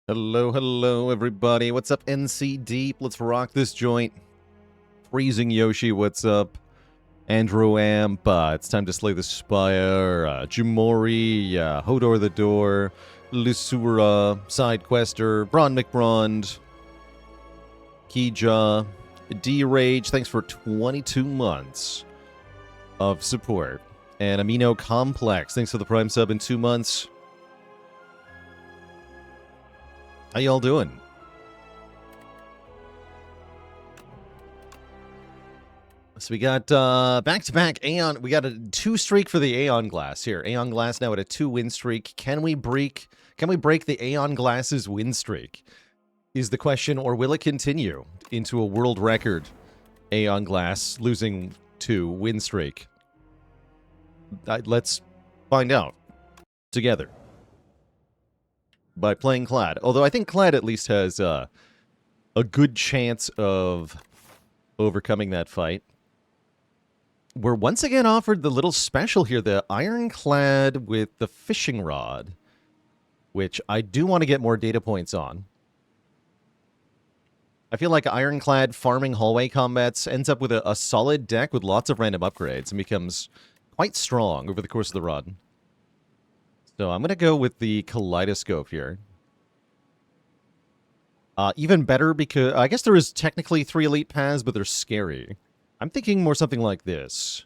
Hello, hello, everybody. What's up, NC Deep? Let's rock this joint. Freezing Yoshi, what's up? Andrew Amp, it's time to slay the Spire. Jumori, Hodor the Door, Lusura, Sidequester, Braun McBrond, Kija, D-Rage, thanks for 22 months of support. And Amino Complex, thanks for the Prime sub in 2 months. How y'all doing? So we got back-to-back Aeon. We got a 2 streak for the Aeon Glass here. Aeon Glass now at a 2-win streak. Can we break the Aeon Glass's win streak? Is the question, or will it continue into a world record Aeon Glass losing 2 win streak? Let's find out together by playing Clad. Although I think Clad at least has a good chance of overcoming that fight. We're once again offered the little special here, the Ironclad with the fishing rod, which I do want to get more data points on. I feel like Ironclad farming hallway combats ends up with a solid deck with lots of random upgrades and becomes quite strong over the course of the run. So I'm going to go with the Kaleidoscope here. Even better because I guess there is technically 3 elite paths, but they're scary. I'm thinking more something like this.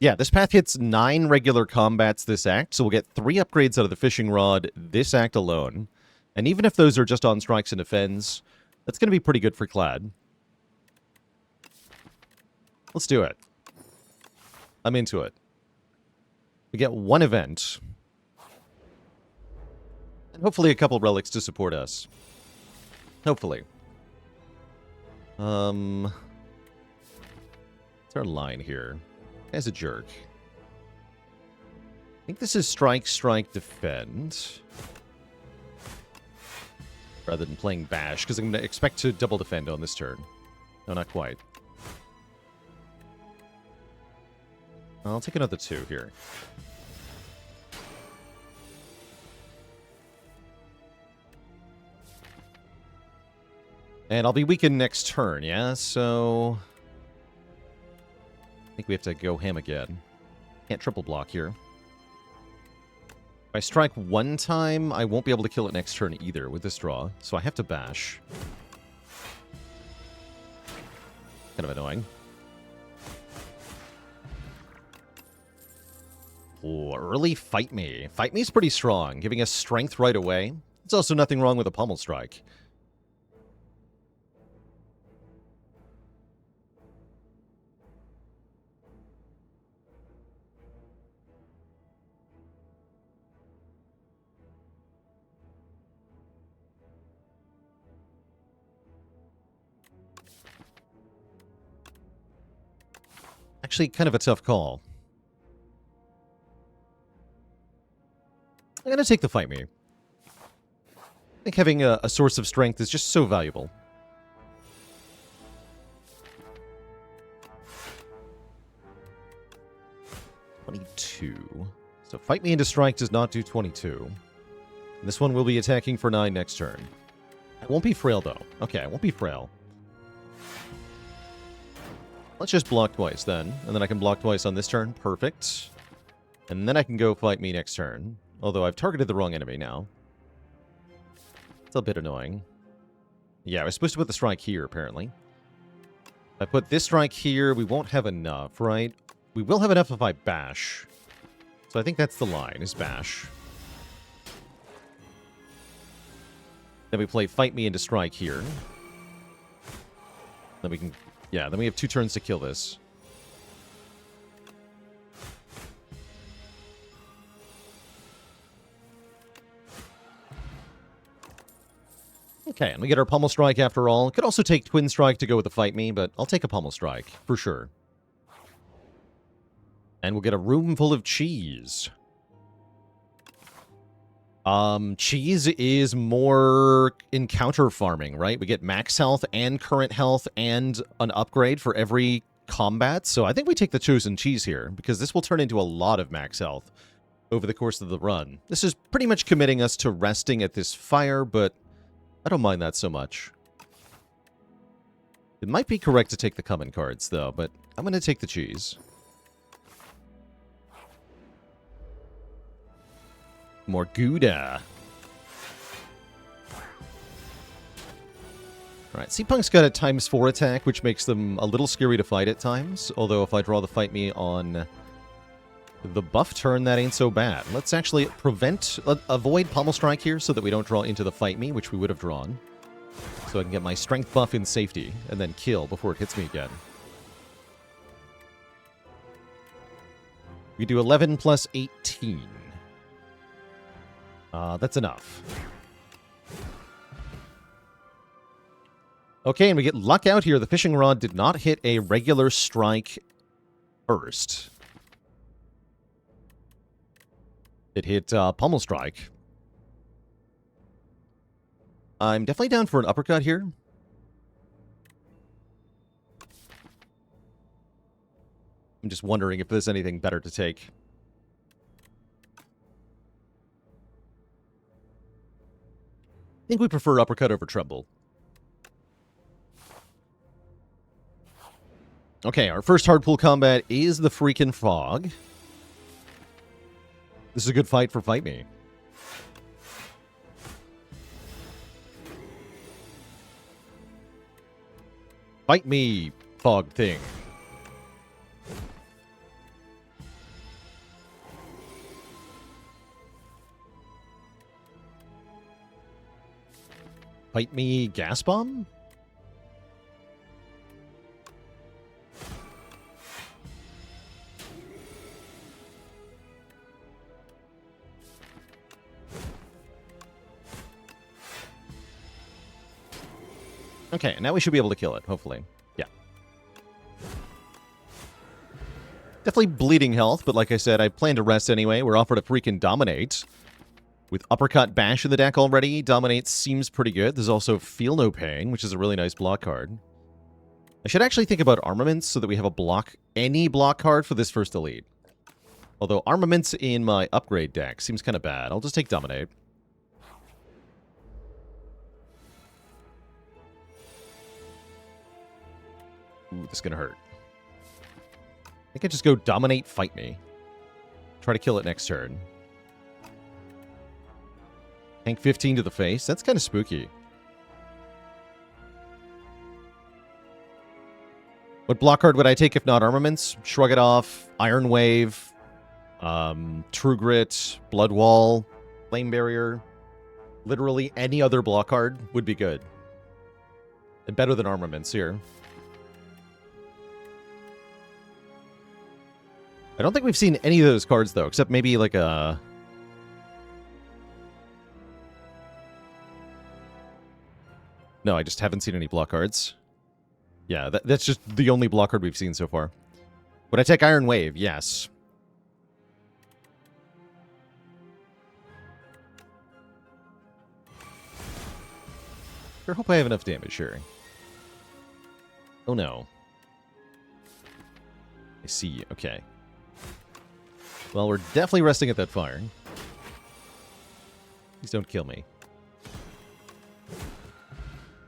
Yeah, this path hits 9 regular combats this act, so we'll get 3 upgrades out of the fishing rod this act alone. And even if those are just on strikes and defends, that's going to be pretty good for Clad. Let's do it. I'm into it. We get 1 event. And hopefully a couple relics to support us. Hopefully. What's our line here? As a jerk. I think this is strike, strike, defend. Rather than playing bash, because I'm going to expect to double defend on this turn. No, not quite. I'll take another 2 here. And I'll be weakened next turn, yeah? So I think we have to go ham again. Can't triple block here. If I strike 1 time, I won't be able to kill it next turn either with this draw. So I have to bash. Kind of annoying. Oh, early Fight Me. Fight Me is pretty strong, giving us strength right away. There's also nothing wrong with a Pummel Strike. Actually, kind of a tough call. I'm going to take the Fight Me. I think having a source of strength is just so valuable. $22. So Fight Me into strike does not do 22. And this one will be attacking for 9 next turn. I won't be frail, though. Okay, I won't be frail. Let's just block twice, then. And then I can block twice on this turn. Perfect. And then I can go Fight Me next turn. Although I've targeted the wrong enemy now. It's a bit annoying. Yeah, I was supposed to put the strike here, apparently. If I put this strike here, we won't have enough, right? We will have enough if I bash. So I think that's the line, is bash. Then we play Fight Me into strike here. Then we can... Yeah, then we have 2 turns to kill this. Okay, and we get our Pummel Strike after all. Could also take Twin Strike to go with the Fight Me, but I'll take a Pummel Strike, for sure. And we'll get a room full of cheese. Cheese is more encounter farming, right? We get max health and current health and an upgrade for every combat. So I think we take the chosen cheese here, because this will turn into a lot of max health over the course of the run. This is pretty much committing us to resting at this fire, but I don't mind that so much. It might be correct to take the common cards, though, but I'm going to take the cheese. More Gouda. Alright, Sea Punk's got a ×4 attack, which makes them a little scary to fight at times. Although if I draw the Fight Me on the buff turn, that ain't so bad. Let's actually avoid Pommel Strike here so that we don't draw into the Fight Me, which we would have drawn. So I can get my strength buff in safety, and then kill before it hits me again. We do 11 plus 18. That's enough. Okay, and we get luck out here. The fishing rod did not hit a regular strike first. It hit Pommel Strike. I'm definitely down for an uppercut here. I'm just wondering if there's anything better to take. I think we prefer uppercut over treble. Okay, our first hard pull combat is the freaking fog. This is a good fight for Fight Me. Fight me, fog thing. Fight me, gas bomb? Okay, now we should be able to kill it, hopefully. Yeah. Definitely bleeding health, but like I said, I plan to rest anyway. We're offered a freaking Dominate. With Uppercut Bash in the deck already, Dominate seems pretty good. There's also Feel No Pain, which is a really nice block card. I should actually think about Armaments so that we have any block card for this first elite. Although Armaments in my upgrade deck seems kind of bad. I'll just take Dominate. Ooh, this is going to hurt. I could just go Dominate, Fight Me. Try to kill it next turn. Tank 15 to the face. That's kind of spooky. What block card would I take if not Armaments? Shrug It Off, Iron Wave, True Grit, Blood Wall, Flame Barrier. Literally any other block card would be good. And better than Armaments here. I don't think we've seen any of those cards, though, except maybe like a... No, I just haven't seen any block cards. Yeah, that's just the only block card we've seen so far. Would I take Iron Wave? Yes. Sure hope I have enough damage here. Oh no. I see, okay. Well, we're definitely resting at that fire. Please don't kill me.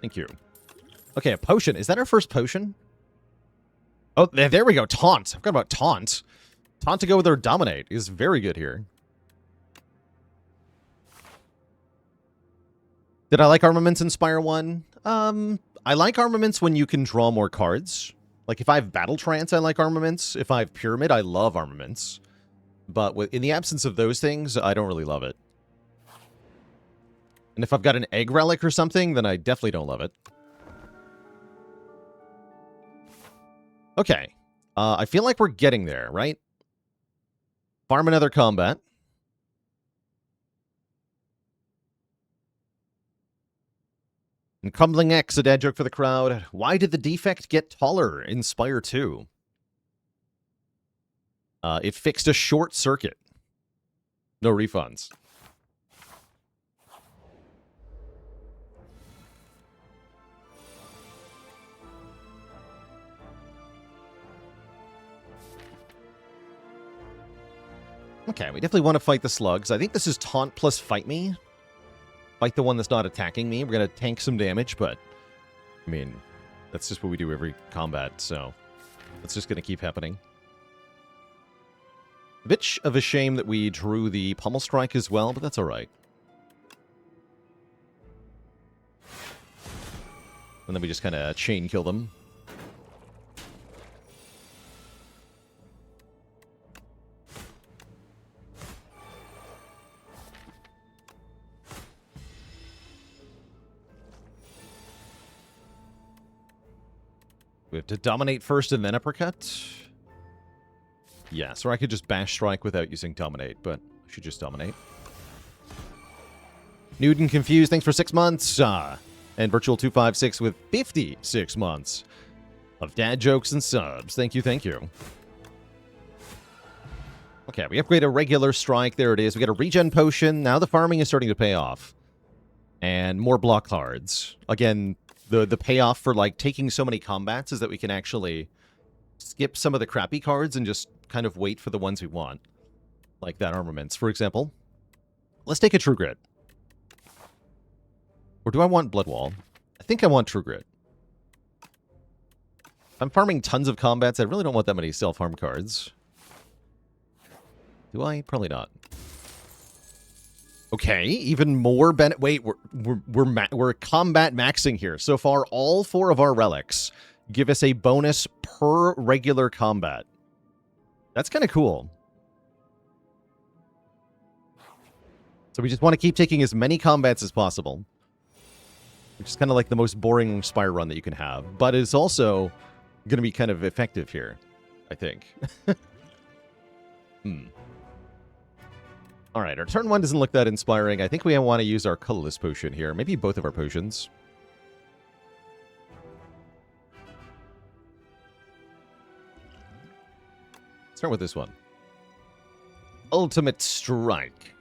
Thank you. Okay, a potion. Is that our first potion? Oh, there we go. Taunt. I forgot about Taunt. Taunt to go with our Dominate is very good here. Did I like Armaments in Spire 1? I like Armaments when you can draw more cards. Like, if I have Battle Trance, I like Armaments. If I have Pyramid, I love Armaments. But in the absence of those things, I don't really love it. And if I've got an Egg Relic or something, then I definitely don't love it. Okay. I feel like we're getting there, right? Farm another combat. And Crumbling X, a dad joke for the crowd. Why did the defect get taller in Spire 2? It fixed a short circuit. No refunds. Okay, we definitely want to fight the slugs. I think this is taunt plus fight me. Fight the one that's not attacking me. We're going to tank some damage, but... I mean, that's just what we do every combat, so... That's just going to keep happening. A bit of a shame that we drew the Pummel Strike as well, but that's alright. And then we just kind of chain kill them. We have to dominate first and then uppercut. Yes, or I could just bash strike without using dominate, but I should just dominate. Nude and Confused, thanks for 6 months. And Virtual256 with 56 months of dad jokes and subs. Thank you, thank you. Okay, we upgrade a regular strike. There it is. We got a regen potion. Now the farming is starting to pay off. And more block cards. Again, the payoff for like taking so many combats is that we can actually skip some of the crappy cards and just kind of wait for the ones we want. Like that armaments, for example. Let's take a True Grit. Or do I want Blood Wall? I think I want True Grit. I'm farming tons of combats. I really don't want that many self-harm cards. Do I? Probably not. Okay, even more wait, we're combat maxing here. So far, all 4 of our relics give us a bonus per regular combat. That's kind of cool. So we just want to keep taking as many combats as possible. Which is kind of like the most boring Spire run that you can have. But it's also going to be kind of effective here, I think. Alright, our turn 1 doesn't look that inspiring. I think we want to use our colorless potion here. Maybe both of our potions. Start with this one. Ultimate Strike.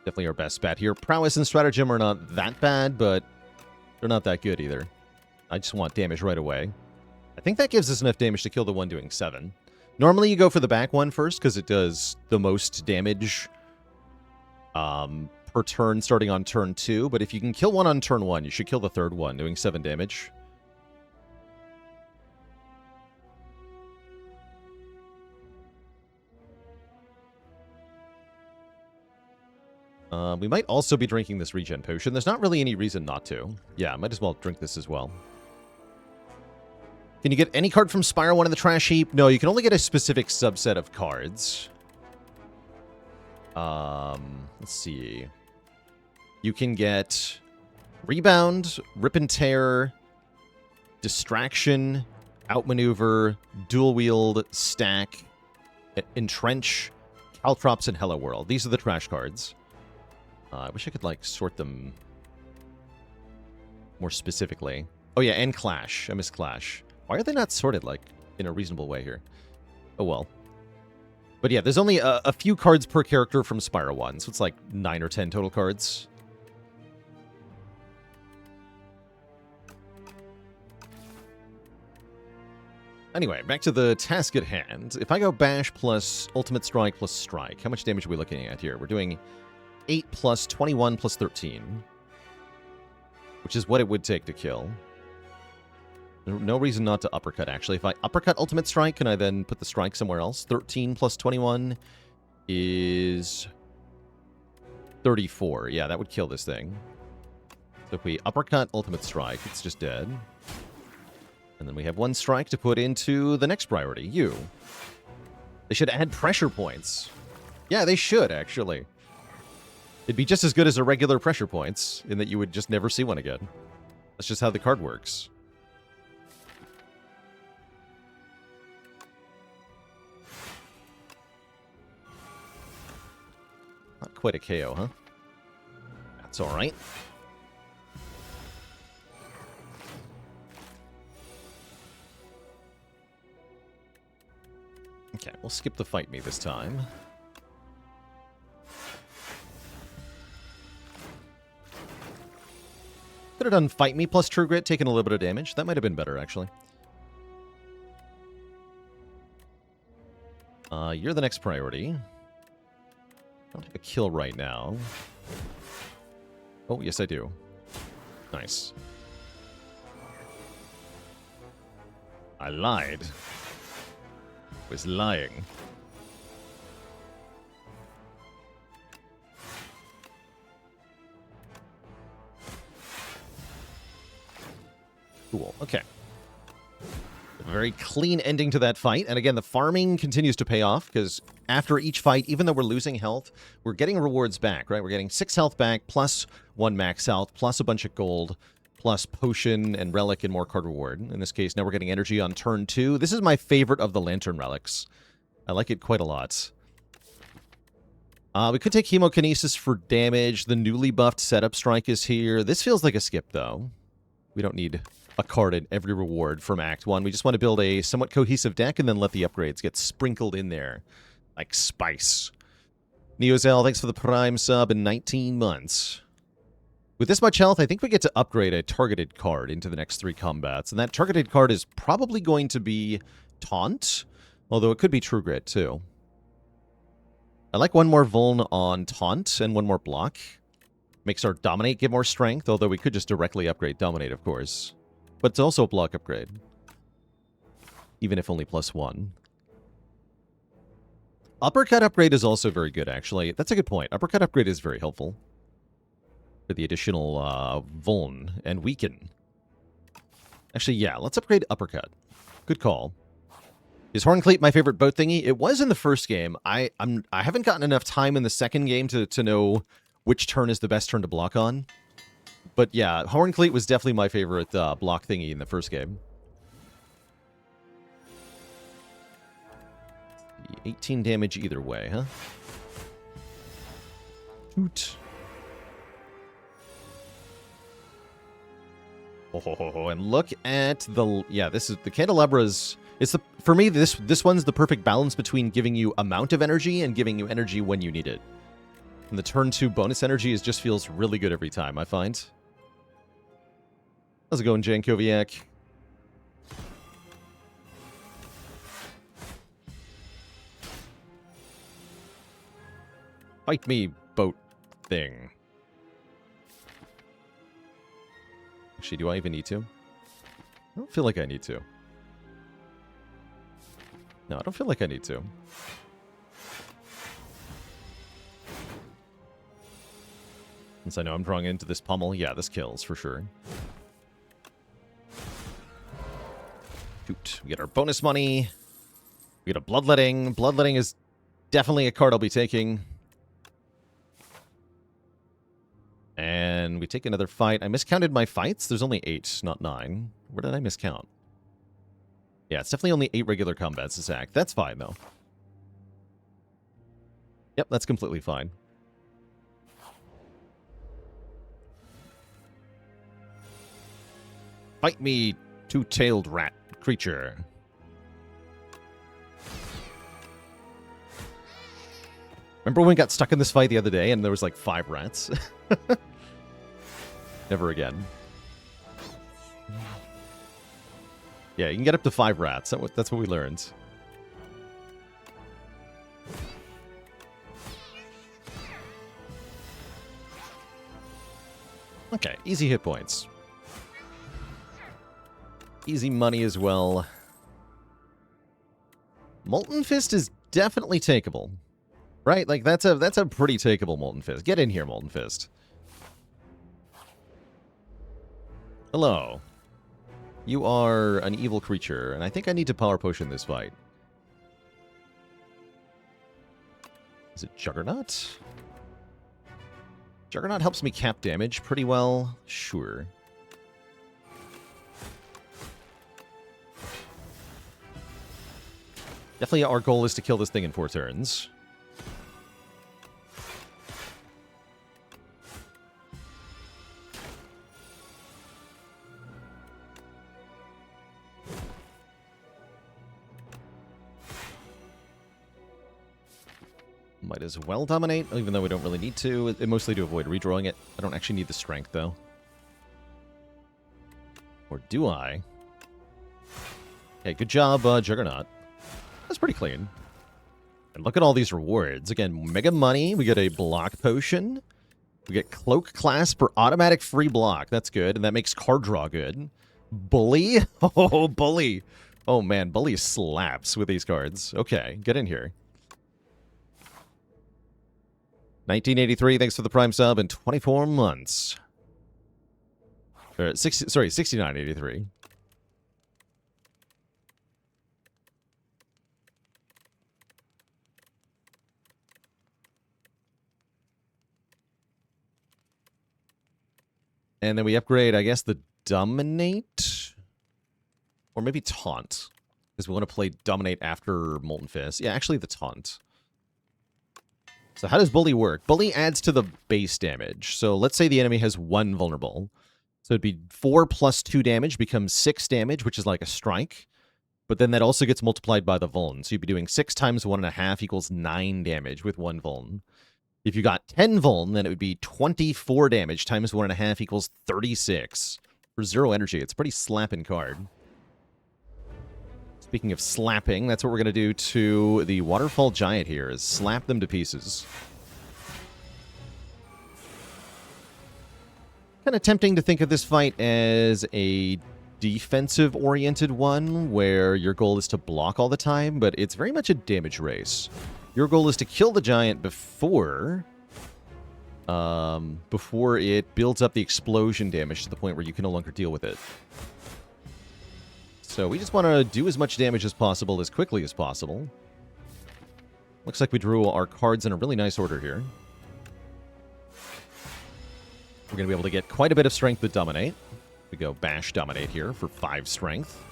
Definitely our best bet here. Prowess and Stratagem are not that bad, but they're not that good either. I just want damage right away. I think that gives us enough damage to kill the one doing 7. Normally you go for the back one first, because it does the most damage per turn starting on turn 2. But if you can kill one on turn 1, you should kill the third one, doing 7 damage. We might also be drinking this regen potion. There's not really any reason not to. Yeah, I might as well drink this as well. Can you get any card from Spire 1 in the trash heap? No, you can only get a specific subset of cards. Let's see. You can get Rebound, Rip and Tear, Distraction, Outmaneuver, Dual Wield, Stack, Entrench, Caltrops, and Hello World. These are the trash cards. I wish I could, like, sort them more specifically. Oh, yeah, and Clash. I miss Clash. Why are they not sorted, like, in a reasonable way here? Oh, well. But yeah, there's only a few cards per character from Spire 1, so it's like 9 or 10 total cards. Anyway, back to the task at hand. If I go Bash plus Ultimate Strike plus Strike, how much damage are we looking at here? We're doing 8 plus 21 plus 13. Which is what it would take to kill. No reason not to uppercut, actually. If I uppercut Ultimate Strike, can I then put the strike somewhere else? 13 plus 21 is 34. Yeah, that would kill this thing. So if we uppercut Ultimate Strike, it's just dead. And then we have 1 strike to put into the next priority, you. They should add pressure points. Yeah, they should, actually. It'd be just as good as a regular pressure points, in that you would just never see one again. That's just how the card works. Not quite a KO, huh? That's alright. Okay, we'll skip the fight me this time. Could have done fight me plus True Grit, taking a little bit of damage. That might have been better, actually. You're the next priority. don't have a kill right now. Oh, yes I do. Nice. I lied. Was lying. Cool. Okay. A very clean ending to that fight. And again, the farming continues to pay off because after each fight, even though we're losing health, we're getting rewards back, right? We're getting 6 health back, plus 1 max health, plus a bunch of gold, plus potion and relic and more card reward. In this case, now we're getting energy on turn 2. This is my favorite of the lantern relics. I like it quite a lot. We could take hemokinesis for damage. The newly buffed setup strike is here. This feels like a skip, though. We don't need a card in every reward from Act 1. We just want to build a somewhat cohesive deck and then let the upgrades get sprinkled in there like spice. Neozel, thanks for the Prime sub in 19 months. With this much health, I think we get to upgrade a targeted card into the next 3 combats, and that targeted card is probably going to be Taunt, although it could be True Grit, too. I like 1 more Vuln on Taunt and 1 more Block. Makes our Dominate get more strength, although we could just directly upgrade Dominate, of course. But it's also a block upgrade. Even if only +1. Uppercut upgrade is also very good, actually. That's a good point. Uppercut upgrade is very helpful. For the additional Vuln and Weaken. Actually, yeah, let's upgrade Uppercut. Good call. Is Horncleat my favorite boat thingy? It was in the first game. I haven't gotten enough time in the second game to know which turn is the best turn to block on. But yeah, Horncleat was definitely my favorite block thingy in the first game. 18 damage either way, huh? Hoot. Oh, and look at the... Yeah, this is... The Candelabra's... It's the... For me, this one's the perfect balance between giving you amount of energy and giving you energy when you need it. And the turn 2 bonus energy just feels really good every time, I find. How's it going, Jankoviak? Fight me, boat thing. Actually, do I even need to? I don't feel like I need to. No, I don't feel like I need to. Since I know I'm drawing into this pummel, yeah, this kills for sure. Shoot, we get our bonus money. We get a Bloodletting. Bloodletting is definitely a card I'll be taking. And we take another fight. I miscounted my fights. There's only 8, not 9. Where did I miscount? Yeah, it's definitely only 8 regular combats this act. That's fine, though. Yep, that's completely fine. Fight me, 2-tailed rat creature. Remember when we got stuck in this fight the other day and there was like 5 rats? Never again. Yeah, you can get up to 5 rats. That's what we learned. Okay, easy hit points. Easy money as well. Molten Fist is definitely takeable. Right? Like, that's a pretty takeable Molten Fist. Get in here, Molten Fist. Hello. You are an evil creature, and I think I need to power potion this fight. Is it Juggernaut? Juggernaut helps me cap damage pretty well. Sure. Definitely our goal is to kill this thing in 4 turns. Might as well dominate, even though we don't really need to. Mostly to avoid redrawing it. I don't actually need the strength, though. Or do I? Okay, good job, Juggernaut. That's pretty clean. And look at all these rewards. Again, Mega Money. We get a Block Potion. We get Cloak Clasp for automatic free block. That's good. And that makes card draw good. Bully? Oh, Bully. Oh, man. Bully slaps with these cards. Okay, get in here. 1983, thanks for the Prime sub in 24 months. 6983. And then we upgrade, I guess, the Dominate? Or maybe Taunt. Because we want to play Dominate after Molten Fist. Yeah, actually the Taunt. So how does Bully work? Bully adds to the base damage. So let's say the enemy has 1 vulnerable. So it'd be 4 plus 2 damage becomes 6 damage, which is like a strike. But then that also gets multiplied by the vuln. So you'd be doing 6 times 1.5 equals 9 damage with 1 vuln. If you got 10 vuln, then it would be 24 damage times 1.5 equals 36. For 0 energy, it's a pretty slapping card. Speaking of slapping, that's what we're going to do to the Waterfall Giant here, is slap them to pieces. Kind of tempting to think of this fight as a defensive-oriented one, where your goal is to block all the time, but it's very much a damage race. Your goal is to kill the giant before it builds up the explosion damage to the point where you can no longer deal with it. So we just want to do as much damage as possible as quickly as possible. Looks like we drew our cards in a really nice order here. We're going to be able to get quite a bit of strength with Dominate. We go Bash Dominate here for 5 strength.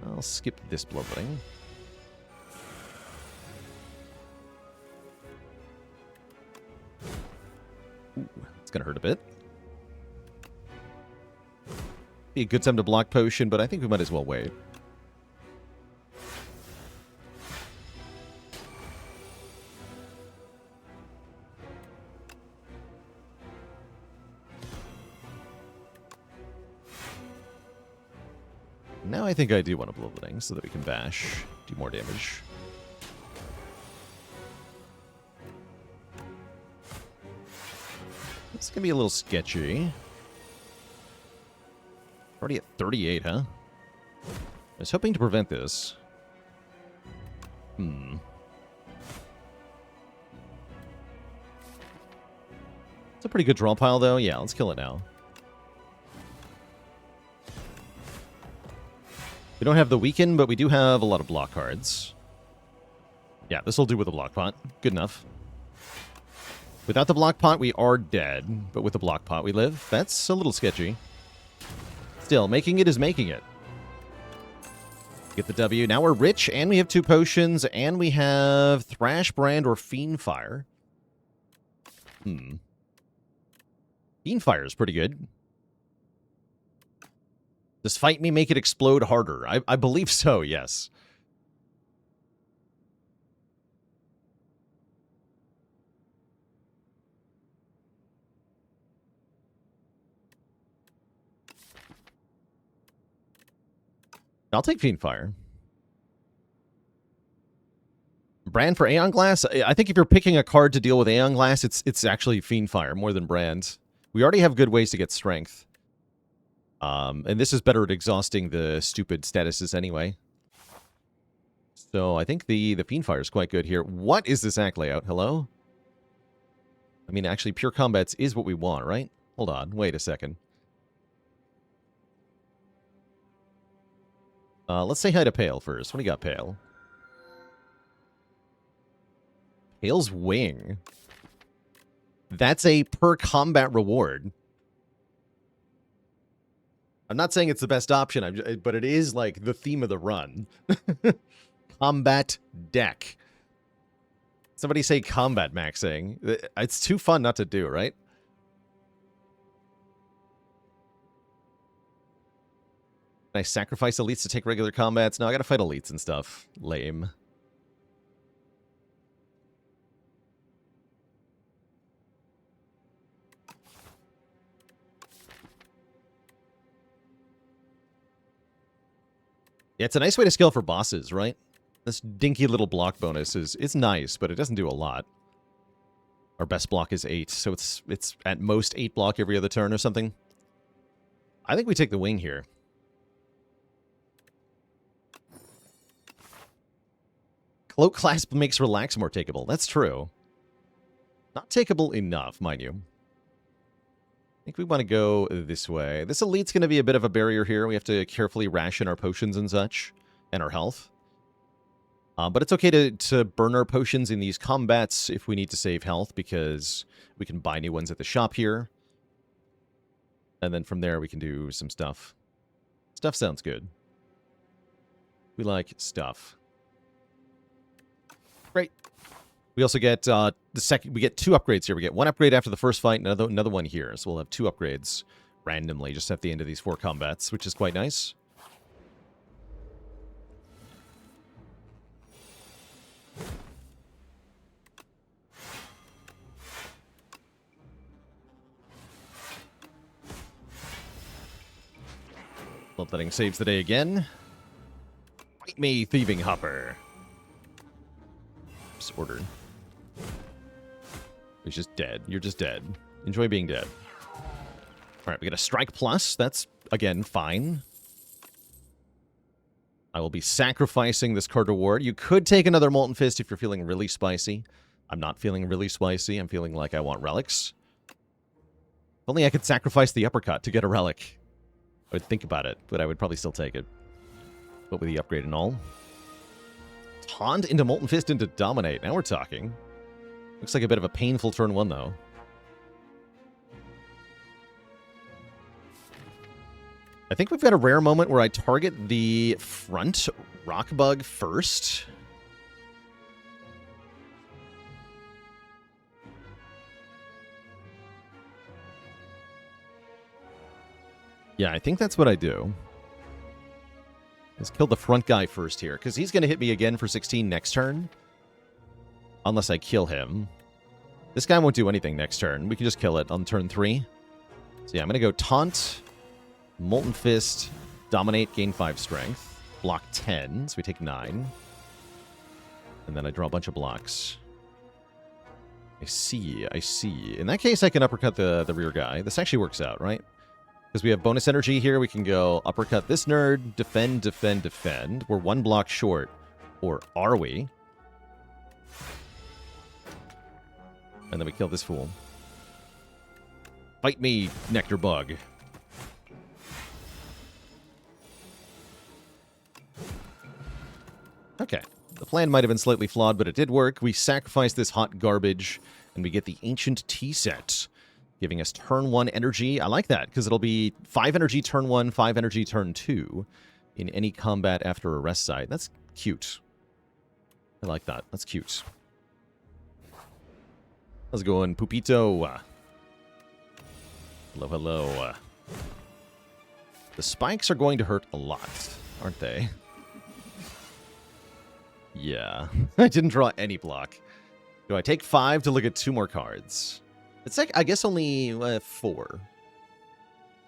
I'll skip this bloodletting. Ooh, it's going to hurt a bit. Be a good time to block potion, but I think we might as well wait. Now I think I do want to bloodletting so that we can bash, do more damage. This is going to be a little sketchy. Already at 38, huh? I was hoping to prevent this. It's a pretty good draw pile, though. Yeah, let's kill it now. We don't have the weaken, but we do have a lot of block cards. Yeah, this will do with a block pot. Good enough. Without the block pot, we are dead. But with the block pot, we live. That's a little sketchy. Still, making it is making it. Get the W. Now we're rich, and we have 2 potions, and we have Thrash Brand or Fiendfire. Fiendfire is pretty good. Does Fight Me make it explode harder? I believe so, yes. I'll take Fiendfire. Brand for Aeon Glass? I think if you're picking a card to deal with Aeon Glass, it's actually Fiendfire more than Brand. We already have good ways to get strength. And this is better at exhausting the stupid statuses anyway. So I think the Fiendfire is quite good here. What is this act layout? Hello? I mean, actually, pure combats is what we want, right? Hold on. Wait a second. Let's say hi to Pale first. What do you got, Pale? Pale's Wing. That's a per combat reward. I'm not saying it's the best option, but it is like the theme of the run. Combat deck. Somebody say combat maxing. It's too fun not to do, right? Can I sacrifice elites to take regular combats? No, I gotta fight elites and stuff. Lame. Yeah, it's a nice way to scale for bosses, right? This dinky little block bonus is nice, but it doesn't do a lot. Our best block is 8, so it's at most 8 block every other turn or something. I think we take the wing here. Cloak Clasp makes Relax more takeable. That's true. Not takeable enough, mind you. I think we want to go this way. This Elite's going to be a bit of a barrier here. We have to carefully ration our potions and such, and our health. But it's okay to burn our potions in these combats if we need to save health, because we can buy new ones at the shop here. And then from there we can do some stuff. Stuff sounds good. We like stuff. Great. We also get we get 2 upgrades here. We get 1 upgrade after the first fight, another one here. So we'll have 2 upgrades randomly just at the end of these 4 combats, which is quite nice. Bloodletting saves the day again. Fight me, Thieving Hopper. Just ordered. He's just dead. You're just dead. Enjoy being dead. Alright, we get a Strike Plus. That's, again, fine. I will be sacrificing this card reward. You could take another Molten Fist if you're feeling really spicy. I'm not feeling really spicy. I'm feeling like I want relics. If only I could sacrifice the Uppercut to get a relic. I would think about it, but I would probably still take it. What with the upgrade and all. Taunt into Molten Fist into Dominate. Now we're talking. Looks like a bit of a painful turn 1, though. I think we've got a rare moment where I target the front rock bug first. Yeah, I think that's what I do. Let's kill the front guy first here, because he's going to hit me again for 16 next turn. Unless I kill him. This guy won't do anything next turn. We can just kill it on turn 3. So yeah, I'm going to go Taunt, Molten Fist, Dominate, gain 5 strength. Block 10, so we take 9. And then I draw a bunch of blocks. I see, I see. In that case, I can uppercut the rear guy. This actually works out, right? Because we have bonus energy here, we can go uppercut this nerd, defend, defend, defend. We're 1 block short. Or are we? And then we kill this fool. Fight me, Nectar Bug. Okay. The plan might have been slightly flawed, but it did work. We sacrifice this hot garbage, and we get the Ancient Tea Set, giving us turn 1 energy. I like that, because it'll be 5 energy turn 1, 5 energy turn 2 in any combat after a rest site. That's cute. I like that. That's cute. How's it going, Pupito? Hello, hello. The spikes are going to hurt a lot, aren't they? Yeah. I didn't draw any block. Do I take 5 to look at 2 more cards? It's like, I guess only 4.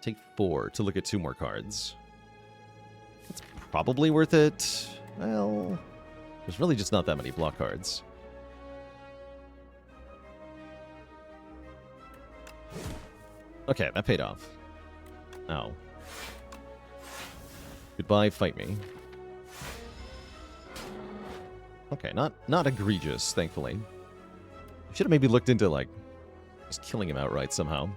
Take 4 to look at 2 more cards. It's probably worth it. Well, there's really just not that many block cards. Okay, that paid off. Ow. Goodbye, fight me. Okay, not egregious, thankfully. Should have maybe looked into, like, just killing him outright somehow.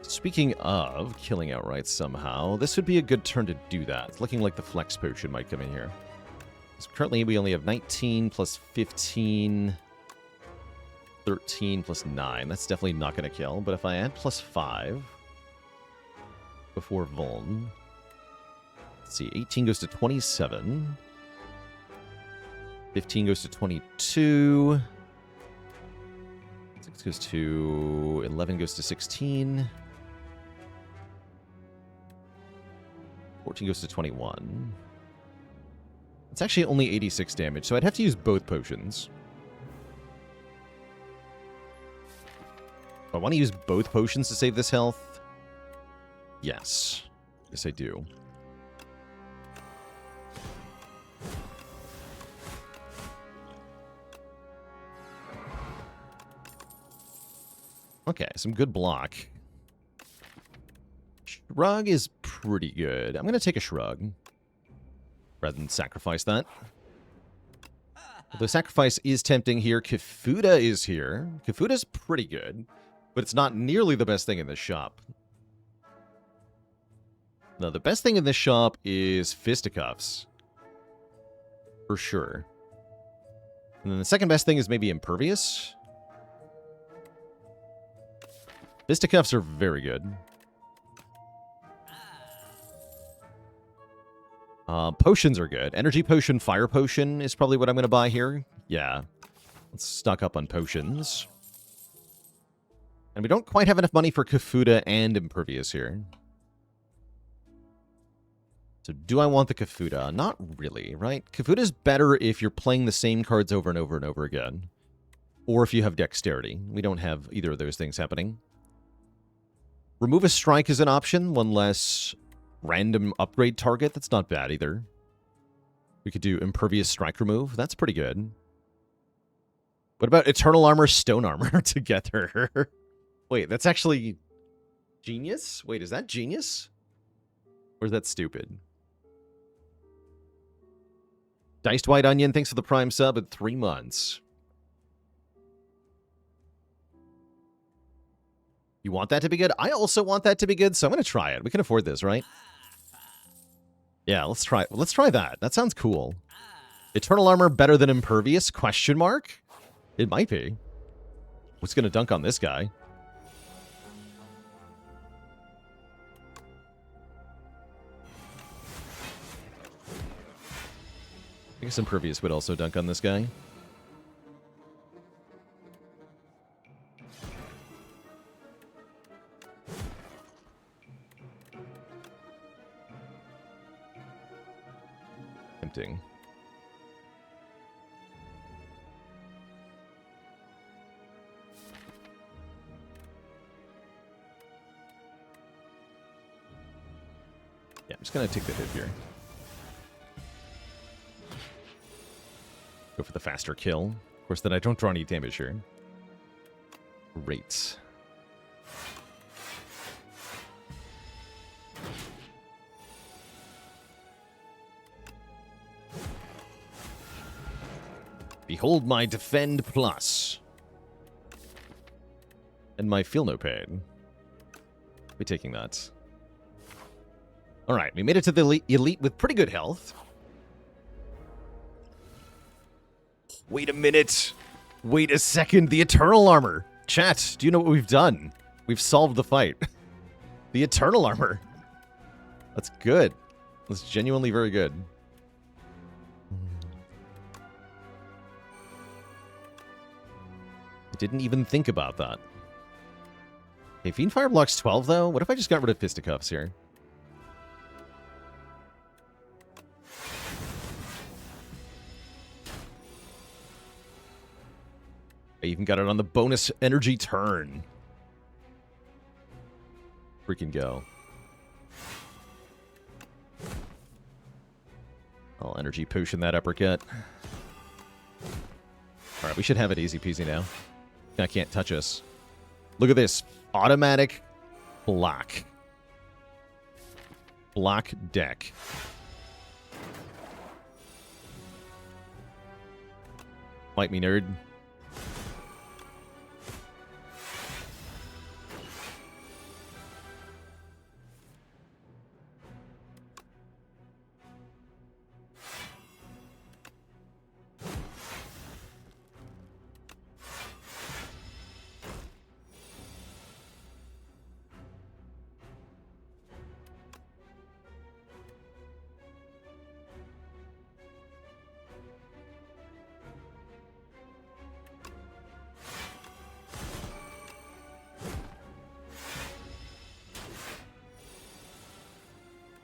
Speaking of killing outright somehow, this would be a good turn to do that. It's looking like the Flex Potion might come in here. So currently, we only have 19 plus 15... 13 plus 9. That's definitely not going to kill. But if I add plus 5 before Vuln, let's see, 18 goes to 27. 15 goes to 22. 6 goes to 11 goes to 16. 14 goes to 21. It's actually only 86 damage, so I'd have to use both potions. I want to use both potions to save this health. Yes. Yes, I do. Okay, some good block. Shrug is pretty good. I'm going to take a shrug rather than sacrifice that. Although sacrifice is tempting here. Kifuda is here. Kifuda's pretty good, but it's not nearly the best thing in this shop. No, the best thing in this shop is fisticuffs. For sure. And then the second best thing is maybe impervious. Fisticuffs are very good. Potions are good. Energy potion, fire potion is probably what I'm going to buy here. Yeah. Let's stock up on potions. And we don't quite have enough money for Kifuda and impervious here. So do I want the Kifuda? Not really, right? Kifuda's better if you're playing the same cards over and over and over again. Or if you have dexterity. We don't have either of those things happening. Remove a strike is an option. One less random upgrade target. That's not bad either. We could do impervious strike remove. That's pretty good. What about eternal armor, stone armor together? Wait, that's actually genius? Wait, is that genius? Or is that stupid? Diced White Onion, thanks for the Prime sub at 3 months. You want that to be good? I also want that to be good, so I'm going to try it. We can afford this, right? Yeah, let's try that. That sounds cool. Eternal armor better than impervious? Question mark? It might be. What's going to dunk on this guy? I guess impervious would also dunk on this guy. Tempting. Yeah, I'm just going to take the hit here. Go for the faster kill. Of course, then I don't draw any damage here. Great. Behold my Defend Plus. And my Feel No Pain. I'll be taking that. Alright, we made it to the elite with pretty good health. Wait a minute. Wait a second. The Eternal Armor. Chat, do you know what we've done? We've solved the fight. The Eternal Armor. That's good. That's genuinely very good. I didn't even think about that. Okay, Fiendfire blocks 12, though. What if I just got rid of Fisticuffs here? I even got it on the bonus energy turn. Freaking go. I'll energy potion that uppercut. Alright, we should have it easy peasy now. I can't touch us. Look at this. Automatic block. Block deck. Fight me, nerd.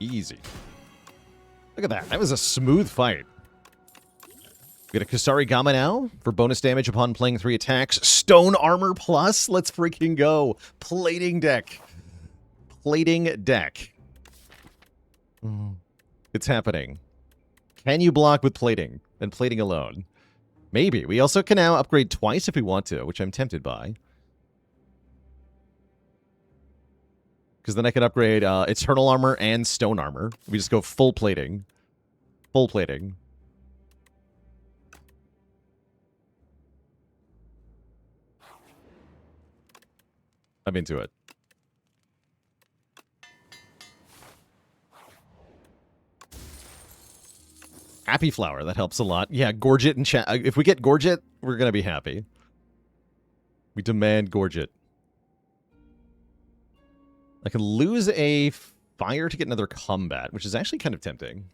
Easy. Look at that. That was a smooth fight. We got a Kasari Gama now for bonus damage upon playing 3 attacks. Stone Armor Plus. Let's freaking go. Plating deck. Plating deck. It's happening. Can you block with plating and plating alone? Maybe. We also can now upgrade twice if we want to, which I'm tempted by. Because then I can upgrade Eternal Armor and Stone Armor. We just go full plating. Full plating. I'm into it. Happy Flower, that helps a lot. Yeah, Gorget and chat. If we get Gorget, we're going to be happy. We demand Gorget. I can lose a fire to get another combat, which is actually kind of tempting.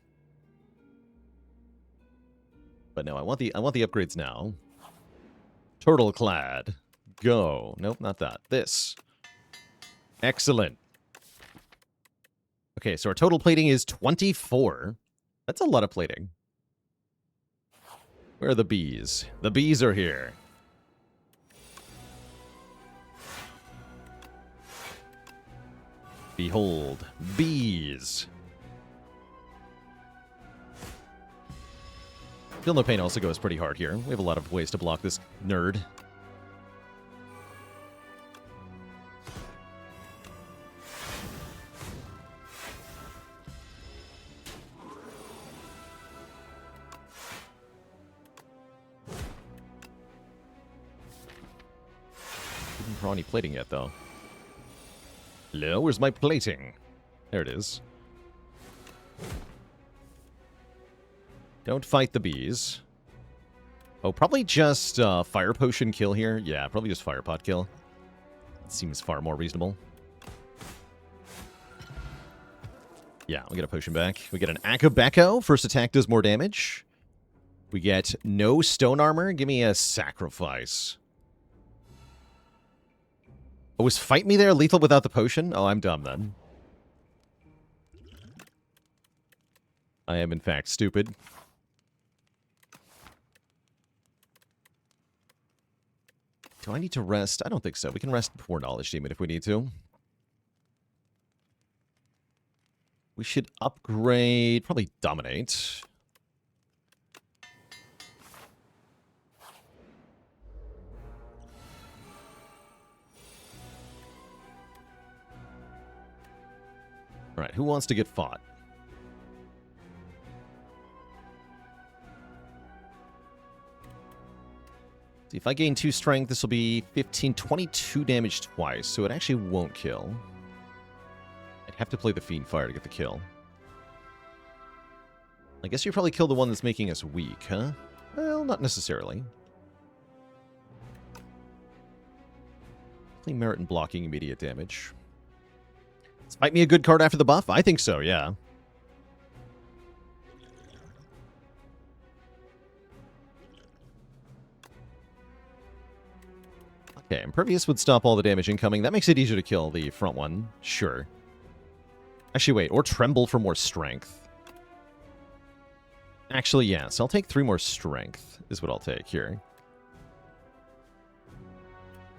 But no, I want the upgrades now. Turtleclad. Go. Nope, not that. This. Excellent. Okay, so our total plating is 24. That's a lot of plating. Where are the bees? The bees are here. Behold, bees. Feel No Pain also goes pretty hard here. We have a lot of ways to block this nerd. Didn't draw any plating yet, though. Hello, where's my plating? There it is. Don't fight the bees. Oh, probably just fire potion kill here. Yeah, probably just fire pot kill. It seems far more reasonable. Yeah, we get a potion back. We get an Akabeko. First attack does more damage. We get no stone armor. Give me a sacrifice. Oh, was Fight Me there lethal without the potion? Oh, I'm dumb then. I am, in fact, stupid. Do I need to rest? I don't think so. We can rest before Knowledge Demon if we need to. We should upgrade... probably Dominate. Alright, who wants to get fought? See, if I gain 2 strength, this will be 15, 22 damage twice, so it actually won't kill. I'd have to play the Fiend Fire to get the kill. I guess you probably kill the one that's making us weak, huh? Well, not necessarily. Definitely merit in blocking immediate damage. Is Fight Me a good card after the buff? I think so, yeah. Okay, Impervious would stop all the damage incoming. That makes it easier to kill the front one. Sure. Actually, wait. Or Tremble for more strength. Actually, yes. I'll take 3 more strength, is what I'll take here.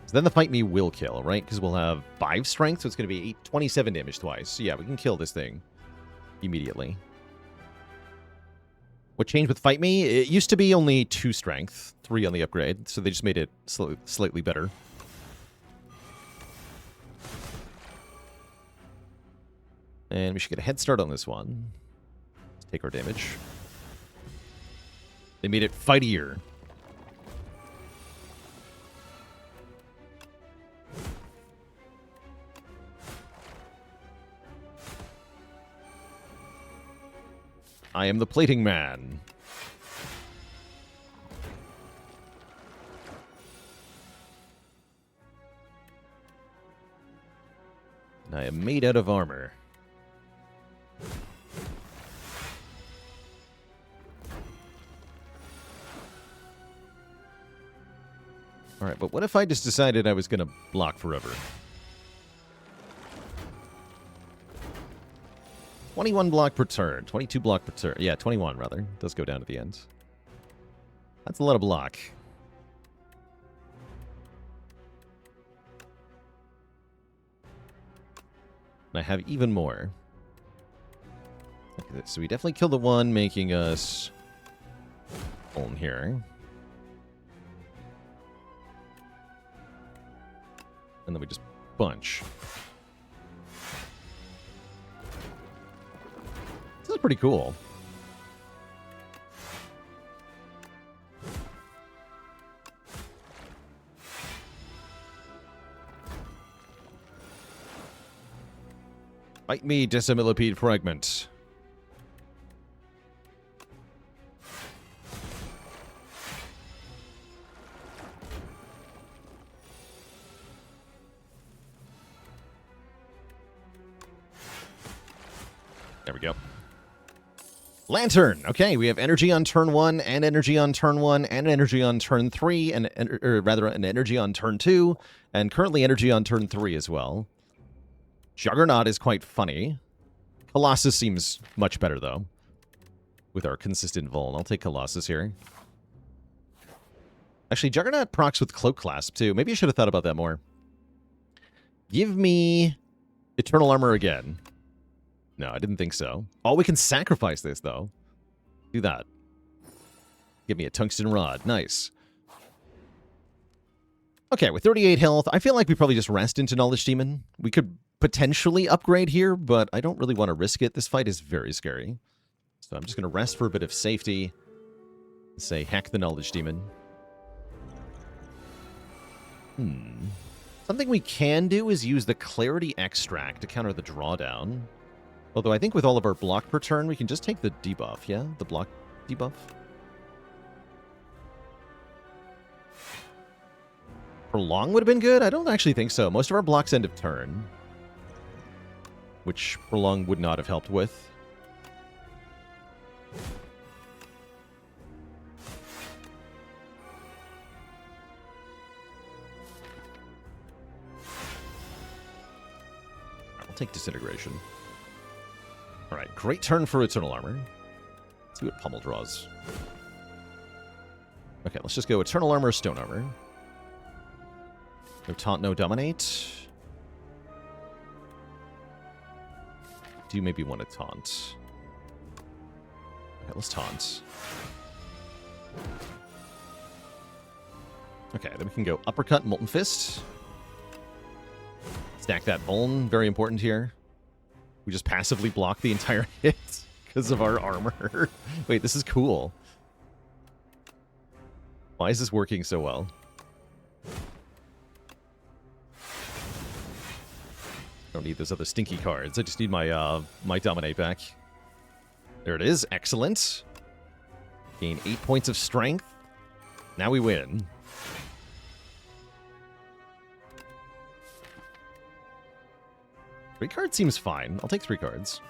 So then the Fight Me will kill, right? Because we'll have 5 strength, so it's going to be 27 damage twice. So yeah, we can kill this thing immediately. What changed with Fight Me? It used to be only 2 strength, 3 on the upgrade, so they just made it slightly better. And we should get a head start on this one. Let's take our damage. They made it fightier. I am the plating man. And I am made out of armor. Alright, but what if I just decided I was going to block forever? 21 block per turn. 22 block per turn. Yeah, 21 rather. It does go down at the end. That's a lot of block. And I have even more. Okay, so we definitely killed the one, making us home here. And then we just bunch. This is pretty cool. Fight me, Decimillipede Fragment. There we go. Lantern. Okay, we have energy on turn 1, and energy on turn 1, and energy on turn 3, or rather, an energy on turn 2, and currently energy on turn 3 as well. Juggernaut is quite funny. Colossus seems much better, though, with our consistent Vuln. I'll take Colossus here. Actually, Juggernaut procs with Cloak Clasp, too. Maybe I should have thought about that more. Give me Eternal Armor again. No, I didn't think so. Oh, we can sacrifice this, though. Do that. Give me a Tungsten Rod. Nice. Okay, with 38 health, I feel like we probably just rest into Knowledge Demon. We could potentially upgrade here, but I don't really want to risk it. This fight is very scary. So I'm just going to rest for a bit of safety. Say, hack the Knowledge Demon. Something we can do is use the Clarity Extract to counter the drawdown. Although I think with all of our block per turn, we can just take the debuff, yeah? The block debuff. Prolong would have been good? I don't actually think so. Most of our blocks end of turn, which Prolong would not have helped with. I'll take Disintegration. Alright, great turn for Eternal Armor. Let's see what Pummel draws. Okay, let's just go Eternal Armor, Stone Armor. No Taunt, no Dominate. Do you maybe want to Taunt? Okay, let's Taunt. Okay, then we can go Uppercut, Molten Fist. Stack that Vuln, very important here. We just passively block the entire hit because of our armor. Wait, this is cool. Why is this working so well? I don't need those other stinky cards. I just need my my Dominate back. There it is. Excellent. Gain 8 points of strength. Now we win. Three cards seems fine. I'll take 3 cards.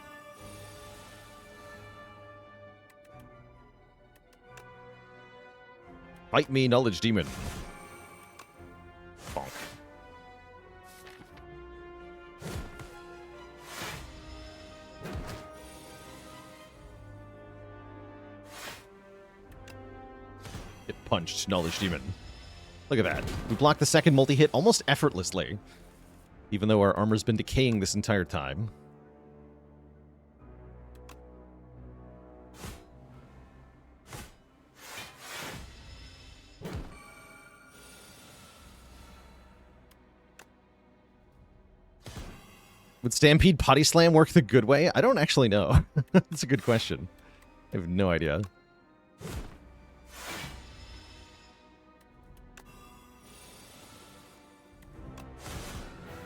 Fight me, Knowledge Demon. Bonk. Get punched, Knowledge Demon. Look at that. We blocked the second multi-hit almost effortlessly. Even though our armor's been decaying this entire time. Would Stampede Potty Slam work the good way? I don't actually know. That's a good question. I have no idea.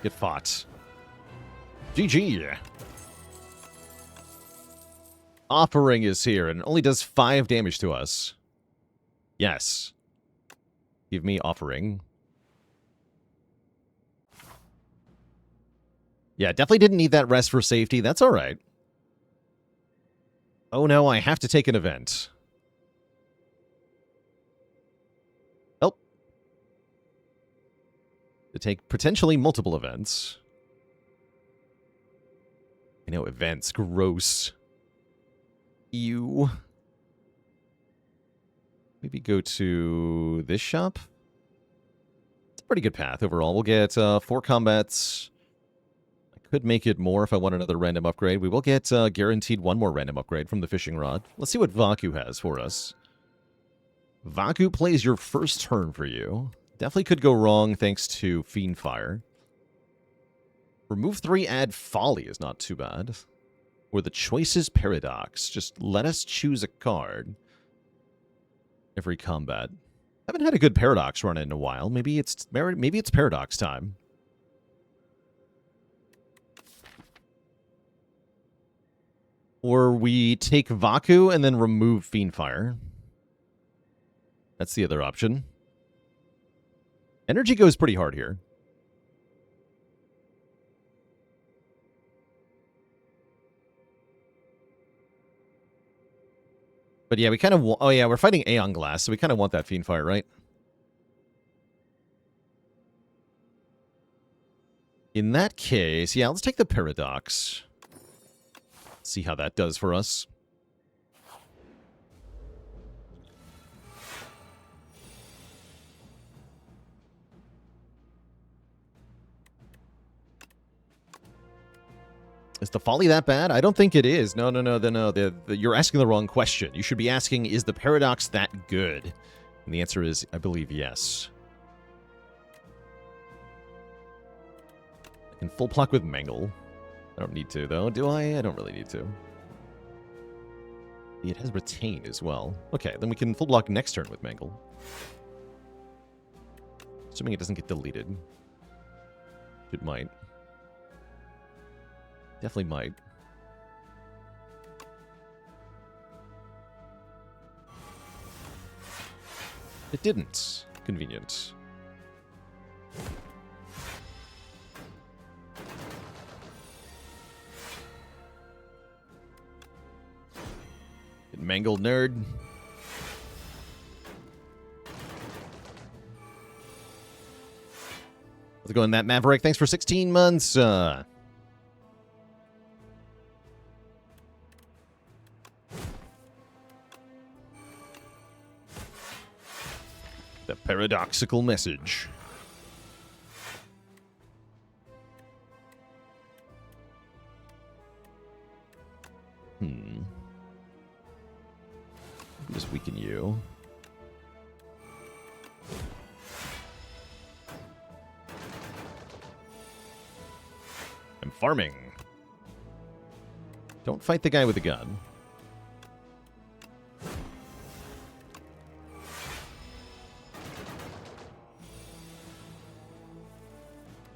Get fought. GG. Offering is here and only does 5 damage to us. Yes. Give me Offering. Yeah, definitely didn't need that rest for safety. That's all right. Oh no, I have to take an event. Oh. To take potentially multiple events. I know, events. Gross. Ew. Maybe go to this shop. It's a pretty good path overall. We'll get 4 combats. Could make it more if I want another random upgrade. We will get guaranteed one more random upgrade from the fishing rod. Let's see what Vaku has for us. Vaku plays your first turn for you. Definitely could go wrong thanks to Fiendfire. Remove 3, add Folly is not too bad. Or the Choices Paradox. Just let us choose a card every combat. Haven't had a good Paradox run in a while. Maybe it's Paradox time. Or we take Vaku and then remove Fiendfire. That's the other option. Energy goes pretty hard here. But yeah, we kind of... Oh yeah, we're fighting Aeon Glass, so we kind of want that Fiendfire, right? In that case, yeah, let's take the Paradox. See how that does for us. Is the Folly that bad? I don't think it is. No. You're asking the wrong question. You should be asking, is the Paradox that good? And the answer is, I believe, yes. I can full pluck with Mangle. I don't need to, though. Do I? I don't really need to. It has Retain as well. Okay, then we can full block next turn with Mangle. Assuming it doesn't get deleted. It might. Definitely might. It didn't. Convenient. Get mangled, nerd. How's it going, Matt Maverick? Thanks for 16 months. The paradoxical message. Just weaken you. I'm farming. Don't fight the guy with the gun.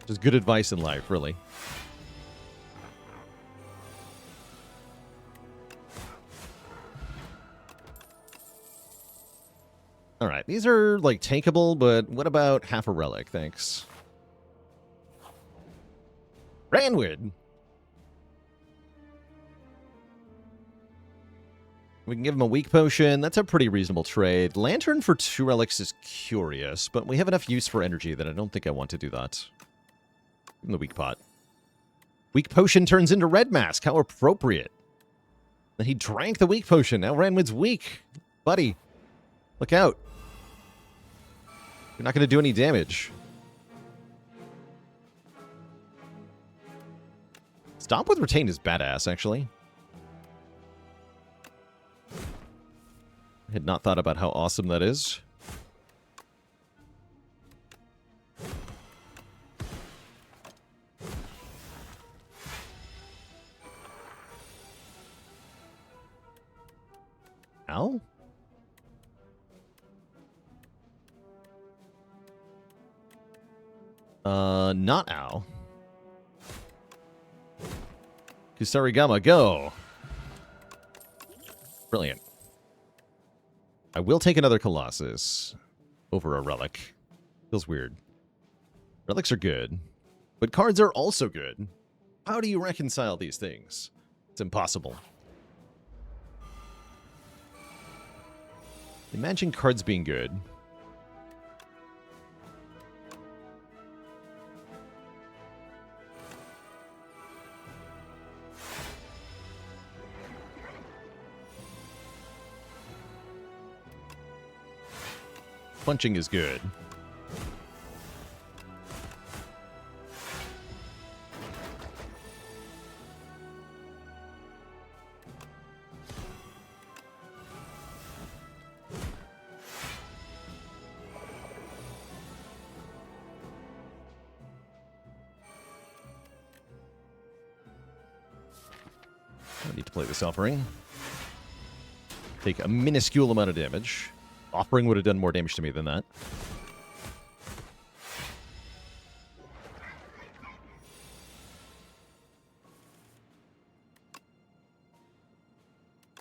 Just good advice in life, really. Alright, these are, like, takeable, but what about half a relic? Thanks. Ranwood! We can give him a weak potion. That's a pretty reasonable trade. Lantern for 2 relics is curious, but we have enough use for energy that I don't think I want to do that. In the weak pot. Weak potion turns into red mask. How appropriate. Then he drank the weak potion. Now Ranwood's weak. Buddy, look out. You're not going to do any damage. Stomp with Retain is badass, actually. I had not thought about how awesome that is. Ow? Not ow. Kusarigama, go! Brilliant. I will take another Colossus over a relic. Feels weird. Relics are good, but cards are also good. How do you reconcile these things? It's impossible. Imagine cards being good. Punching is good. I need to play this offering. Take a minuscule amount of damage. Offering would have done more damage to me than that.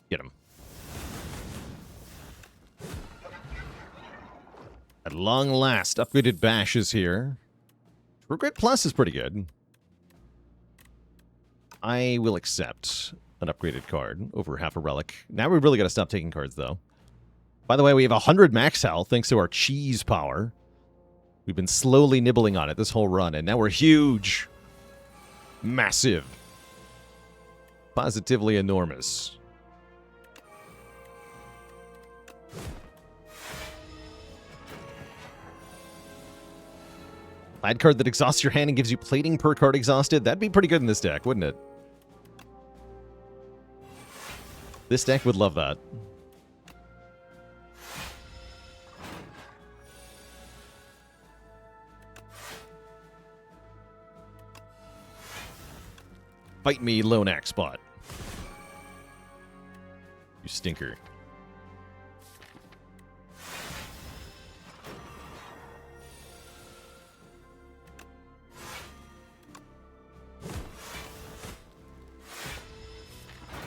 Get him. At long last, upgraded Bash is here. Regret Plus is pretty good. I will accept an upgraded card over half a relic. Now we really got to stop taking cards, though. By the way, we have 100 max health thanks to our cheese power. We've been slowly nibbling on it this whole run, and now we're huge. Massive. Positively enormous. Add card that exhausts your hand and gives you plating per card exhausted. That'd be pretty good in this deck, wouldn't it? This deck would love that. Fight me, Lone Axe Bot. You stinker.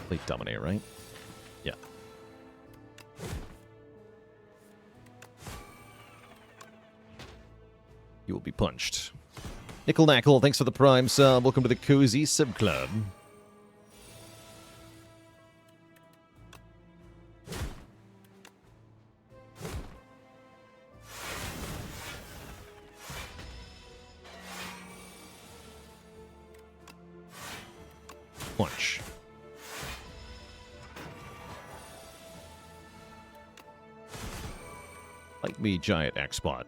Plate Dominate, right? Yeah. You will be punched. Nickel Knackle, thanks for the Prime sub. Welcome to the Cozy Sub Club. Punch. Like me, Giant X-Bot.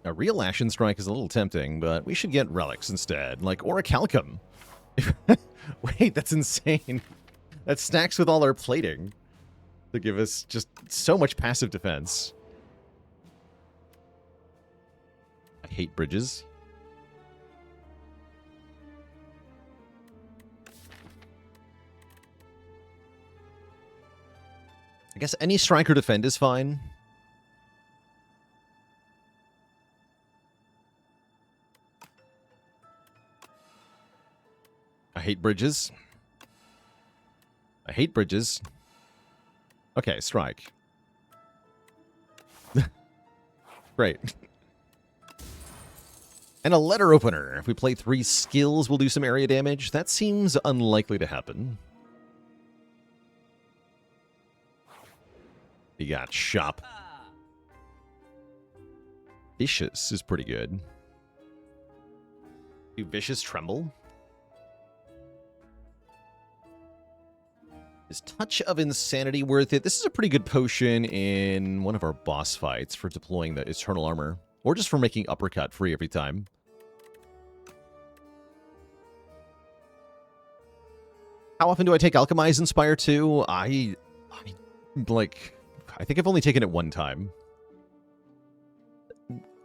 A real Ashen Strike is a little tempting, but we should get relics instead, like Orichalcum. Wait, that's insane. That stacks with all our plating to give us just so much passive defense. I hate bridges. I guess any strike or defend is fine. I hate bridges. I hate bridges. Okay, strike. Great. And a letter opener. If we play 3 skills, we'll do some area damage. That seems unlikely to happen. You got Shop. Vicious is pretty good. Do Vicious Tremble? Is Touch of Insanity worth it? This is a pretty good potion in one of our boss fights for deploying the Eternal Armor. Or just for making Uppercut free every time. How often do I take Alchemize in Spire 2? I think I've only taken it one time.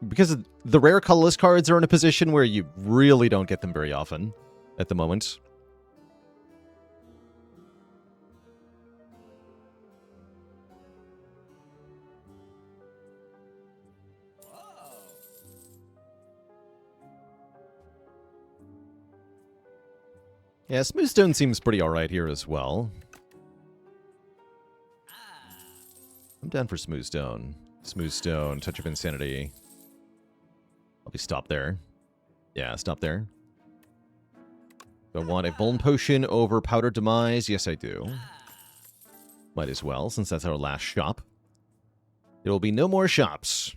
Because the rare colorless cards are in a position where you really don't get them very often at the moment. Yeah, Smoothstone seems pretty alright here as well. I'm down for Smoothstone. Smoothstone, Touch of Insanity. I'll be stopped there. Yeah, stop there. Do I want a Bone Potion over Powder Demise? Yes, I do. Might as well, since that's our last shop. There will be no more shops.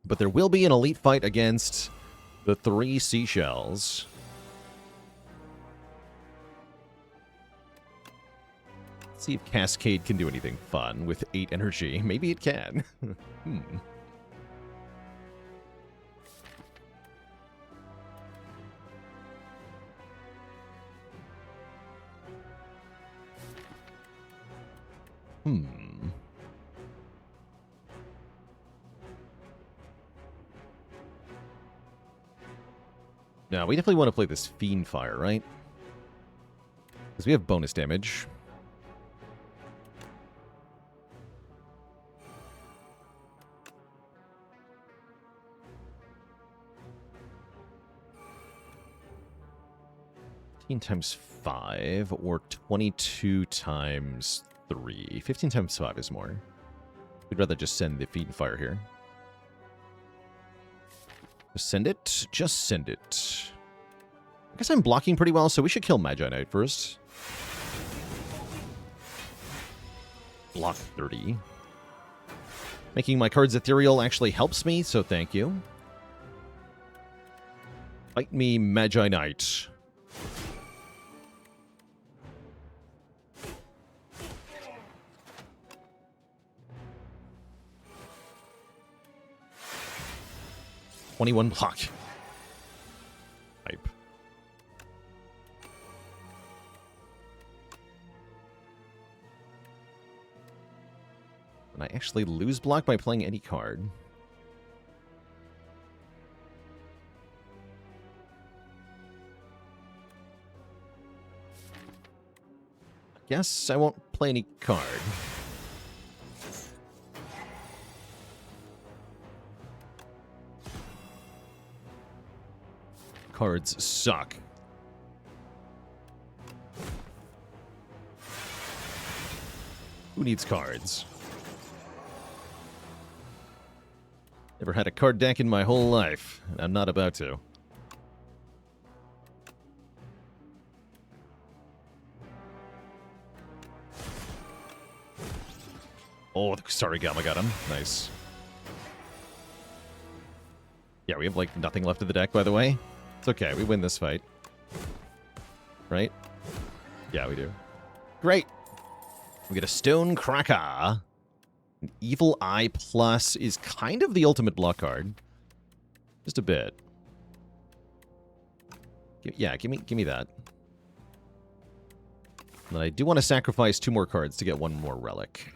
But there will be an elite fight against the 3 seashells. See if Cascade can do anything fun with 8 energy. Maybe it can. Now, we definitely want to play this Fiend Fire, right? Because we have bonus damage. Times 5 or 22 times 3. 15 times 5 is more. We'd rather just send the Fiend Fire here. Just send it. Just send it. I guess I'm blocking pretty well, so we should kill Magi Knight first. Block 30. Making my cards ethereal actually helps me, so thank you. Fight me, Magi Knight. '21 block. Type. And I actually lose block by playing any card. Guess I won't play any card. Cards suck. Who needs cards? Never had a card deck in my whole life, and I'm not about to. Oh, the Sarigama got him. Nice. Yeah, we have, like, nothing left of the deck, by the way. It's okay, we win this fight. Right? Yeah, we do. Great! We get a Stone Cracker. An Evil Eye Plus is kind of the ultimate block card. Just a bit. Yeah, give me that. And I do want to sacrifice 2 more cards to get 1 more relic.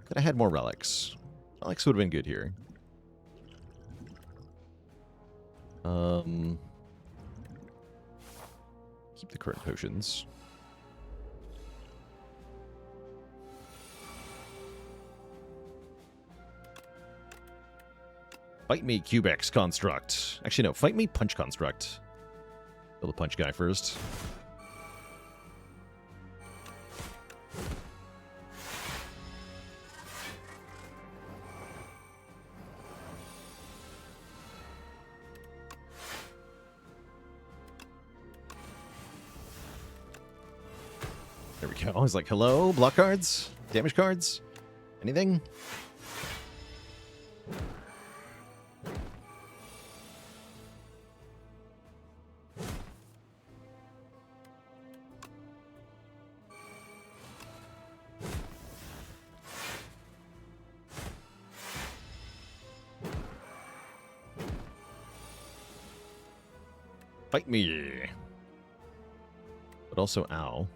Could have had more relics. Relics would have been good here. Keep the current potions. Fight me, Cubex Construct. Actually, no. Fight me, Punch Construct. Kill the Punch guy first. There we go. I was like, hello? Block cards? Damage cards? Anything? Fight me. But also, ow.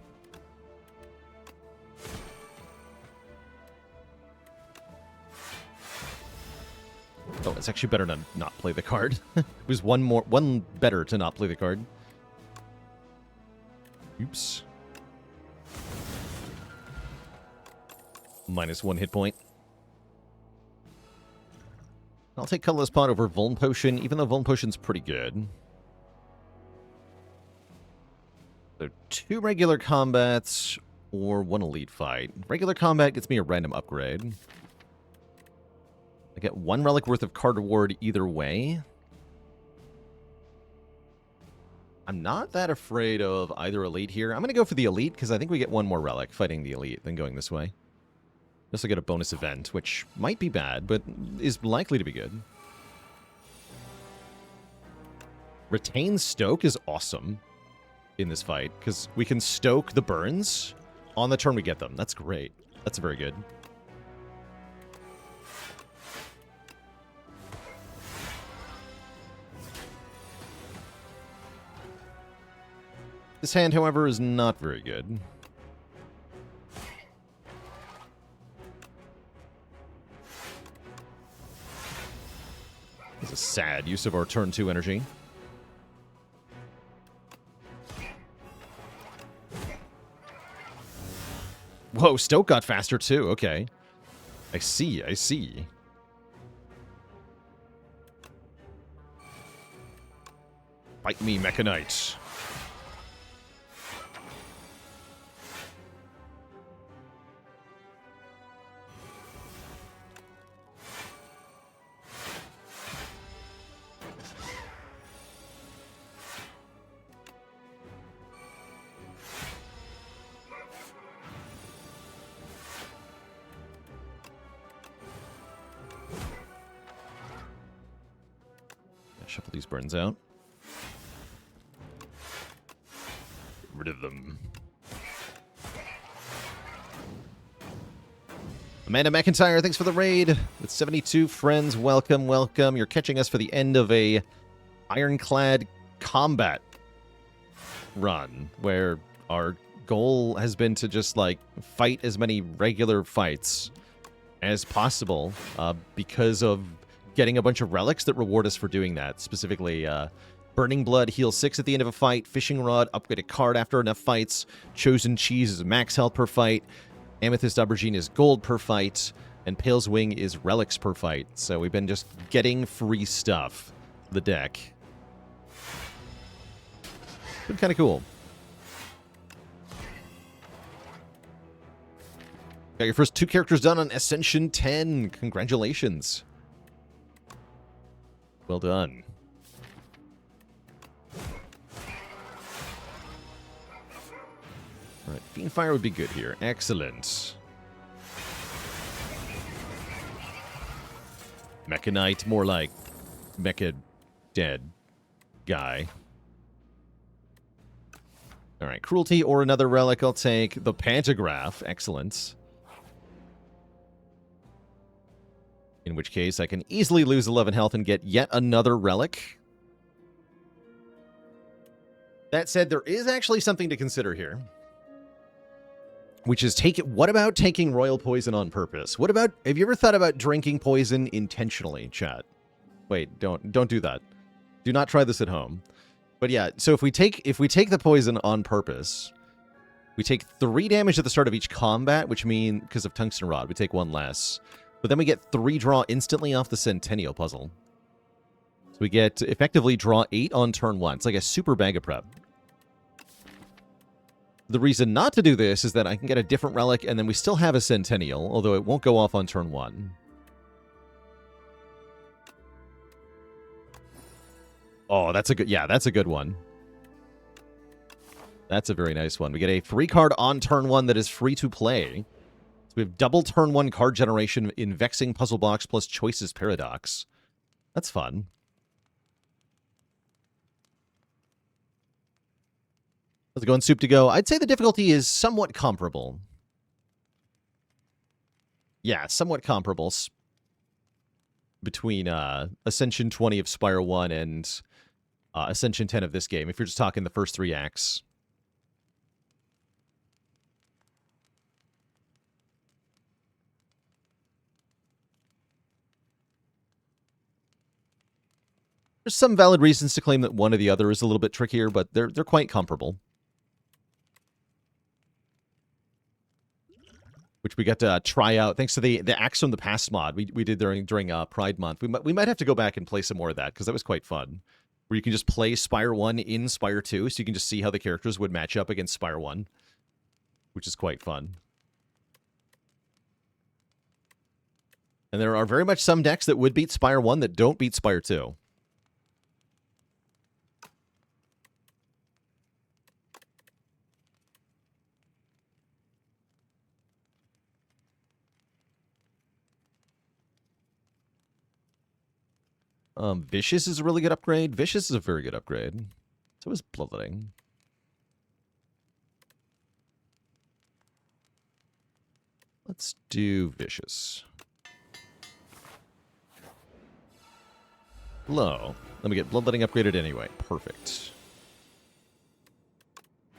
Oh, it's actually better to not play the card. It was one better to not play the card. Oops. -1 hit point. I'll take Colorless Pot over Vuln Potion, even though Vuln Potion's pretty good. So 2 regular combats or 1 elite fight. Regular combat gets me a random upgrade. I get 1 relic worth of card reward either way. I'm not that afraid of either elite here. I'm going to go for the elite because I think we get 1 more relic fighting the elite than going this way. This will get a bonus event, which might be bad, but is likely to be good. Retain Stoke is awesome in this fight because we can stoke the burns on the turn we get them. That's great. That's very good. This hand, however, is not very good. It's a sad use of our turn 2 energy. Whoa, Stoke got faster too. Okay. I see, I see. Fight me, Mechanite. Shuffle these burns out. Get rid of them. Amanda McIntyre, thanks for the raid. With 72 friends, welcome, welcome. You're catching us for the end of a Ironclad combat run, where our goal has been to just, like, fight as many regular fights as possible, because of getting a bunch of relics that reward us for doing that. Specifically, Burning Blood, heal 6 at the end of a fight. Fishing Rod, upgrade a card after enough fights. Chosen Cheese is max health per fight. Amethyst Aubergine is gold per fight. And Pale's Wing is relics per fight. So we've been just getting free stuff. The deck. Been kind of cool. Got your first 2 characters done on Ascension 10. Congratulations. Well done. Alright, Fiendfire would be good here. Excellent. Mechanite, more like Mecha dead guy. Alright, Cruelty or another relic I'll take. The Pantograph, excellent. In which case, I can easily lose 11 health and get yet another relic. That said, there is actually something to consider here. Which is, what about taking Royal Poison on purpose? What about, have you ever thought about drinking poison intentionally, chat? Wait, don't do that. Do not try this at home. But yeah, so if we take the poison on purpose, we take 3 damage at the start of each combat, which means, because of Tungsten Rod, we take 1 less. But then we get 3 draw instantly off the Centennial puzzle. So we get, effectively, draw 8 on turn 1. It's like a super bag of prep. The reason not to do this is that I can get a different relic, and then we still have a Centennial, although it won't go off on turn 1. Oh, that's a good, yeah, that's a good one. That's a very nice one. We get a free card on turn 1 that is free to play. We have double turn 1 card generation in Vexing Puzzle Box plus Choices Paradox. That's fun. How's it going, Soup to Go? I'd say the difficulty is somewhat comparable. Yeah, somewhat comparable between Ascension 20 of Spire 1 and Ascension 10 of this game, if you're just talking the first 3 acts. There's some valid reasons to claim that one or the other is a little bit trickier, but they're quite comparable. Which we got to try out thanks to the Acts from the Past mod we did during Pride Month. We might have to go back and play some more of that, because that was quite fun. Where you can just play Spire 1 in Spire 2, so you can just see how the characters would match up against Spire 1. Which is quite fun. And there are very much some decks that would beat Spire 1 that don't beat Spire 2. Vicious is a really good upgrade. Vicious is a very good upgrade. So is Bloodletting. Let's do Vicious. Low. Let me get Bloodletting upgraded anyway. Perfect.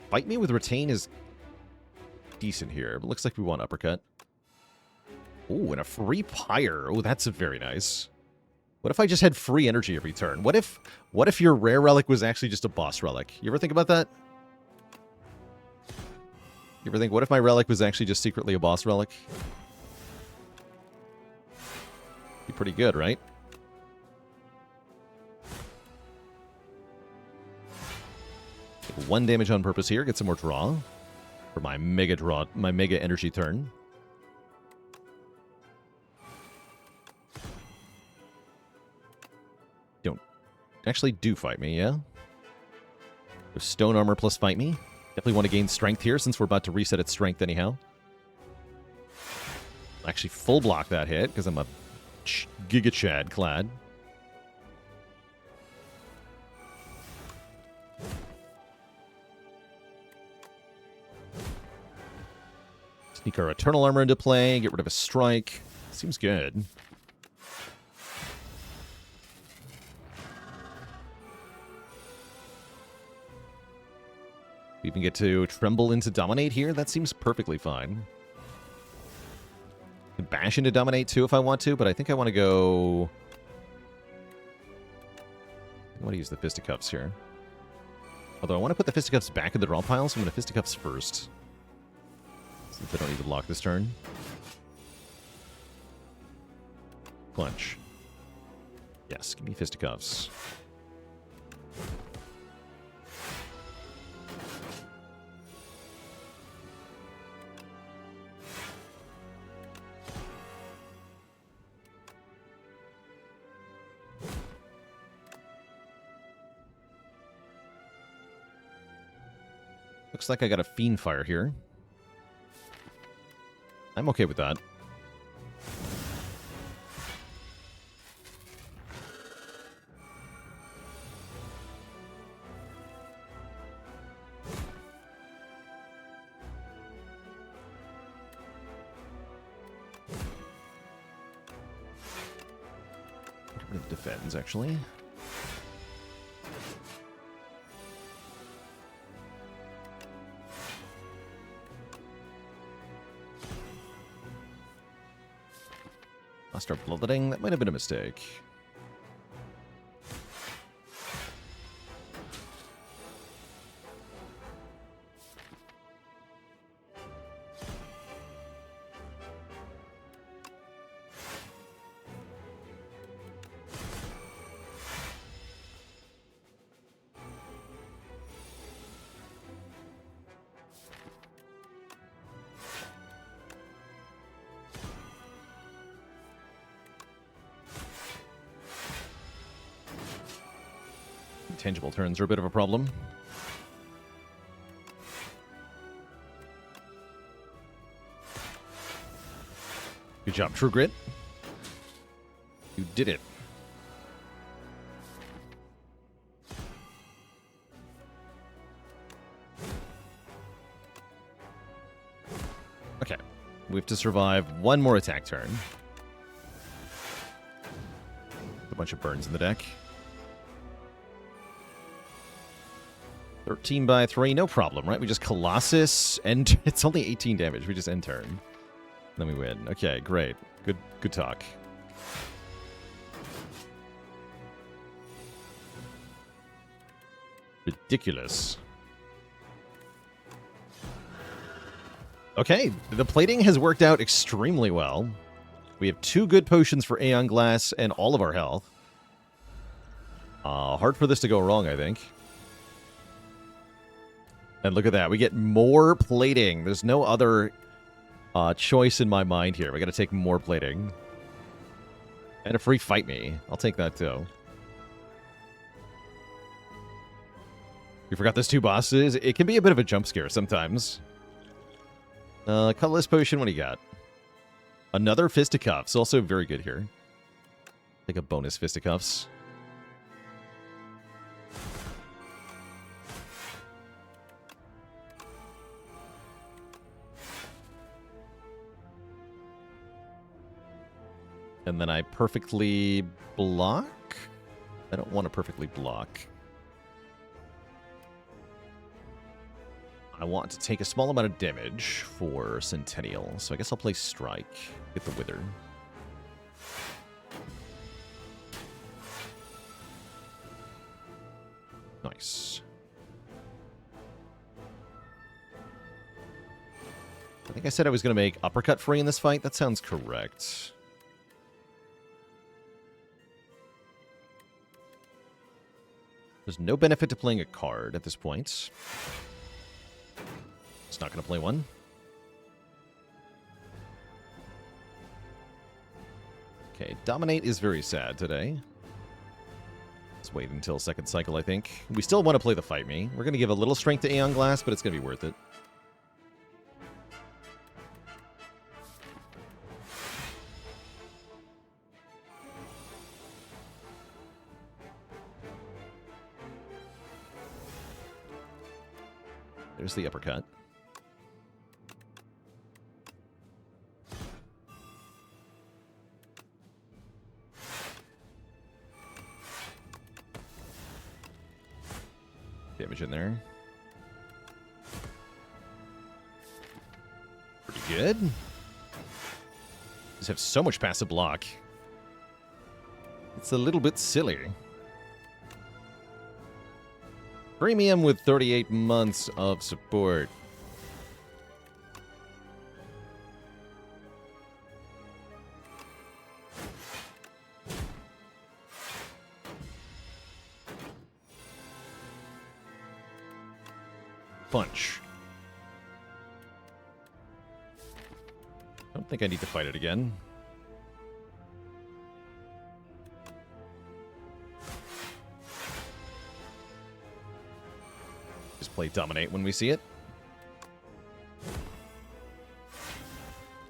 Bite Me with Retain is decent here, but looks like we want Uppercut. Oh, and a free Pyre. Oh, that's very nice. What if I just had free energy every turn? What if your rare relic was actually just a boss relic? You ever think about that? You ever think, what if my relic was actually just secretly a boss relic? Be pretty good, right? Take 1 damage on purpose here, get some more draw for my mega draw, my mega energy turn. Don't actually do fight me, yeah? With stone armor plus fight me. Definitely want to gain strength here since we're about to reset its strength anyhow. I'll actually full block that hit because I'm a Giga Chad clad. Sneak our Eternal Armor into play, get rid of a strike. Seems good. We even get to Tremble into Dominate here. That seems perfectly fine. I can bash into Dominate too if I want to, but I think I want to go... I want to use the Fisticuffs here. Although I want to put the Fisticuffs back in the draw pile, so I'm going to Fisticuffs first. Since I don't need to block this turn. Punch. Yes, give me Fisticuffs. Looks like I got a Fiend Fire here. I'm okay with that. Get rid of defends, actually. Lost our bloodletting. That might have been a mistake. Tangible turns are a bit of a problem. Good job, True Grit. You did it. Okay. We have to survive one more attack turn. A bunch of burns in the deck. 13 by 3, no problem, right? We just Colossus, and it's only 18 damage. We just end turn. Then we win. Okay, great. Good talk. Ridiculous. Okay, the plating has worked out extremely well. We have 2 good potions for Aeon Glass and all of our health. Hard for this to go wrong, I think. And look at that. We get more plating. There's no other choice in my mind here. We got to take more plating. And a free fight me. I'll take that too. You forgot those 2 bosses? It can be a bit of a jump scare sometimes. Colorless Potion, what do you got? Another Fisticuffs. Also very good here. Take a bonus Fisticuffs. And then I perfectly block? I don't want to perfectly block. I want to take a small amount of damage for Centennial, so I guess I'll play Strike. Get the Wither. Nice. I think I said I was going to make uppercut free in this fight. That sounds correct. There's no benefit to playing a card at this point. It's not going to play one. Okay, Dominate is very sad today. Let's wait until second cycle, I think. We still want to play the Fight Me. We're going to give a little strength to Aeon Glass, but it's going to be worth it. There's the uppercut. Damage in there. Pretty good. Just have so much passive block. It's a little bit silly. Premium with 38 months of support. Punch. I don't think I need to fight it again. Just play Dominate when we see it.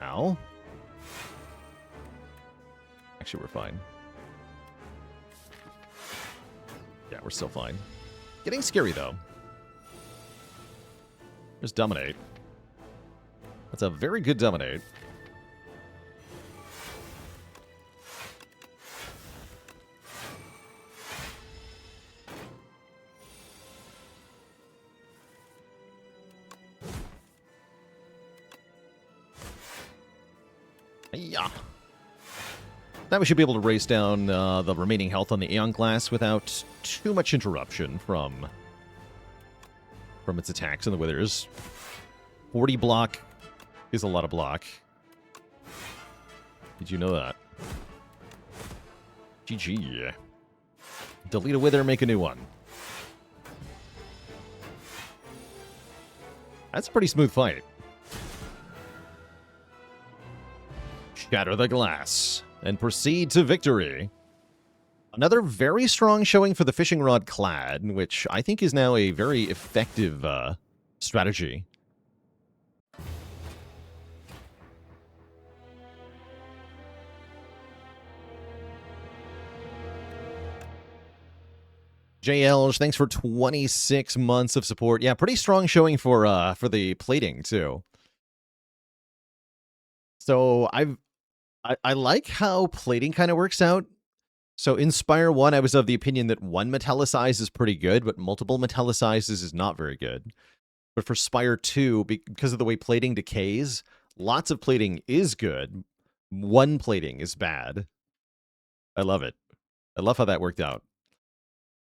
Ow. Actually, we're fine. Yeah, we're still fine. Getting scary, though. There's Dominate. That's a very good Dominate. Yeah. Now we should be able to race down the remaining health on the Aeon Glass without too much interruption from its attacks and the withers. 40 block is a lot of block. Did you know that? GG. Delete a wither, make a new one. That's a pretty smooth fight. Shatter the glass and proceed to victory. Another very strong showing for the Fishing Rod Clad, which I think is now a very effective strategy. JL, thanks for 26 months of support. Yeah, pretty strong showing for the plating too. So I like how plating kind of works out. So in Spire 1, I was of the opinion that one metallicize is pretty good, but multiple metallicizes is not very good. But for Spire 2, because of the way plating decays, lots of plating is good. One plating is bad. I love it. I love how that worked out.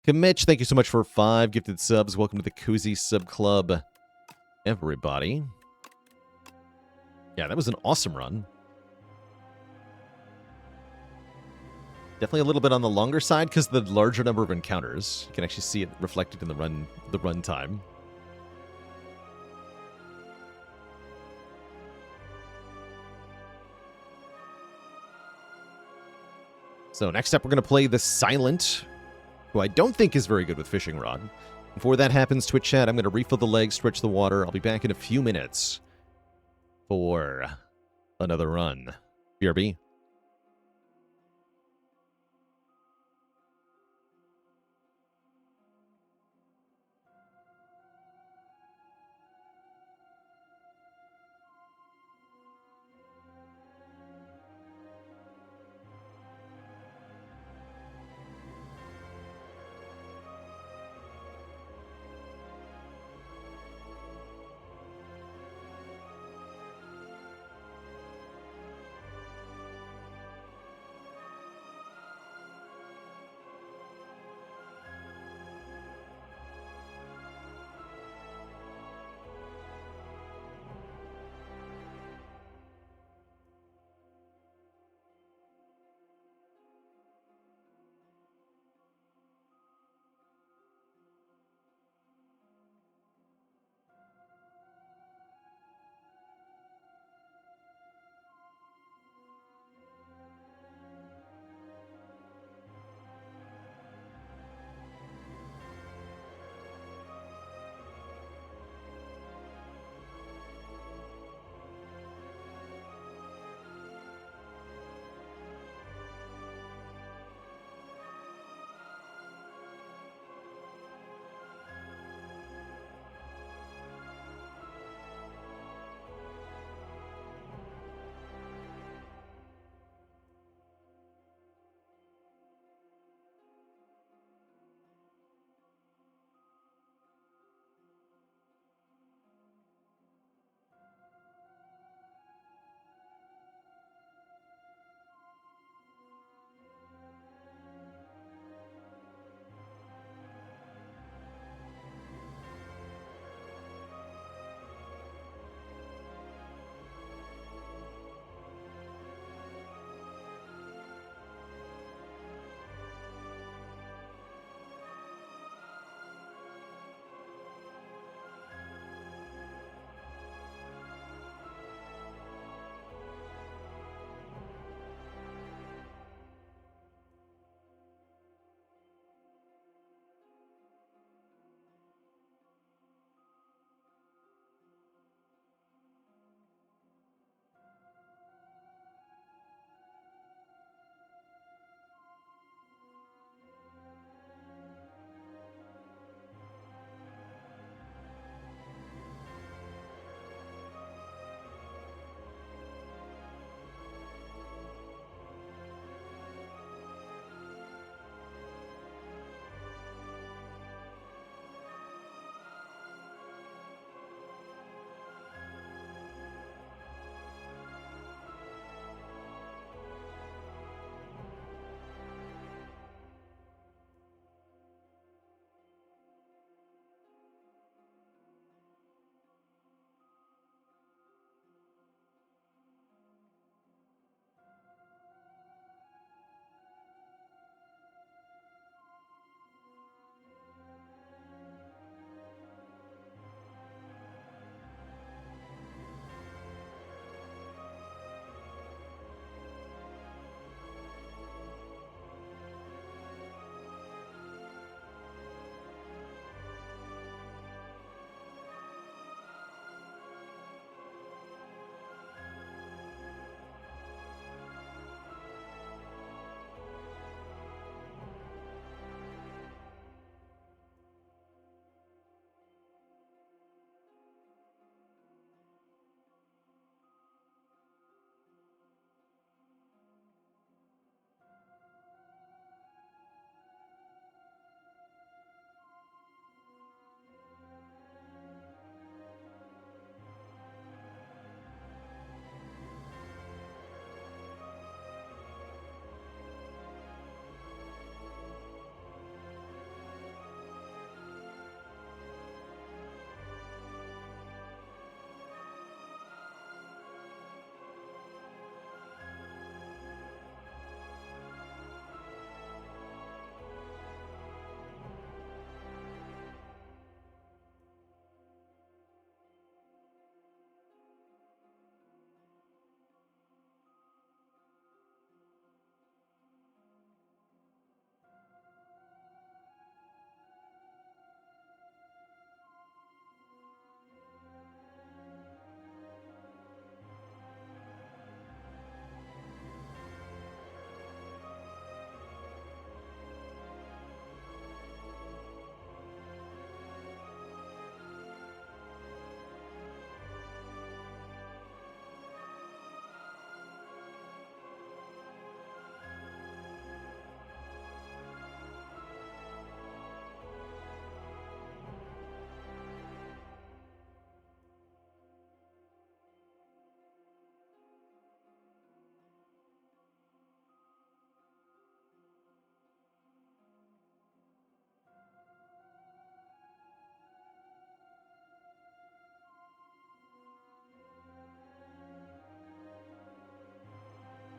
Mitch, thank you so much for 5 gifted subs. Welcome to the Cozy Sub Club, everybody. Yeah, that was an awesome run. Definitely a little bit on the longer side because the larger number of encounters. You can actually see it reflected in the run time. So next up, we're going to play the Silent, who I don't think is very good with Fishing Rod. Before that happens, Twitch chat, I'm going to refill the legs, stretch the water. I'll be back in a few minutes for another run. BRB.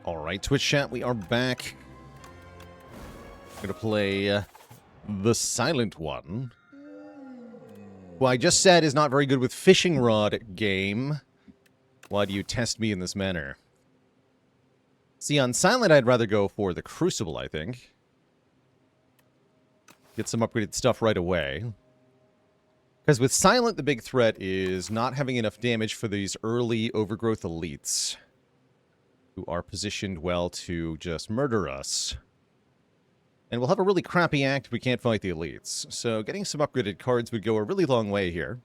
Alright, Twitch chat, we are back. I'm gonna play the Silent One, who I just said is not very good with fishing rod game. Why do you test me in this manner? See, on Silent, I'd rather go for the Crucible, I think. Get some upgraded stuff right away. Because with Silent, the big threat is not having enough damage for these early overgrowth elites, who are positioned well to just murder us. And we'll have a really crappy act if we can't fight the elites. So getting some upgraded cards would go a really long way here.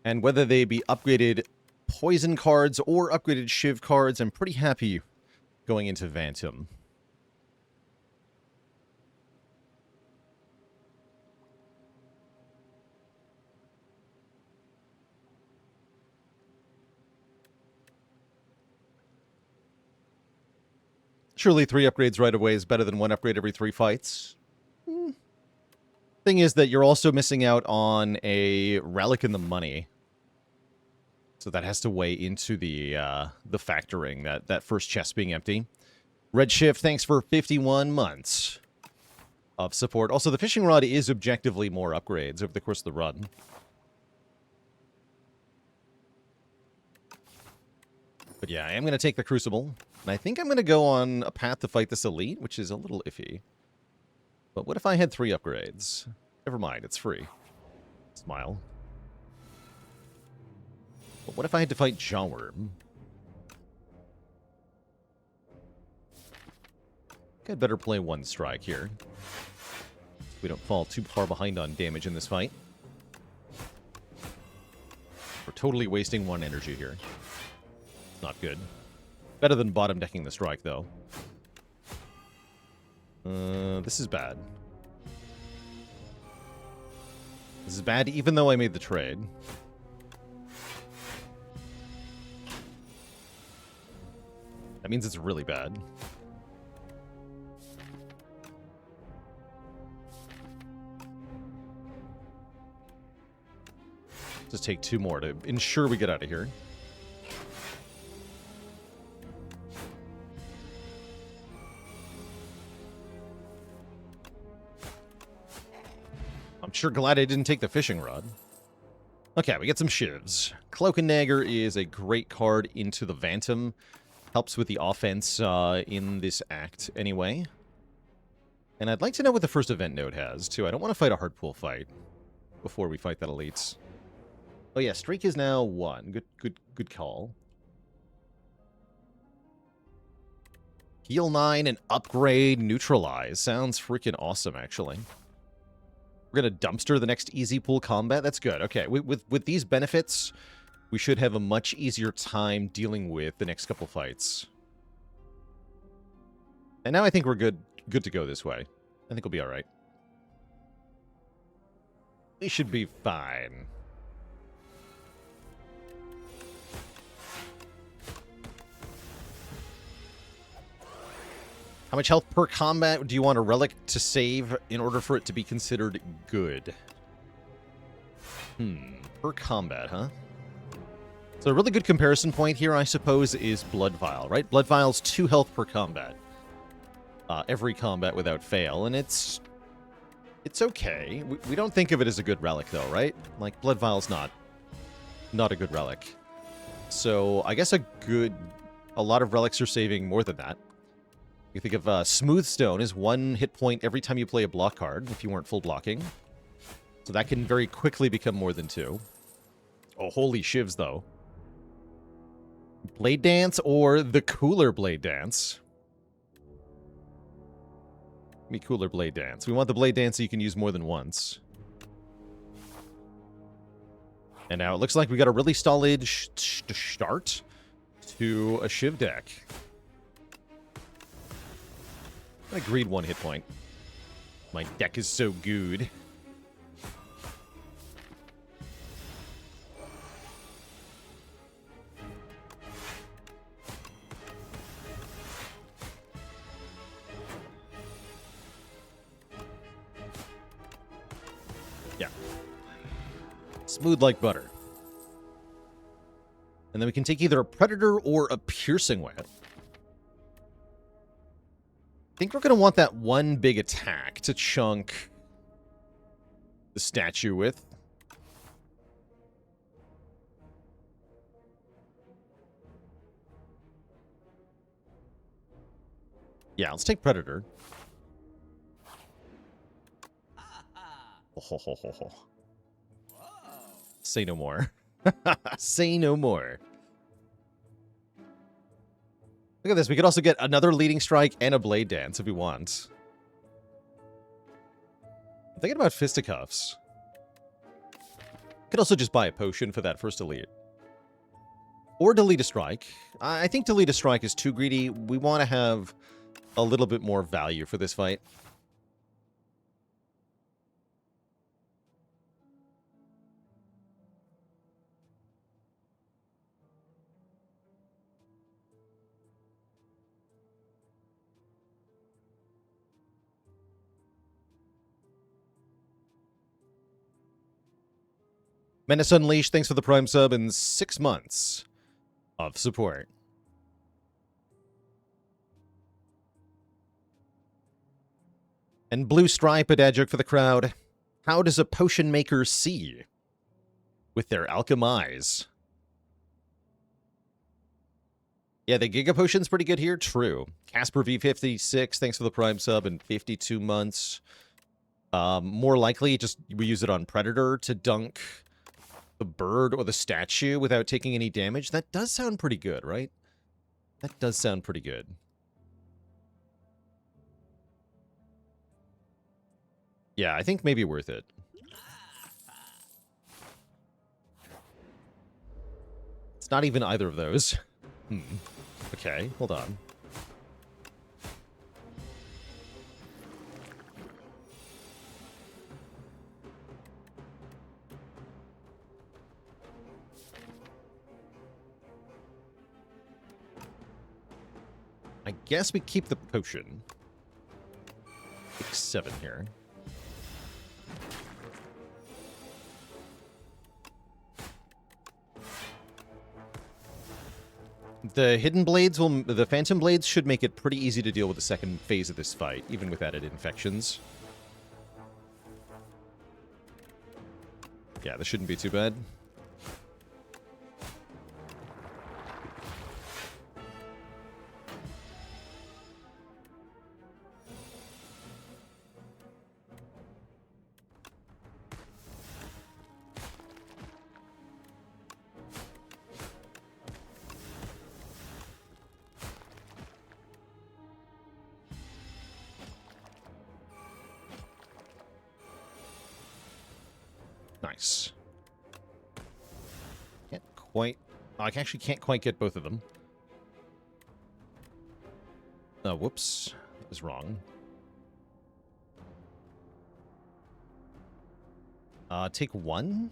And whether they be upgraded poison cards or upgraded Shiv cards, I'm pretty happy going into Vantum. Surely 3 upgrades right away is better than 1 upgrade every 3 fights. Thing is that you're also missing out on a relic in the money. So that has to weigh into the factoring, that first chest being empty. Redshift, thanks for 51 months of support. Also, the fishing rod is objectively more upgrades over the course of the run. But yeah, I am going to take the Crucible. And I think I'm going to go on a path to fight this elite, which is a little iffy. But what if I had 3 upgrades? Never mind, it's free. Smile. But what if I had to fight Jawworm? I think I'd better play 1 strike here. We don't fall too far behind on damage in this fight. We're totally wasting 1 energy here. Not good. Better than bottom decking the strike, though. This is bad. This is bad even though I made the trade. That means it's really bad. Just take 2 more to ensure we get out of here. I'm sure glad I didn't take the fishing rod. Okay, we get some shivs. Cloak and Dagger is a great card into the Vantum. Helps with the offense in this act anyway. And I'd like to know what the first event node has, too. I don't want to fight a hard pool fight before we fight that elites. Oh yeah, streak is now 1. Good call. Heal 9 and upgrade neutralize. Sounds freaking awesome, actually. We're going to dumpster the next easy pool combat. That's good. Okay, with these benefits, we should have a much easier time dealing with the next couple fights. And now I think we're good to go this way. I think we'll be all right. We should be fine. How much health per combat do you want a relic to save in order for it to be considered good? Per combat, huh? So a really good comparison point here, I suppose, is Blood Vial, right? Blood Vial's 2 health per combat. Every combat without fail, and it's okay. We don't think of it as a good relic, though, right? Like, Blood Vial's not a good relic. So I guess a lot of relics are saving more than that. You think of Smooth Stone as 1 hit point every time you play a block card, if you weren't full blocking. So that can very quickly become more than 2. Oh, holy shivs, though. Blade Dance or the cooler Blade Dance? Give me cooler Blade Dance. We want the Blade Dance so you can use more than once. And now it looks like we got a really solid start to a Shiv deck. I agreed 1 hit point. My deck is so good. Yeah. Smooth like butter. And then we can take either a Predator or a Piercing Web. think we're going to want that one big attack to chunk the statue with. Yeah, let's take Predator. Oh, ho, ho, ho. Say no more. Say no more. Look at this. We could also get another Leading Strike and a Blade Dance if we want. I'm thinking about Fisticuffs. Could also just buy a potion for that first elite. Or delete a strike. I think delete a strike is too greedy. We want to have a little bit more value for this fight. Menace Unleashed, thanks for the Prime sub and 6 months of support. And Blue Stripe, a dad joke for the crowd. How does a potion maker see? With their alchem eyes. Yeah, the Giga Potion's pretty good here. True. Casper V56, thanks for the Prime sub and 52 months. More likely, just we use it on Predator to dunk the bird or the statue without taking any damage. That does sound pretty good, right? That does sound pretty good. Yeah, I think maybe worth it. It's not even either of those. Okay, hold on. I guess we keep the potion. 7 here. The Hidden Blades will... The Phantom Blades should make it pretty easy to deal with the second phase of this fight, even with added infections. Yeah, this shouldn't be too bad. Nice. Can't quite... I actually can't quite get both of them. Oh, whoops. That was wrong. Take 1?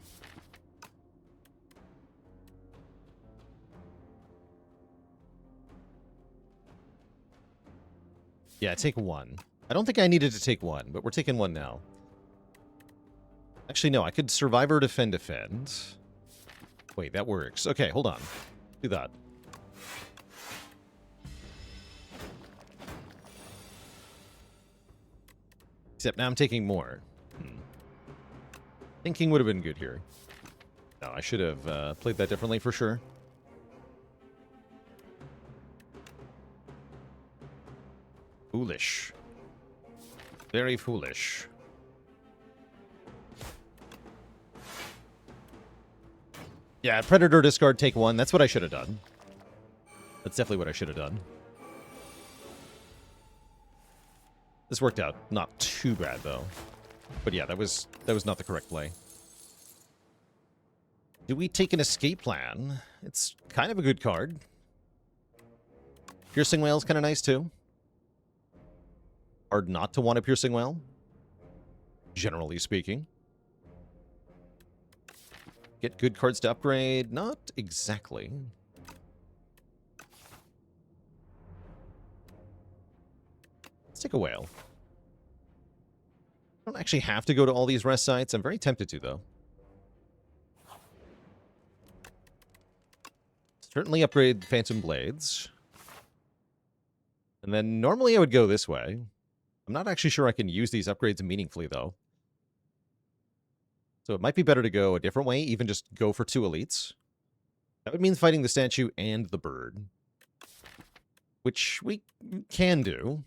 Yeah, take 1. I don't think I needed to take 1, but we're taking 1 now. Actually, no, I could Survivor, Defend. Wait, that works. Okay, hold on. Do that. Except now I'm taking more. Thinking would have been good here. No, I should have played that differently for sure. Foolish. Very foolish. Yeah, Predator discard, take 1. That's what I should have done. That's definitely what I should have done. This worked out not too bad, though. But yeah, that was not the correct play. Do we take an escape plan? It's kind of a good card. Piercing Whale's kind of nice, too. Hard not to want a Piercing Whale. Generally speaking. Get good cards to upgrade? Not exactly. Let's take a whale. I don't actually have to go to all these rest sites. I'm very tempted to, though. Certainly upgrade Phantom Blades. And then normally I would go this way. I'm not actually sure I can use these upgrades meaningfully, though. So it might be better to go a different way, even just go for 2 elites. That would mean fighting the statue and the bird. Which we can do.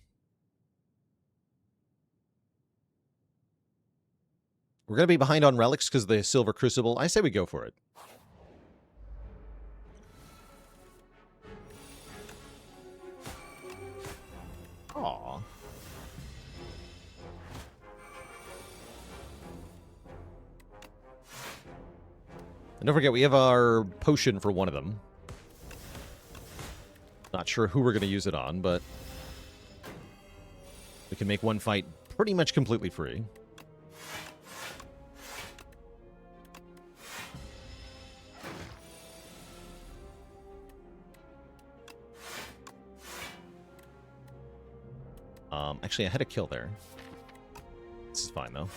We're going to be behind on relics because of the Silver Crucible. I say we go for it. Aww. And don't forget, we have our potion for one of them. Not sure who we're going to use it on, but we can make one fight pretty much completely free. Actually, I had a kill there. This is fine, though.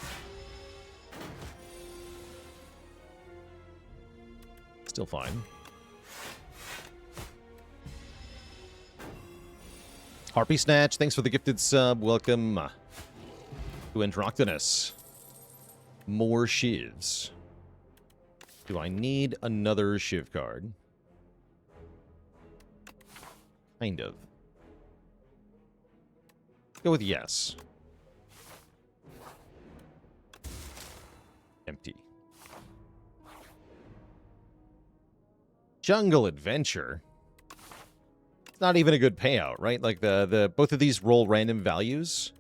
Still fine. Harpy Snatch, thanks for the gifted sub. Welcome to Androctonus. More shivs. Do I need another shiv card? Kind of. Go with yes. Empty. Jungle Adventure. It's not even a good payout, right? Like the both of these roll random values.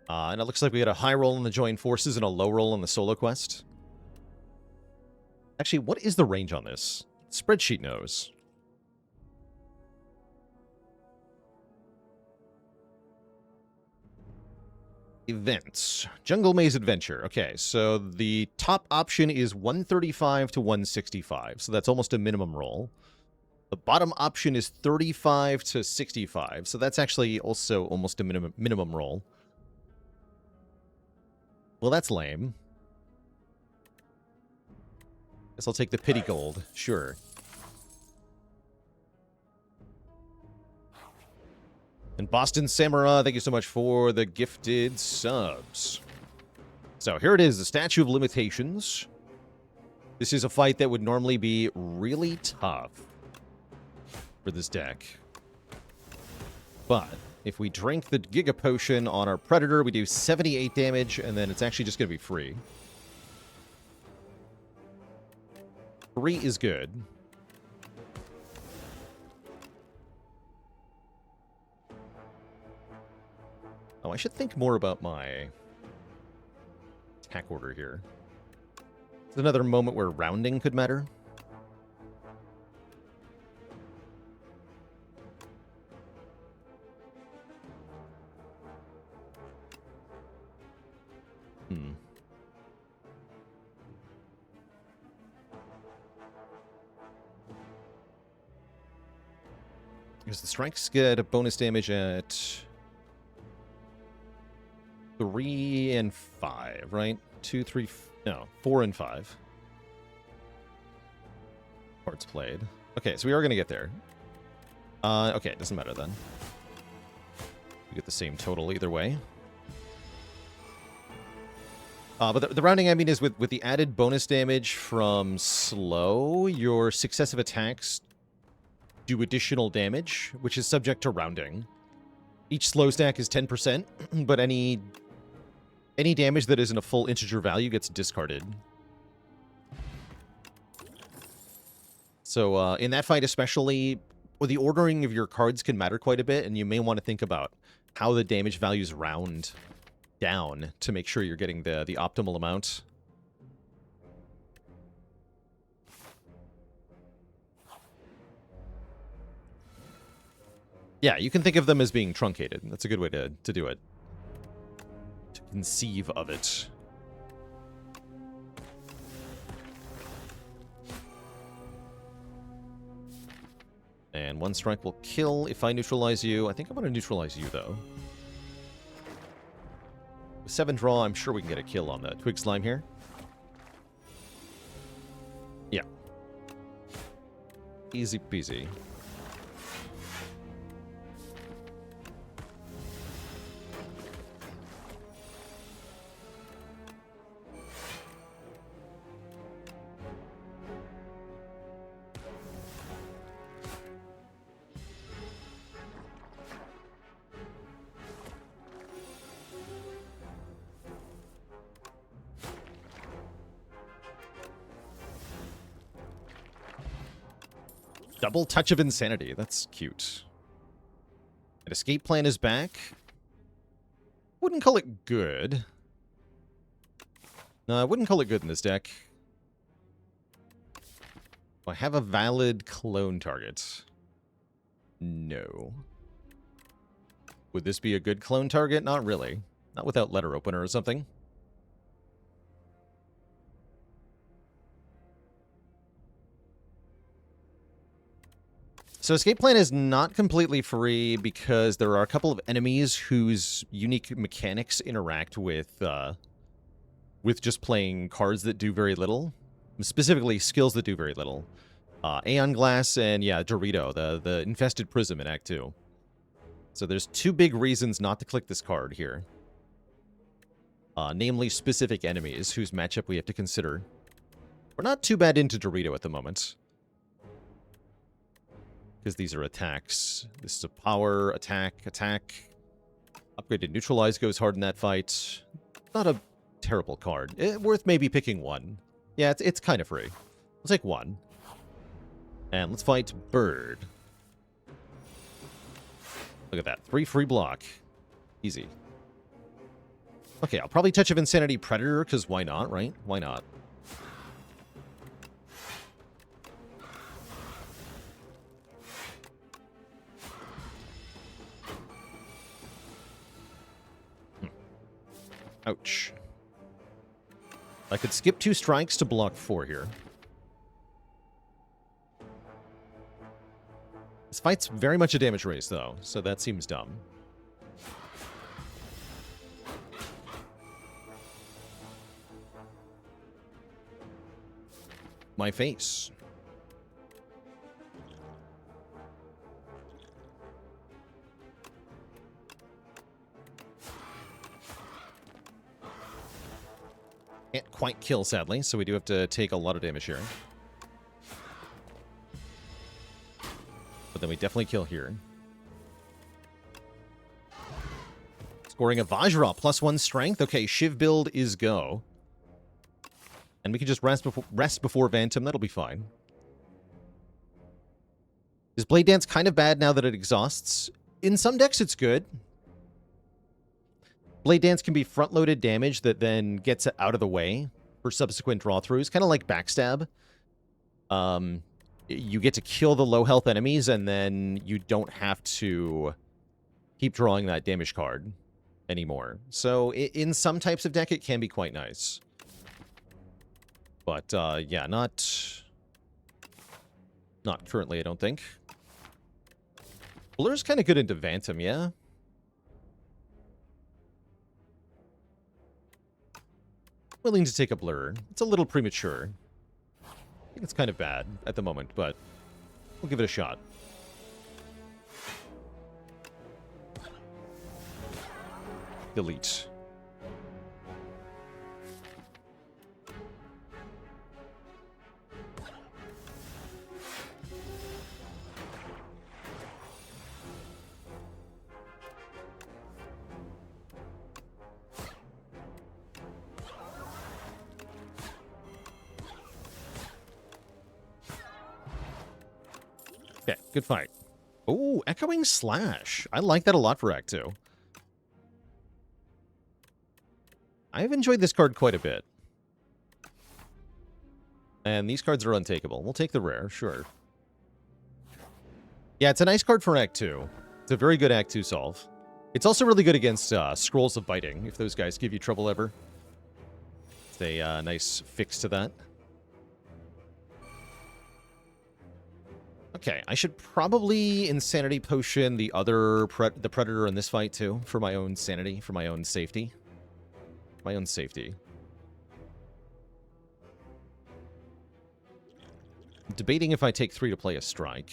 And it looks like we got a high roll on the Join Forces and a low roll on the Solo Quest. Actually, what is the range on this? Spreadsheet knows. Events. Jungle Maze Adventure. Okay, so the top option is 135 to 165. So that's almost a minimum roll. The bottom option is 35 to 65. So that's actually also almost a minimum roll. Well, that's lame. Guess I'll take the pity gold. Sure. And Boston Samurai, thank you so much for the gifted subs. So here it is, the Statue of Limitations. This is a fight that would normally be really tough for this deck. But if we drink the Giga Potion on our Predator, we do 78 damage, and then it's actually just going to be free. 3 is good. Oh, I should think more about my attack order here. It's another moment where rounding could matter. Because the strikes get a bonus damage at 3 and 5, right? 2, 3, no, 4 and 5. Cards played. Okay, so we are going to get there. Okay, it doesn't matter then. We get the same total either way. But the rounding, I mean, is with the added bonus damage from slow, your successive attacks do additional damage, which is subject to rounding. Each slow stack is 10%, but any damage that isn't a full integer value gets discarded. So in that fight especially, well, the ordering of your cards can matter quite a bit, and you may want to think about how the damage values round down to make sure you're getting the optimal amount. Yeah, you can think of them as being truncated. That's a good way to do it. To conceive of it. And one strike will kill if I neutralize you. I think I'm going to neutralize you, though. With 7 draw, I'm sure we can get a kill on the Twig Slime here. Yeah. Easy peasy. Double touch of insanity. That's cute. An escape plan is back. Wouldn't call it good. No, I wouldn't call it good in this deck. Do I have a valid clone target? No. Would this be a good clone target? Not really. Not without letter opener or something. So Escape Plan is not completely free because there are a couple of enemies whose unique mechanics interact with just playing cards that do very little. Specifically, skills that do very little. Aeon Glass and, yeah, Dorito, the Infested Prism in Act 2. So there's two big reasons not to click this card here. Namely, specific enemies whose matchup we have to consider. We're not too bad into Dorito at the moment. Because these are attacks. This is a power, attack, attack. Upgraded Neutralize goes hard in that fight. Not a terrible card. Worth maybe picking one. Yeah, it's kind of free. We'll take one. And let's fight Bird. Look at that. 3 free block. Easy. Okay, I'll probably Touch of Insanity Predator, because why not, right? Why not? Ouch. I could skip 2 strikes to block 4 here. This fight's very much a damage race, though, so that seems dumb. My face. Can't quite kill, sadly, so we do have to take a lot of damage here. But then we definitely kill here. Scoring a Vajra, +1 strength. Okay, Shiv build is go. And we can just rest before Phantom. That'll be fine. Is Blade Dance kind of bad now that it exhausts? In some decks, it's good. Blade Dance can be front-loaded damage that then gets it out of the way for subsequent draw-throughs, kind of like Backstab. You get to kill the low-health enemies, and then you don't have to keep drawing that damage card anymore. So in some types of deck, it can be quite nice. But, yeah, not currently, I don't think. Blur's kind of good into Phantom, yeah? Willing to take a Blur. It's a little premature. I think it's kind of bad at the moment, but we'll give it a shot. Delete. Okay, good fight. Oh, Echoing Slash. I like that a lot for Act 2. I've enjoyed this card quite a bit. And these cards are untakeable. We'll take the rare, sure. Yeah, it's a nice card for Act 2. It's a very good Act 2 solve. It's also really good against Scrolls of Biting, if those guys give you trouble ever. It's a nice fix to that. Okay, I should probably Insanity Potion the the Predator in this fight, too, for my own sanity, for my own safety. My own safety. I'm debating if I take 3 to play a strike.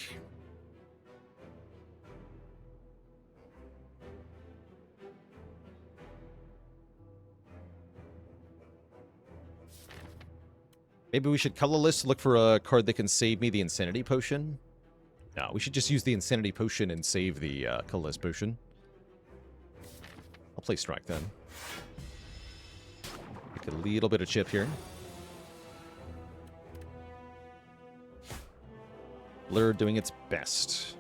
Maybe we should colorless, look for a card that can save me the Insanity Potion. No, we should just use the Insanity Potion and save the colorless potion. I'll play strike then. Take a little bit of chip here. Blur doing its best.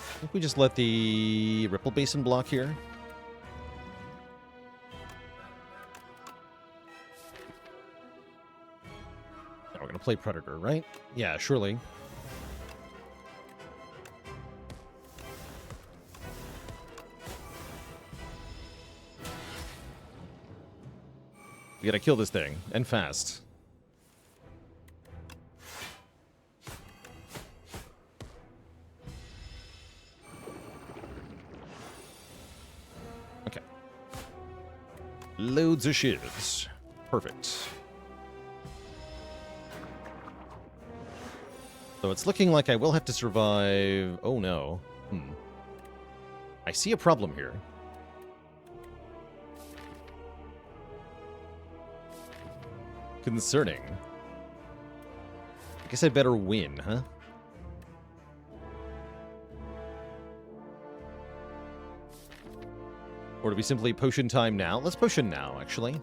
I think we just let the Ripple Basin block here. Now we're going to play Predator, right? Yeah, surely. We gotta kill this thing, and fast. Okay. Loads of shields. Perfect. So it's looking like I will have to survive... Oh no. I see a problem here. Concerning. I guess I better win, huh? Or do we simply potion time now? Let's potion now, actually.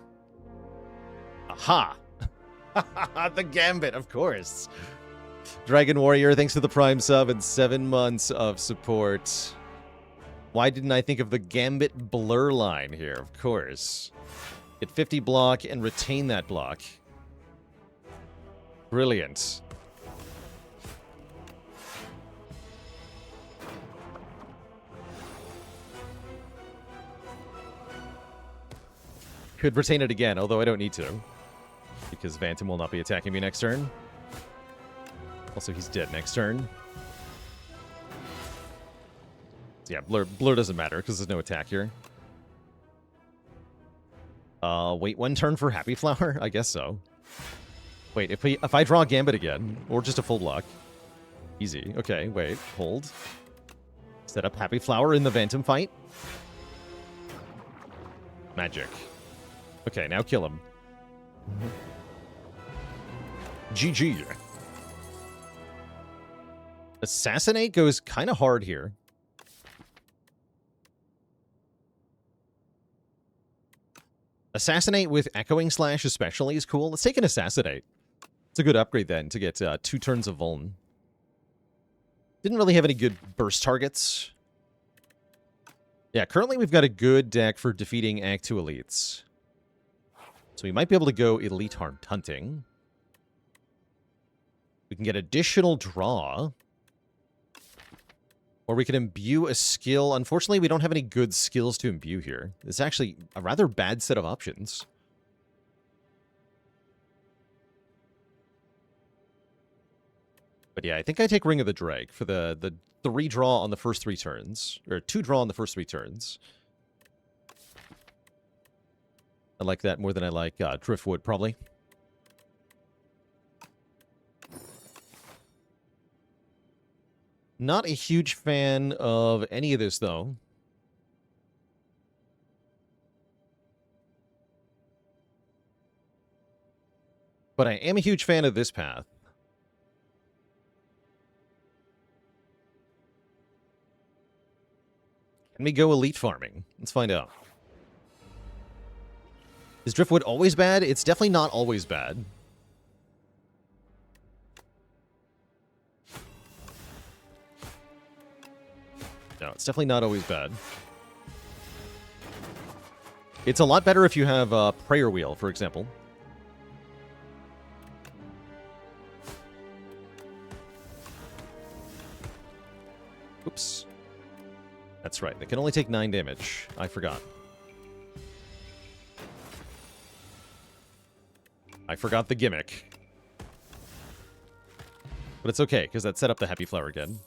Aha! The Gambit, of course. Dragon Warrior, thanks for the Prime sub and 7 months of support. Why didn't I think of the Gambit blur line here? Of course. Get 50 block and retain that block. Brilliant. Could retain it again, although I don't need to. Because Vantum will not be attacking me next turn. Also, he's dead next turn. So yeah, blur doesn't matter, because there's no attack here. Wait 1 turn for Happy Flower? I guess so. Wait, if I draw Gambit again, or just a full block. Easy. Okay, wait, hold. Set up Happy Flower in the Vantum fight. Magic. Okay, now kill him. GG. Assassinate goes kind of hard here. Assassinate with Echoing Slash especially is cool. Let's take an Assassinate. It's a good upgrade then to get 2 turns of Vuln. Didn't really have any good burst targets. Yeah, currently we've got a good deck for defeating Act 2 elites. So we might be able to go Elite Hunting. We can get additional draw. Or we can imbue a skill. Unfortunately, we don't have any good skills to imbue here. It's actually a rather bad set of options. But yeah, I think I take Ring of the Drake for the 3 draw on the first 3 turns. Or 2 draw on the first 3 turns. I like that more than I like Driftwood, probably. Not a huge fan of any of this, though. But I am a huge fan of this path. Can we go elite farming? Let's find out. Is Driftwood always bad? It's definitely not always bad. No, it's definitely not always bad. It's a lot better if you have a Prayer Wheel, for example. Oops. That's right. They can only take 9 damage. I forgot. I forgot the gimmick. But it's okay, because that set up the Happy Flower again.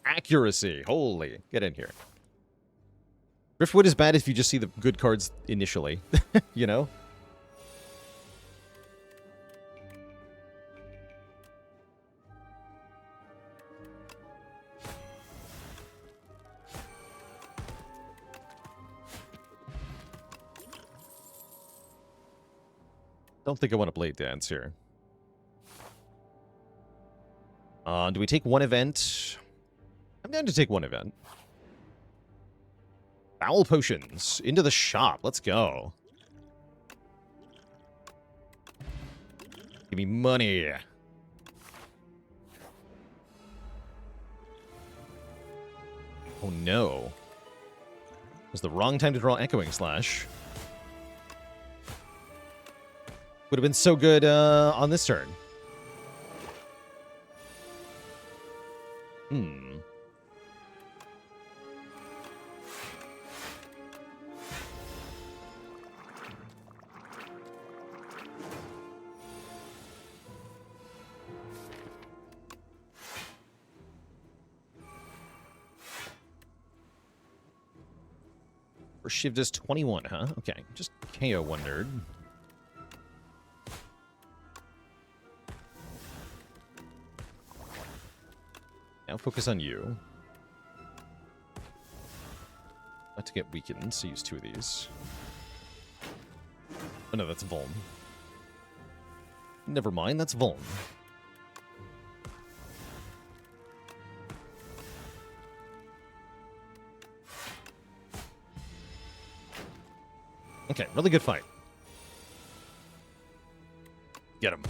Accuracy. Holy. Get in here. Driftwood is bad if you just see the good cards initially. You know? Don't think I want to Blade Dance here. Do we take one event? I'm down to take one event. Foul potions. Into the shop. Let's go. Give me money. Oh no. It was the wrong time to draw Echoing Slash. Would have been so good on this turn. Shiv does 21, huh? Okay, just KO one nerd. Now focus on you. Not to get weakened, so use 2 of these. Oh no, that's Vuln. Never mind, that's Vuln. Okay, really good fight. Get him.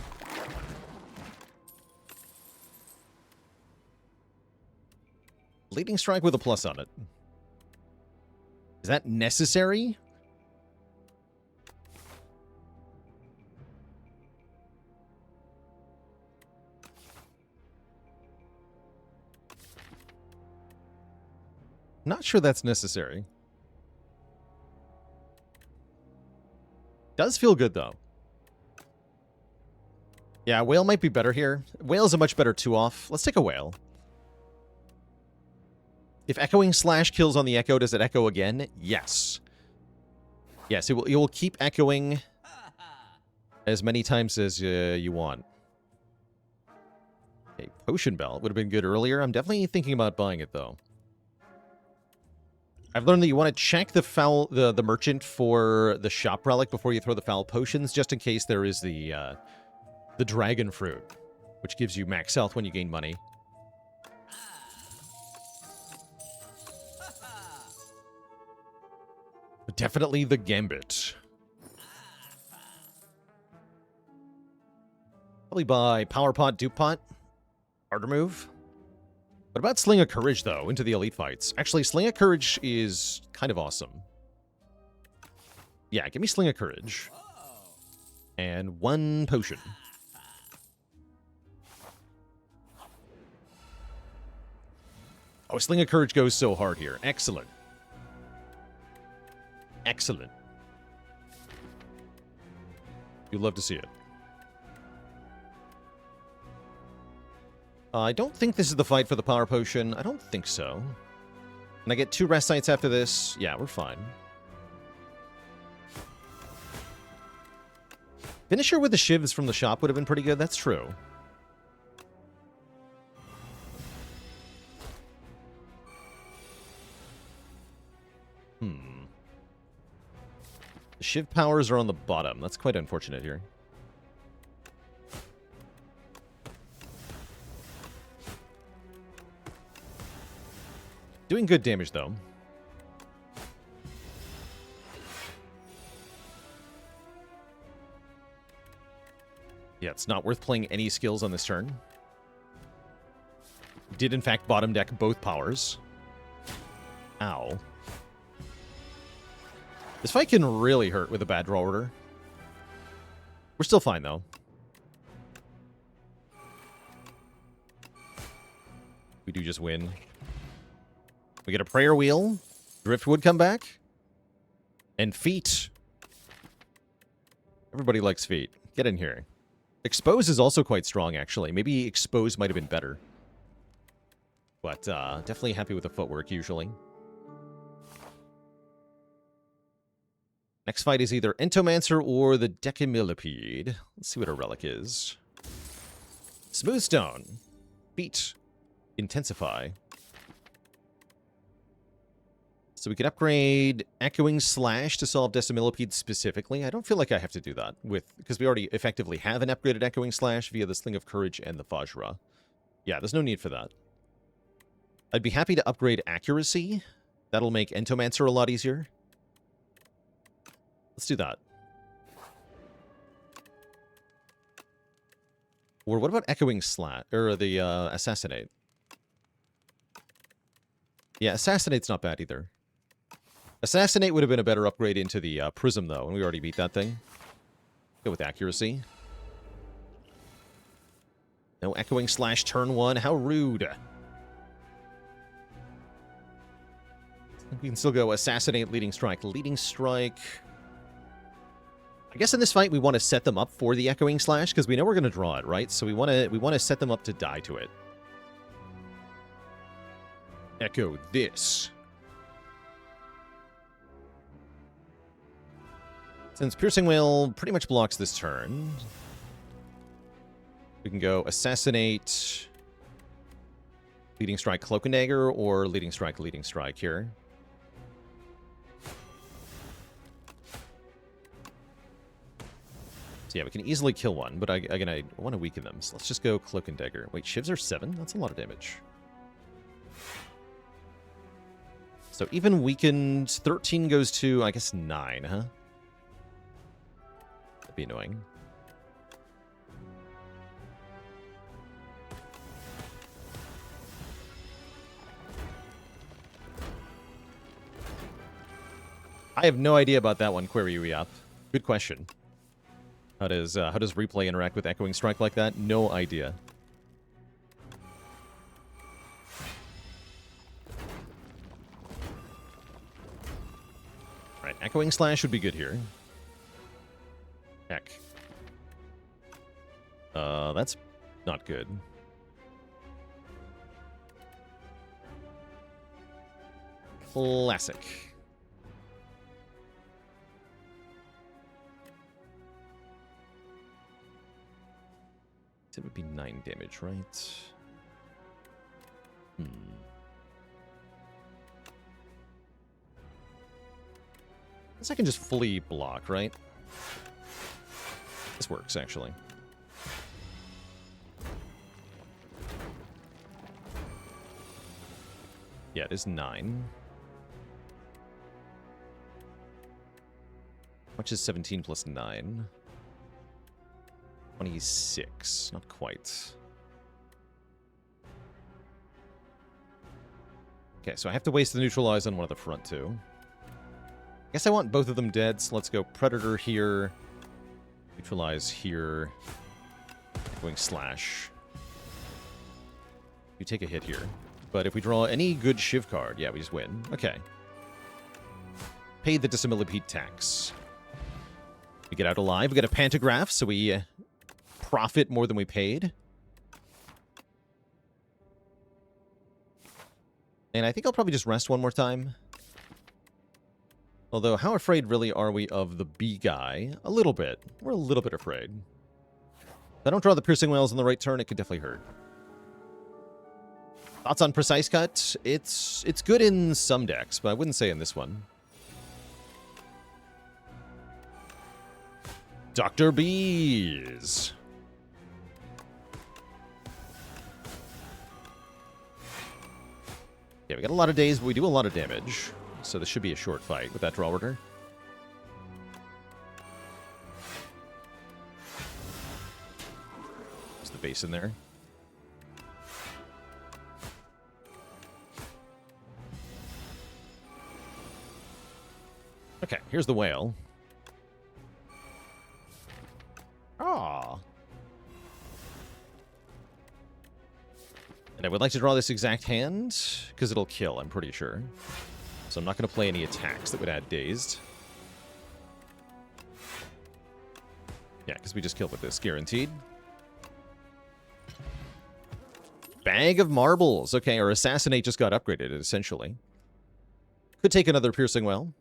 Leading strike with a plus on it. Is that necessary? Not sure that's necessary. Does feel good, though. Yeah, Whale might be better here. Whale's a much better 2-off. Let's take a Whale. If Echoing Slash kills on the Echo, does it echo again? Yes. Yes, it will keep echoing as many times as you want. Okay, Potion Belt would have been good earlier. I'm definitely thinking about buying it, though. I've learned that you want to check the merchant for the shop relic before you throw the foul potions, just in case there is the dragon fruit, which gives you max health when you gain money. But definitely the Gambit. Probably buy Power Pot, Dupe Pot. Harder move. What about Sling of Courage, though, into the elite fights? Actually, Sling of Courage is kind of awesome. Yeah, give me Sling of Courage. And 1 potion. Oh, Sling of Courage goes so hard here. Excellent. Excellent. You'd love to see it. I don't think this is the fight for the Power Potion. I don't think so. And I get 2 rest sites after this. Yeah, we're fine. Finisher with the shivs from the shop would have been pretty good. That's true. The shiv powers are on the bottom. That's quite unfortunate here. Doing good damage, though. Yeah, it's not worth playing any skills on this turn. Did, in fact, bottom deck both powers. Ow. This fight can really hurt with a bad draw order. We're still fine, though. We do just win. We get a Prayer Wheel. Driftwood come back. And Feet. Everybody likes Feet. Get in here. Expose is also quite strong, actually. Maybe Expose might have been better. But definitely happy with the footwork, usually. Next fight is either Entomancer or the Decimillipede. Let's see what a relic is. Smoothstone. Feet. Intensify. So we could upgrade Echoing Slash to solve Decimillipede specifically. I don't feel like I have to do that, because we already effectively have an upgraded Echoing Slash via the Sling of Courage and the Vajra. Yeah, there's no need for that. I'd be happy to upgrade accuracy. That'll make Entomancer a lot easier. Let's do that. Or what about Echoing Slat? Or the Assassinate? Yeah, Assassinate's not bad either. Assassinate would have been a better upgrade into the Prism, though, and we already beat that thing. Go with accuracy. No Echoing Slash turn 1. How rude. We can still go Assassinate, Leading Strike. Leading Strike. I guess in this fight we want to set them up for the Echoing Slash, because we know we're going to draw it, right? So we want to set them up to die to it. Echo this. Since Piercing Wail pretty much blocks this turn, we can go Assassinate, Leading Strike, Cloak and Dagger, or Leading Strike here. So yeah, we can easily kill one, but again, I want to weaken them. So let's just go Cloak and Dagger. Wait, Shivs are 7? That's a lot of damage. So even weakened, 13 goes to, I guess, 9, huh? That'd be annoying. I have no idea about that one, Query Ueop. Good question. How does replay interact with Echoing Strike like that? No idea. Alright, Echoing Slash would be good here. Heck. That's not good. Classic. It would be 9 damage, right? I guess I can just fully block, right? This works, actually. Yeah, it is 9. How much is 17 plus 9? 26. Not quite. Okay, so I have to waste the neutralize on one of the front two. I guess I want both of them dead, so let's go Predator here. Neutralize here. Going Slash. You take a hit here. But if we draw any good Shiv card, yeah, we just win. Okay. Paid the Dissimilipede tax. We get out alive. We get a Pantograph, so we profit more than we paid. And I think I'll probably just rest one more time. Although, how afraid really are we of the B guy? A little bit. We're a little bit afraid. If I don't draw the Piercing Wails on the right turn, it could definitely hurt. Thoughts on Precise Cut? It's good in some decks, but I wouldn't say in this one. Dr. Bees. Yeah, we got a lot of days, but we do a lot of damage. So this should be a short fight with that draw order. There's the base in there. Okay, here's the whale. Ah. And I would like to draw this exact hand, because it'll kill, I'm pretty sure. So I'm not going to play any attacks that would add dazed. Yeah, because we just killed with this, guaranteed. Bag of Marbles. Okay, our Assassinate just got upgraded, essentially. Could take another Piercing Wail.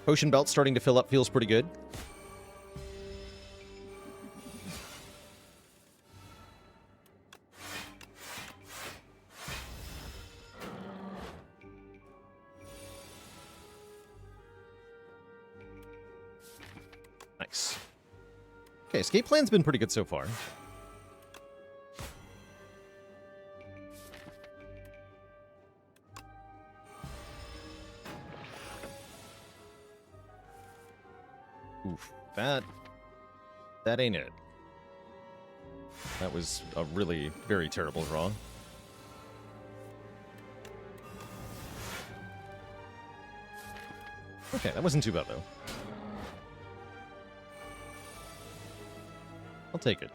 Potion Belt starting to fill up, feels pretty good. Okay, escape plan's been pretty good so far. Oof, that ain't it. That was a really very terrible draw. Okay, that wasn't too bad, though. I'll take it.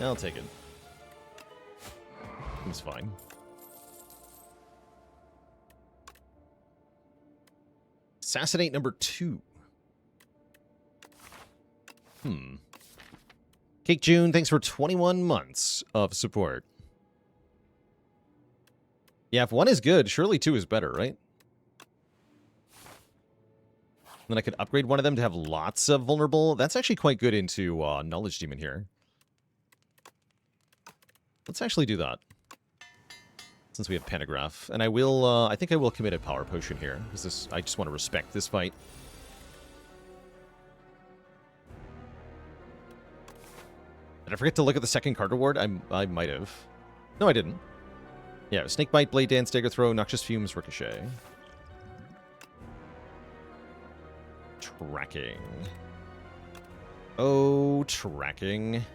I'll take it. It's fine. Assassinate number 2. Cake June, thanks for 21 months of support. Yeah, if 1 is good, surely 2 is better, right? Then I could upgrade one of them to have lots of vulnerable. That's actually quite good into Knowledge Demon here. Let's actually do that. Since we have Pentagraph. And I will, I think I will commit a Power Potion here. Because I just want to respect this fight. Did I forget to look at the second card reward? I might have. No, I didn't. Yeah, Snakebite, Blade Dance, Dagger Throw, Noxious Fumes, Ricochet. Tracking. Oh, tracking.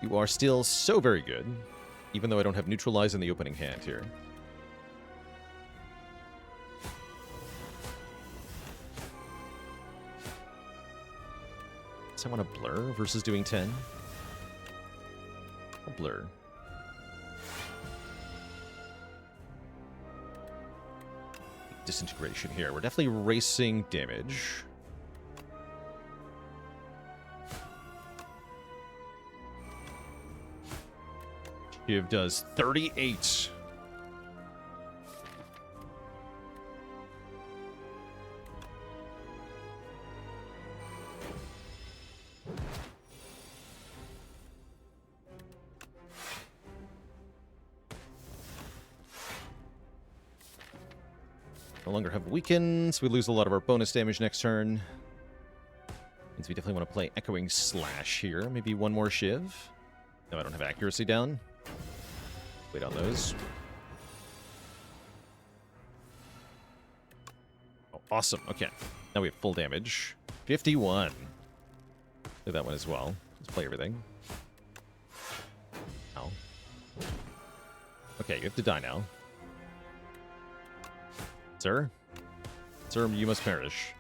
You are still so very good. Even though I don't have Neutralize in the opening hand here. So I want to blur versus doing 10. I'll blur. Disintegration here. We're definitely racing damage. Shiv does 38. No longer have weakens. We lose a lot of our bonus damage next turn. Means we definitely want to play Echoing Slash here. Maybe one more Shiv. No, I don't have accuracy down. Wait on those. Oh, awesome. Okay. Now we have full damage. 51. Do that one as well. Let's play everything. Ow. Okay, you have to die now. Sir? Sir, you must perish.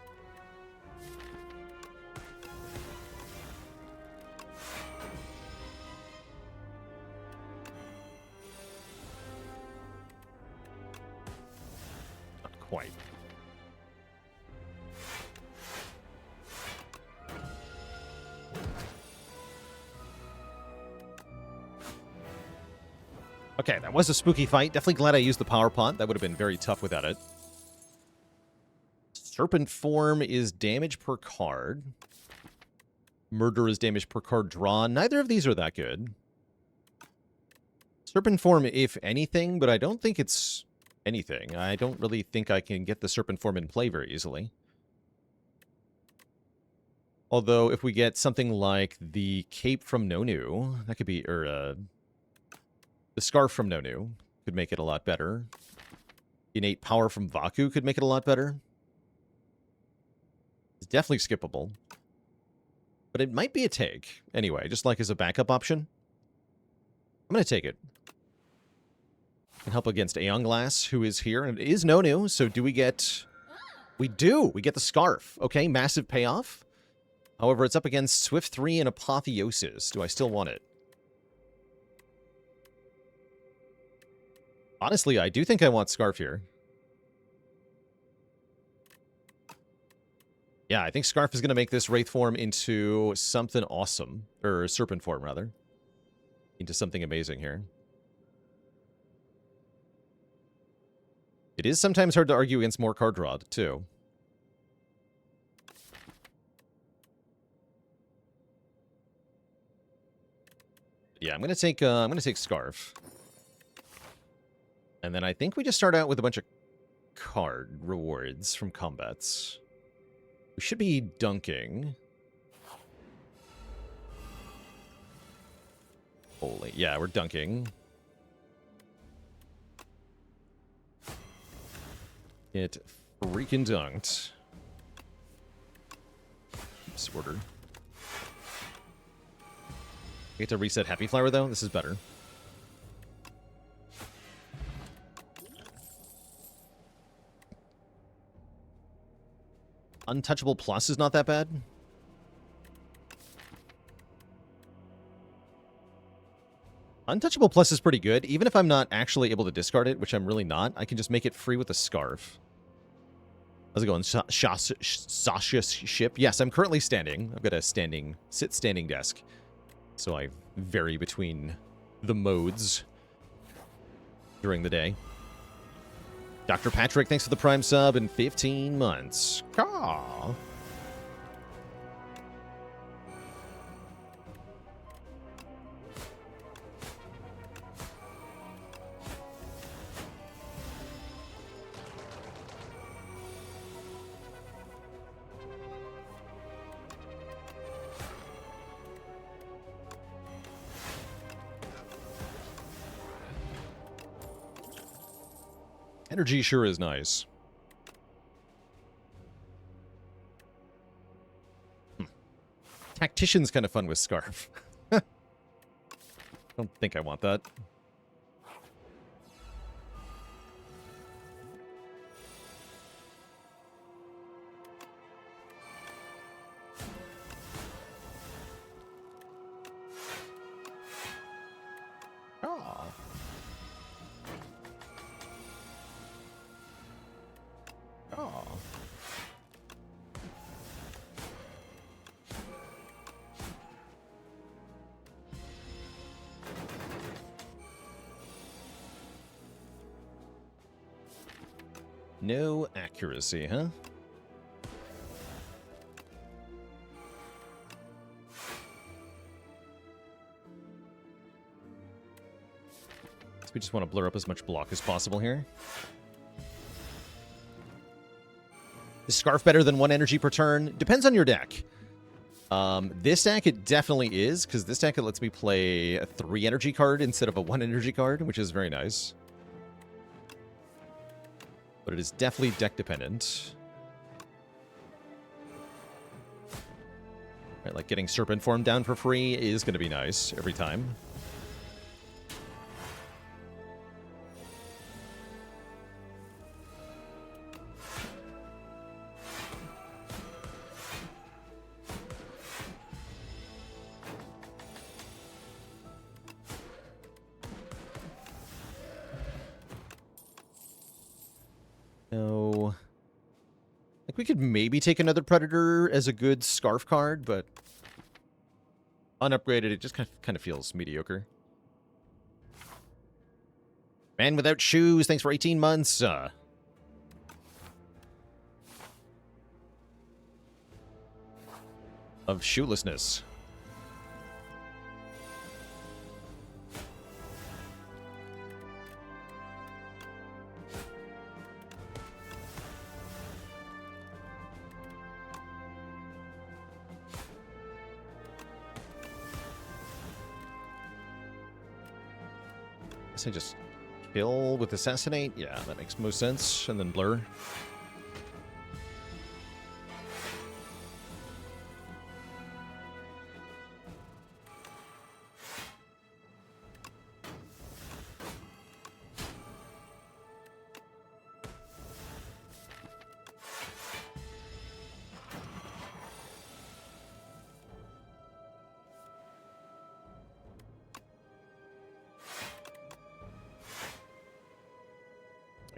Not quite. Okay, that was a spooky fight. Definitely glad I used the power pot. That would have been very tough without it. Serpent Form is damage per card. Murder is damage per card drawn. Neither of these are that good. Serpent Form, if anything, but I don't think it's anything. I don't really think I can get the Serpent Form in play very easily. Although, if we get something like the Cape from Nonu, that could be, or the Scarf from Nonu could make it a lot better. Innate Power from Vaku could make it a lot better. It's definitely skippable. But it might be a take. Anyway, just like as a backup option. I'm going to take it. Can help against Aeon Glass, who is here. And it is Nonu, so do we get... We do! We get the Scarf. Okay, massive payoff. However, it's up against Swift 3 and Apotheosis. Do I still want it? Honestly, I do think I want Scarf here. Yeah, I think Scarf is going to make this Wraith form into something awesome. Or Serpent form, rather. Into something amazing here. It is sometimes hard to argue against more card draw, too. Yeah, I'm going to take Scarf. And then I think we just start out with a bunch of card rewards from combats. We should be dunking. Holy, yeah, we're dunking. It freaking dunked. Oops, order. I get to reset Happy Flower, though? This is better. Untouchable Plus is not that bad. Untouchable Plus is pretty good. Even if I'm not actually able to discard it, which I'm really not, I can just make it free with a Scarf. How's it going? Sasha's ship? Yes, I'm currently standing. I've got a standing desk. So I vary between the modes during the day. Dr. Patrick, thanks for the Prime sub in 15 months. Caw. Energy sure is nice. Tactician's kind of fun with Scarf. Don't think I want that. Oh. Oh. No accuracy, huh? So we just want to blur up as much block as possible here. Is Scarf better than 1 energy per turn? Depends on your deck. This deck, it definitely is, because this deck, it lets me play a 3 energy card instead of a 1 energy card, which is very nice. But it is definitely deck dependent. Right, like getting Serpent Form down for free is going to be nice every time. No. Like, we could maybe take another Predator as a good Scarf card, but unupgraded, it just kind of feels mediocre. Man Without Shoes, thanks for 18 months. Of shoelessness. I just kill with Assassinate? Yeah, that makes most sense. And then Blur.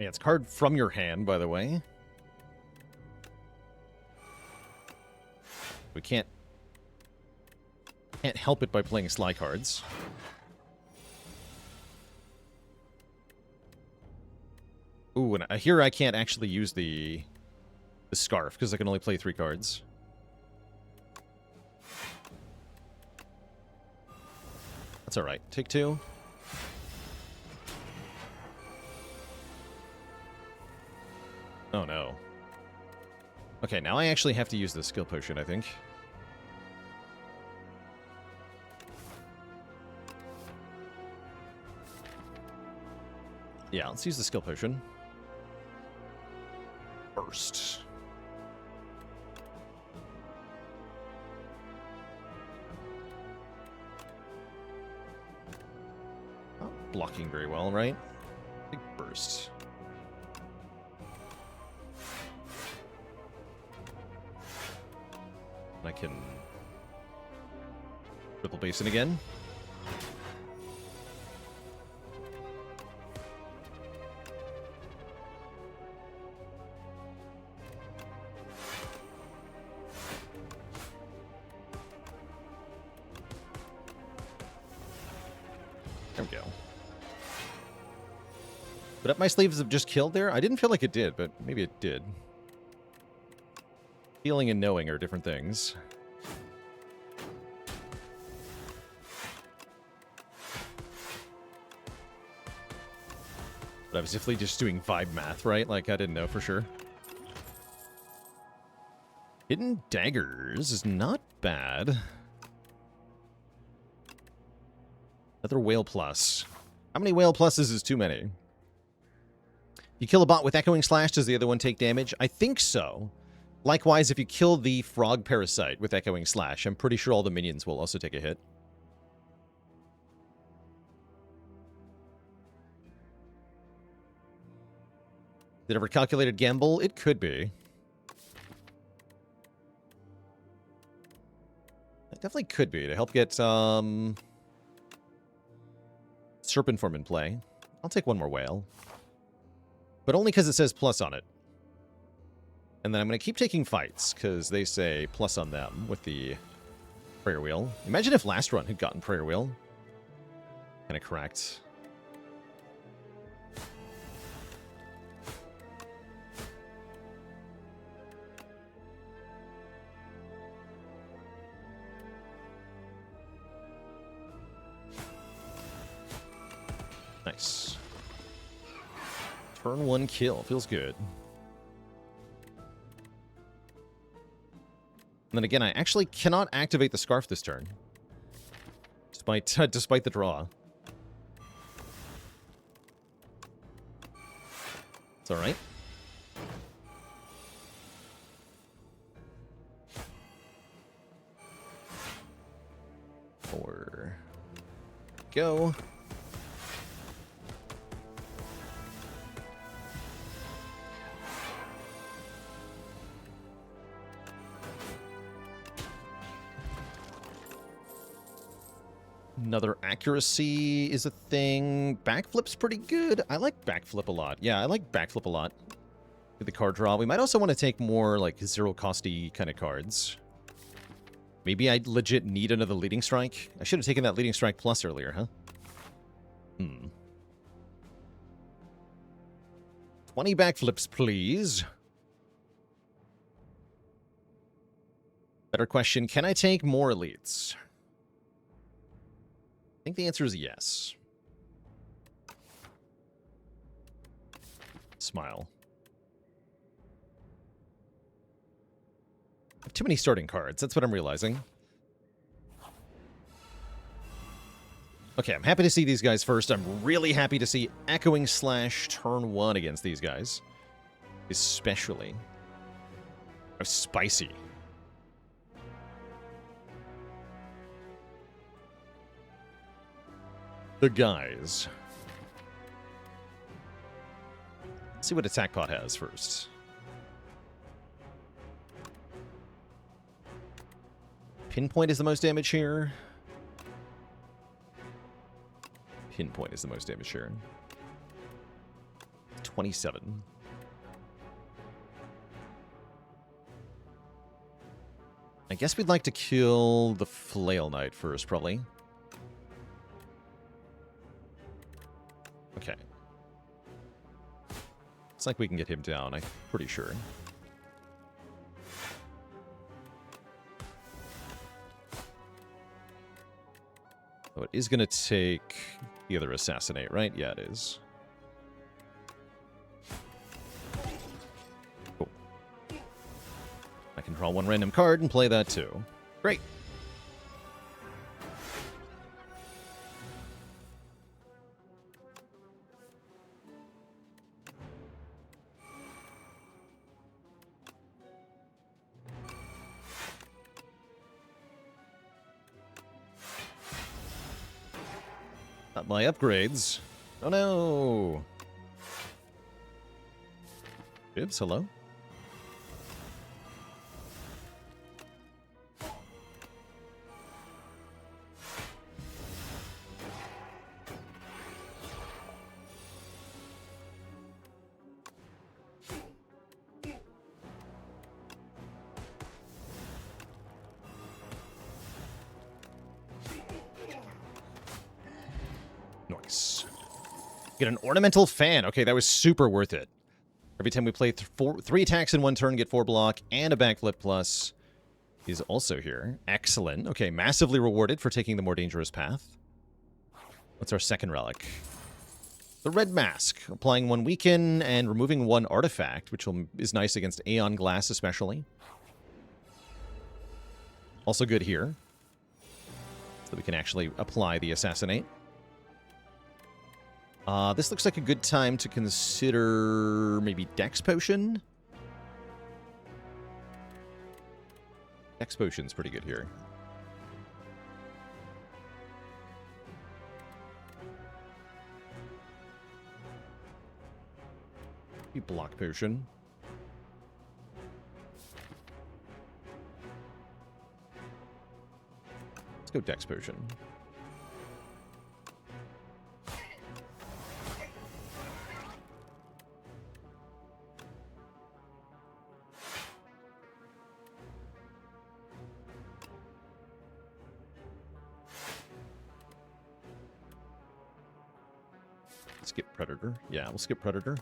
Yeah, it's card from your hand, by the way. We can't help it by playing Sly cards. Ooh, and here I can't actually use the Scarf, because I can only play 3 cards. That's alright. Take 2. Oh, no. Okay, now I actually have to use the skill potion, I think. Yeah, let's use the skill potion. Burst. Not blocking very well, right? Big burst. I can triple basin again. There we go. But up my sleeves have just killed there? I didn't feel like it did, but maybe it did. Feeling and knowing are different things. But I was definitely just doing vibe math, right? Like, I didn't know for sure. Hidden daggers is not bad. Another whale plus. How many whale pluses is too many? You kill a bot with Echoing Slash, does the other one take damage? I think so. Likewise, if you kill the frog parasite with Echoing Slash, I'm pretty sure all the minions will also take a hit. Did it ever calculated gamble? It could be. It definitely could be to help get Serpent Form in play. I'll take one more whale. But only because it says plus on it. And then I'm going to keep taking fights, because they say plus on them with the prayer wheel. Imagine if last run had gotten prayer wheel. Kind of correct. Nice. Turn 1 kill. Feels good. And then again, I actually cannot activate the Scarf this turn. Despite the draw. It's alright. Go. Another accuracy is a thing. Backflip's pretty good. I like backflip a lot. Yeah, I like backflip a lot. Get the card draw. We might also want to take more like zero-costy kind of cards. Maybe I legit need another Leading Strike. I should have taken that Leading Strike Plus earlier, huh? 20 backflips, please. Better question, can I take more elites? I think the answer is yes. Smile. I have too many starting cards. That's what I'm realizing. Okay, I'm happy to see these guys first. I'm really happy to see Echoing Slash turn 1 against these guys. Especially. Oh, spicy. The guys. Let's see what Attack Pot has first. Pinpoint is the most damage here. Pinpoint is the most damage here. 27. I guess we'd like to kill the Flail Knight first, probably. Okay. It's like we can get him down, I'm pretty sure. Oh, it is going to take the other Assassinate, right? Yeah, it is. can draw one random card and play that too. Great. Not my upgrades. Oh no! Bibs, hello? Nice. Get an ornamental fan. Okay, that was super worth it. Every time we play 3 attacks in one turn, get 4 block, and a backflip plus is also here. Excellent. Okay, massively rewarded for taking the more dangerous path. What's our second relic? The Red Mask. Applying 1 weaken and removing 1 artifact, which is nice against Aeon Glass especially. Also good here. So we can actually apply the Assassinate. This looks like a good time to consider maybe Dex Potion. Dex Potion's pretty good here. Maybe Block Potion. Let's go Dex Potion. Skip Predator. Yeah, we'll skip Predator.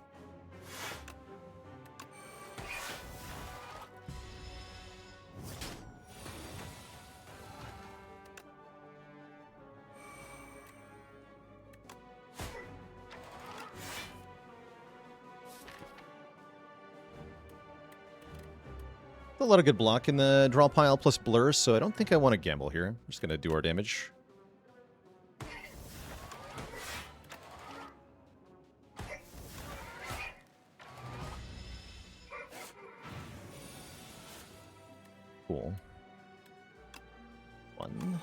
A lot of good block in the draw pile plus blur, so I don't think I want to gamble here. I'm just going to do our damage. Cool. 1,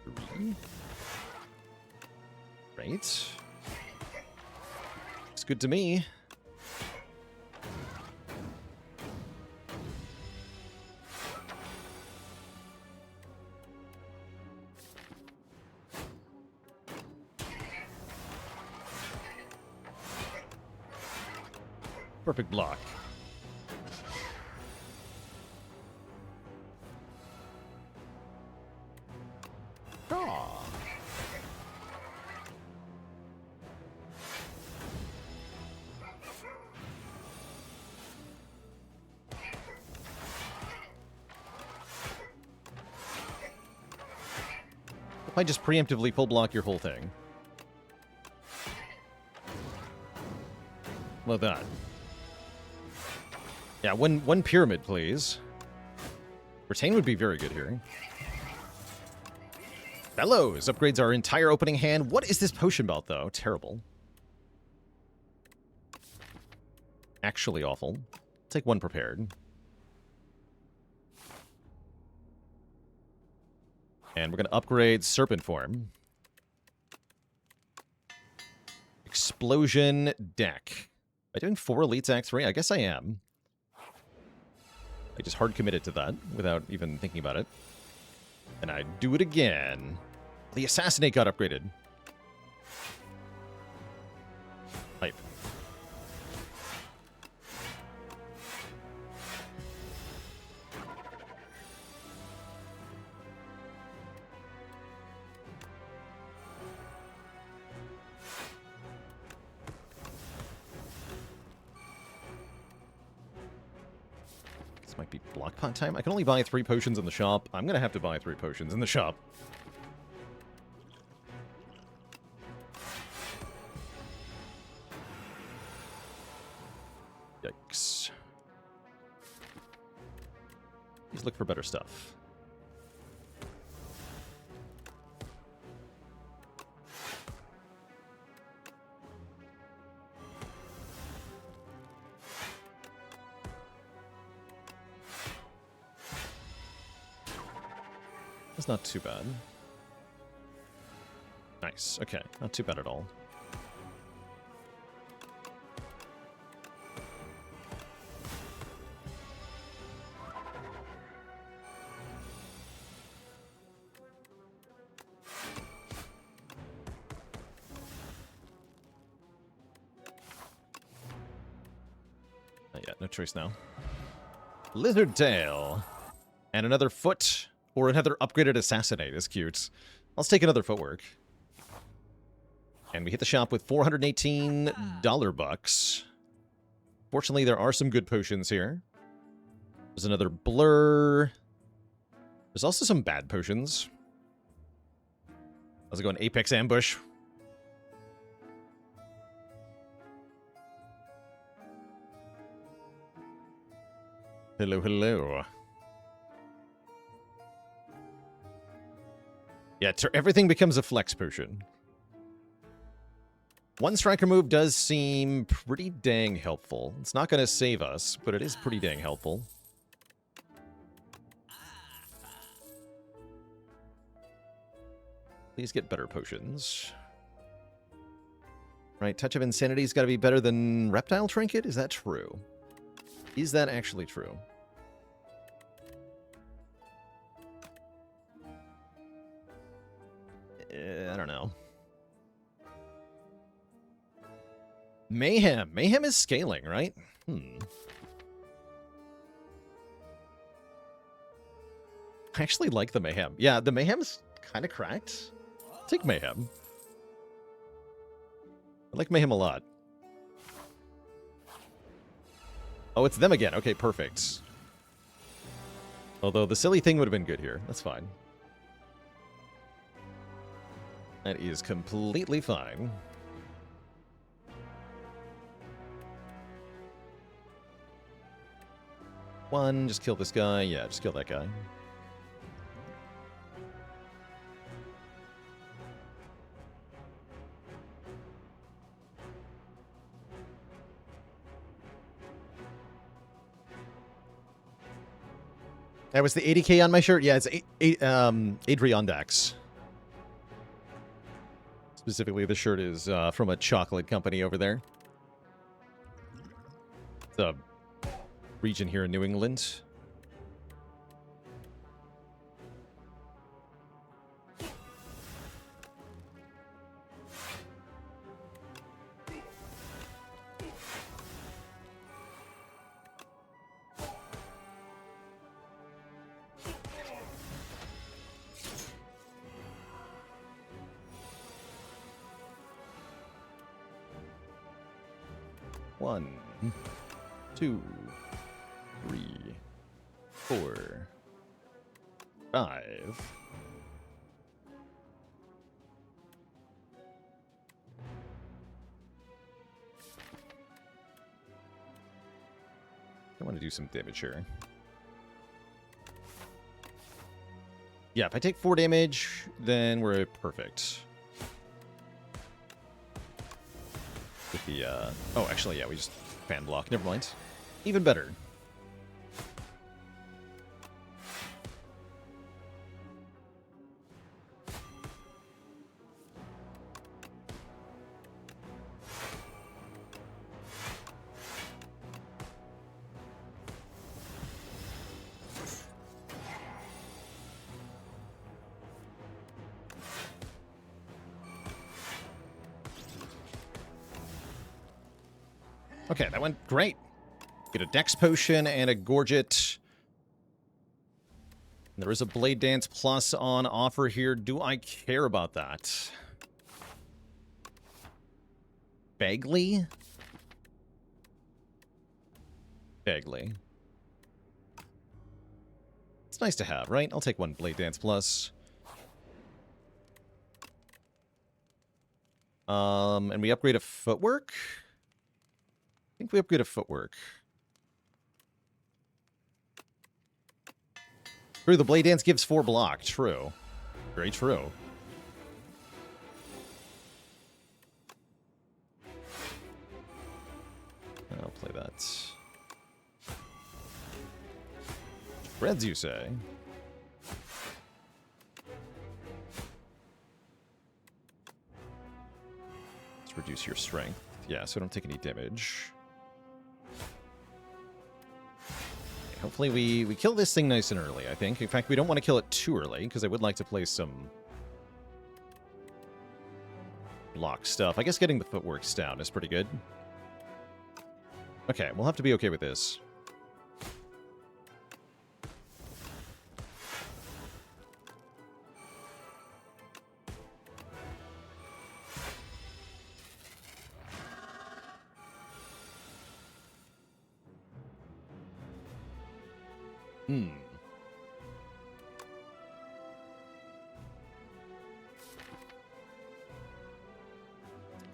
3. Great. It's good to me. Perfect block. Oh. If I just preemptively full block your whole thing. Love that. Yeah, one pyramid, please. Retain would be very good here. Bellows upgrades our entire opening hand. What is this potion belt, though? Terrible. Actually awful. Take 1 prepared. And we're going to upgrade Serpent Form. Explosion deck. Am I doing 4 Elites Act 3? I guess I am. I just hard committed to that without even thinking about it. And I do it again. The Assassinate got upgraded. Hype. Might be block pot time. I can only buy 3 potions in the shop. I'm gonna have to buy 3 potions in the shop. Yikes. Please look for better stuff. That's not too bad. Nice. Okay, not too bad at all. Not yet. No choice now. Lizard tail. And another foot. Or another upgraded assassinate is cute. Let's take another footwork. And we hit the shop with 418 $bucks. Fortunately, there are some good potions here. There's another blur. There's also some bad potions. How's it going? Apex ambush. Hello, hello. Yeah, everything becomes a flex potion. One striker move does seem pretty dang helpful. It's not going to save us, but it is pretty dang helpful. Please get better potions. Right, Touch of Insanity's got to be better than Reptile Trinket? Is that true? Is that actually true? I don't know. Mayhem. Mayhem is scaling, right? I actually like the Mayhem. Yeah, the Mayhem's kind of cracked. I'll take Mayhem. I like Mayhem a lot. Oh, it's them again. Okay, perfect. Although the silly thing would have been good here. That's fine. That is completely fine. One, just kill this guy. Yeah, just kill that guy. That was the 80k on my shirt? Yeah, it's Adriondax. Specifically, the shirt is from a chocolate company over there. It's a region here in New England. One, 2, 3, 4, 5. I want to do some damage here. Yeah, if I take 4 damage, then we're perfect. With the, oh, actually, yeah, we just fan block. Never mind. Even better. Okay, that went great. Get a Dex Potion and a Gorget. There is a Blade Dance Plus on offer here. Do I care about that? Bagley? Bagley. It's nice to have, right? I'll take one Blade Dance Plus. And we upgrade a Footwork? I think we upgrade a Footwork. True, the Blade Dance gives 4 block. True. Very true. I'll play that. Reds, you say? Let's reduce your strength. Yeah, so I don't take any damage. Okay, hopefully we kill this thing nice and early, I think. In fact, we don't want to kill it too early, because I would like to play some block stuff. I guess getting the footworks down is pretty good. Okay, we'll have to be okay with this.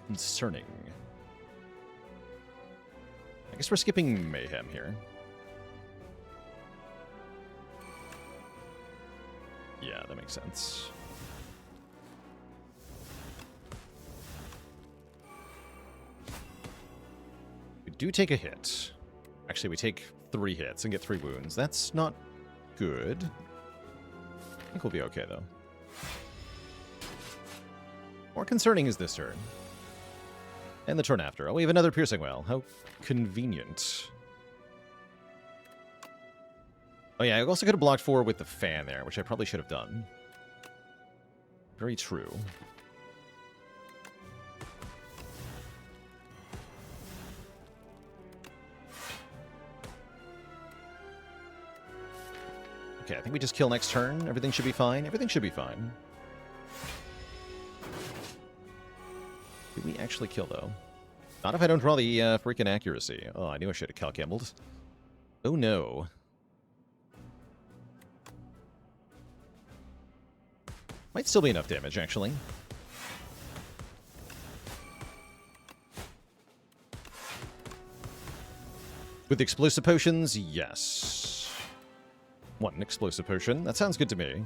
Concerning. I guess we're skipping Mayhem here. Yeah, that makes sense. We do take a hit. Actually, we take 3 hits and get 3 wounds. That's not good. I think we'll be okay, though. More concerning is this turn. And the turn after. Oh, we have another Piercing Wail. How convenient. Oh yeah, I also could have blocked 4 with the fan there, which I probably should have done. Very true. Okay, I think we just kill next turn. Everything should be fine. Everything should be fine. Did we actually kill, though? Not if I don't draw the freaking accuracy. Oh, I knew I should have calcambled. Oh, no. Might still be enough damage, actually. With explosive potions, yes. 1 explosive potion. That sounds good to me.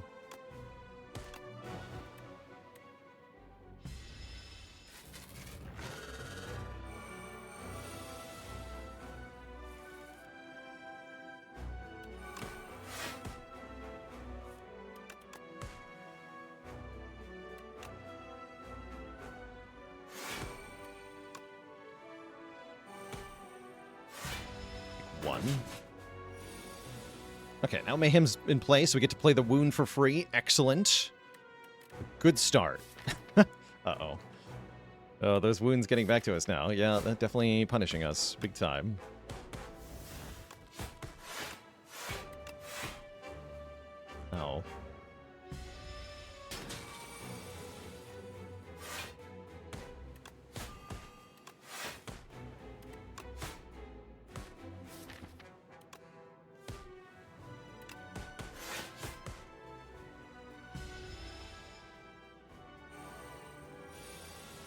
Okay, now Mayhem's in place, so we get to play the wound for free. Excellent. Good start. Uh-oh. Oh, those wounds getting back to us now. Yeah, that's definitely punishing us big time. Oh.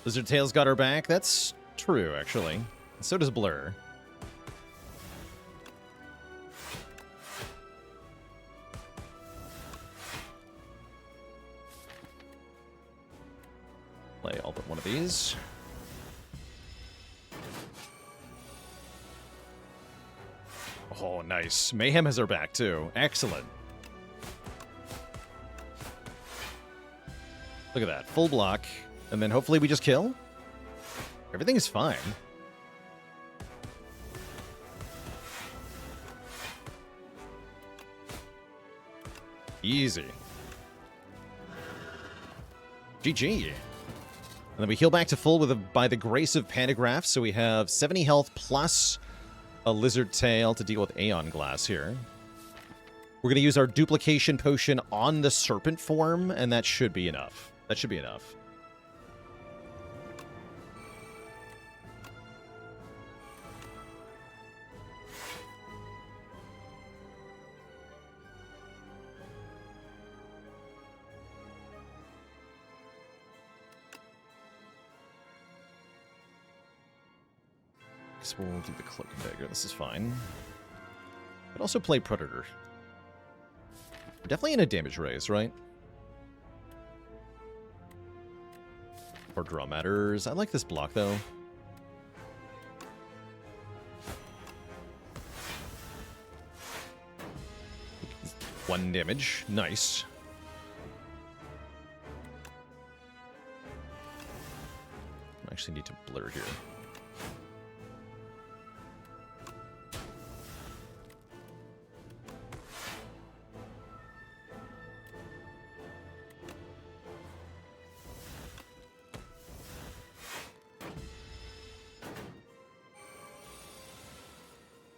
Lizard Tail's got our back. That's true, actually. So does Blur. Play all but one of these. Oh, nice. Mayhem has our back, too. Excellent. Look at that. Full block. And then hopefully we just kill? Everything is fine. Easy. GG. And then we heal back to full with by the grace of Pantographs, so we have 70 health plus a Lizard Tail to deal with Aeon Glass here. We're going to use our duplication potion on the Serpent form, and that should be enough. That should be enough. We'll do the Cloak and Dagger. This is fine. But also play Predator. We're definitely in a damage race, right? Or draw matters. I like this block, though. One damage. Nice. I actually need to blur here.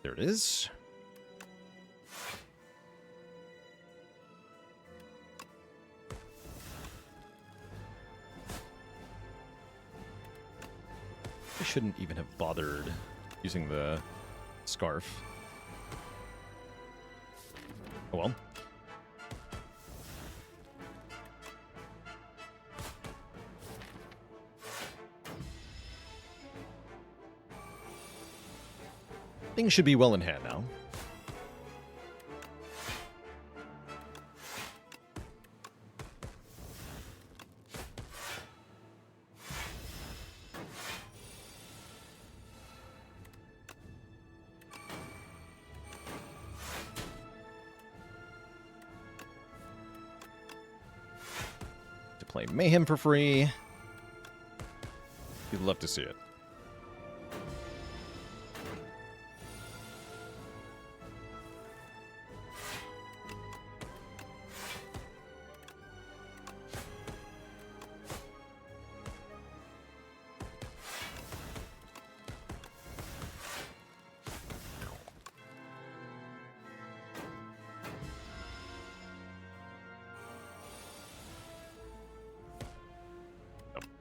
There it is. I shouldn't even have bothered using the scarf. Oh well. Things should be well in hand now. To play Mayhem for free. You'd love to see it.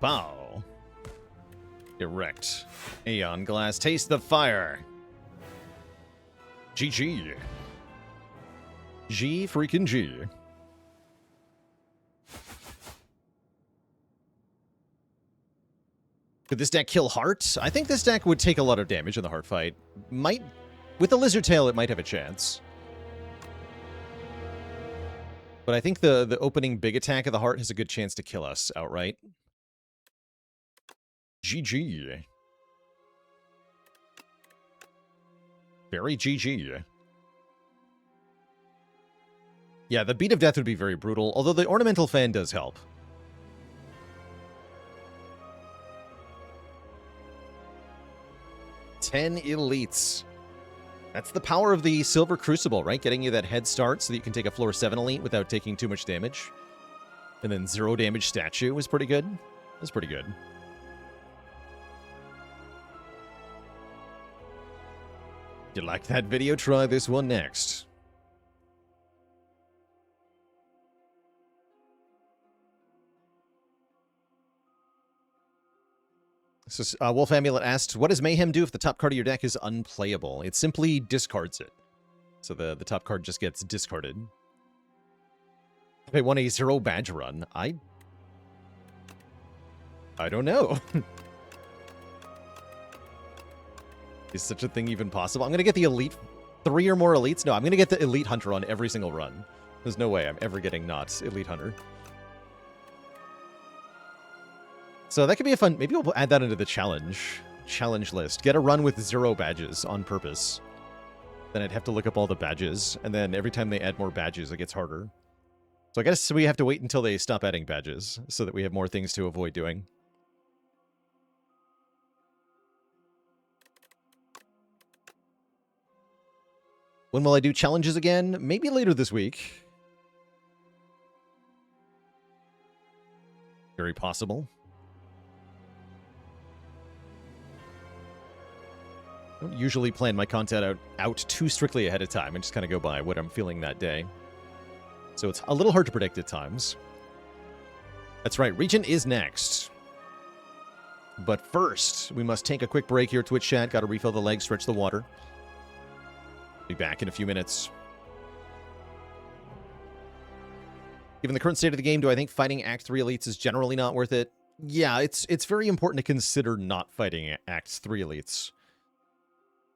Pow. Erect. Aeon Glass. Taste the fire. GG. G freaking G. Could this deck kill Heart? I think this deck would take a lot of damage in the Heart fight. Might... With the Lizard Tail, it might have a chance. But I think the opening big attack of the Heart has a good chance to kill us outright. GG. Very GG. Yeah, the Beat of Death would be very brutal, although the Ornamental Fan does help. Ten elites. That's the power of the Silver Crucible, right? Getting you that head start so that you can take a floor 7 elite without taking too much damage. And then 0 damage statue was pretty good. That's pretty good. If you like that video, try this one next. So, Wolf Amulet asked, what does Mayhem do if the top card of your deck is unplayable? It simply discards it. So the top card just gets discarded. If I want a 0 badge run, I don't know. Is such a thing even possible? I'm going to get the elite... 3 or more elites? No, I'm going to get the elite hunter on every single run. There's no way I'm ever getting not elite hunter. So that could be a fun... Maybe we'll add that into the challenge list. Get a run with 0 badges on purpose. Then I'd have to look up all the badges. And then every time they add more badges, it gets harder. So I guess we have to wait until they stop adding badges so that we have more things to avoid doing. When will I do challenges again? Maybe later this week. Very possible. I don't usually plan my content out too strictly ahead of time. I just kind of go by what I'm feeling that day. So it's a little hard to predict at times. That's right, Regent is next. But first, we must take a quick break here, Twitch chat. Got to refill the legs, stretch the water. Be back in a few minutes. Given the current state of the game, do I think fighting Act 3 elites is generally not worth it? Yeah, it's very important to consider not fighting Act 3 elites.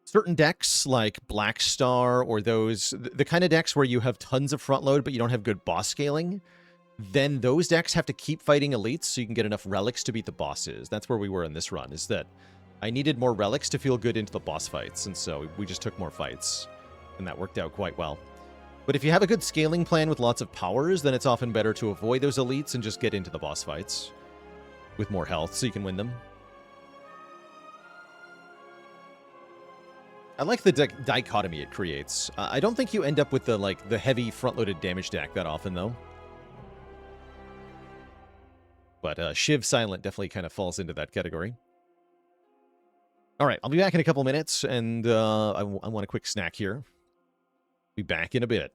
certain decks like Black Star or the kind of decks where you have tons of front load but you don't have good boss scaling, then those decks have to keep fighting elites so you can get enough relics to beat the bosses. That's where we were in this run, is that I needed more relics to feel good into the boss fights, and so we just took more fights, and that worked out quite well. But if you have a good scaling plan with lots of powers, then it's often better to avoid those elites and just get into the boss fights with more health so you can win them. I like the dichotomy it creates. I don't think you end up with the heavy front-loaded damage deck that often, though. But Shiv Silent definitely kind of falls into that category. All right, I'll be back in a couple minutes, and I want a quick snack here. Be back in a bit.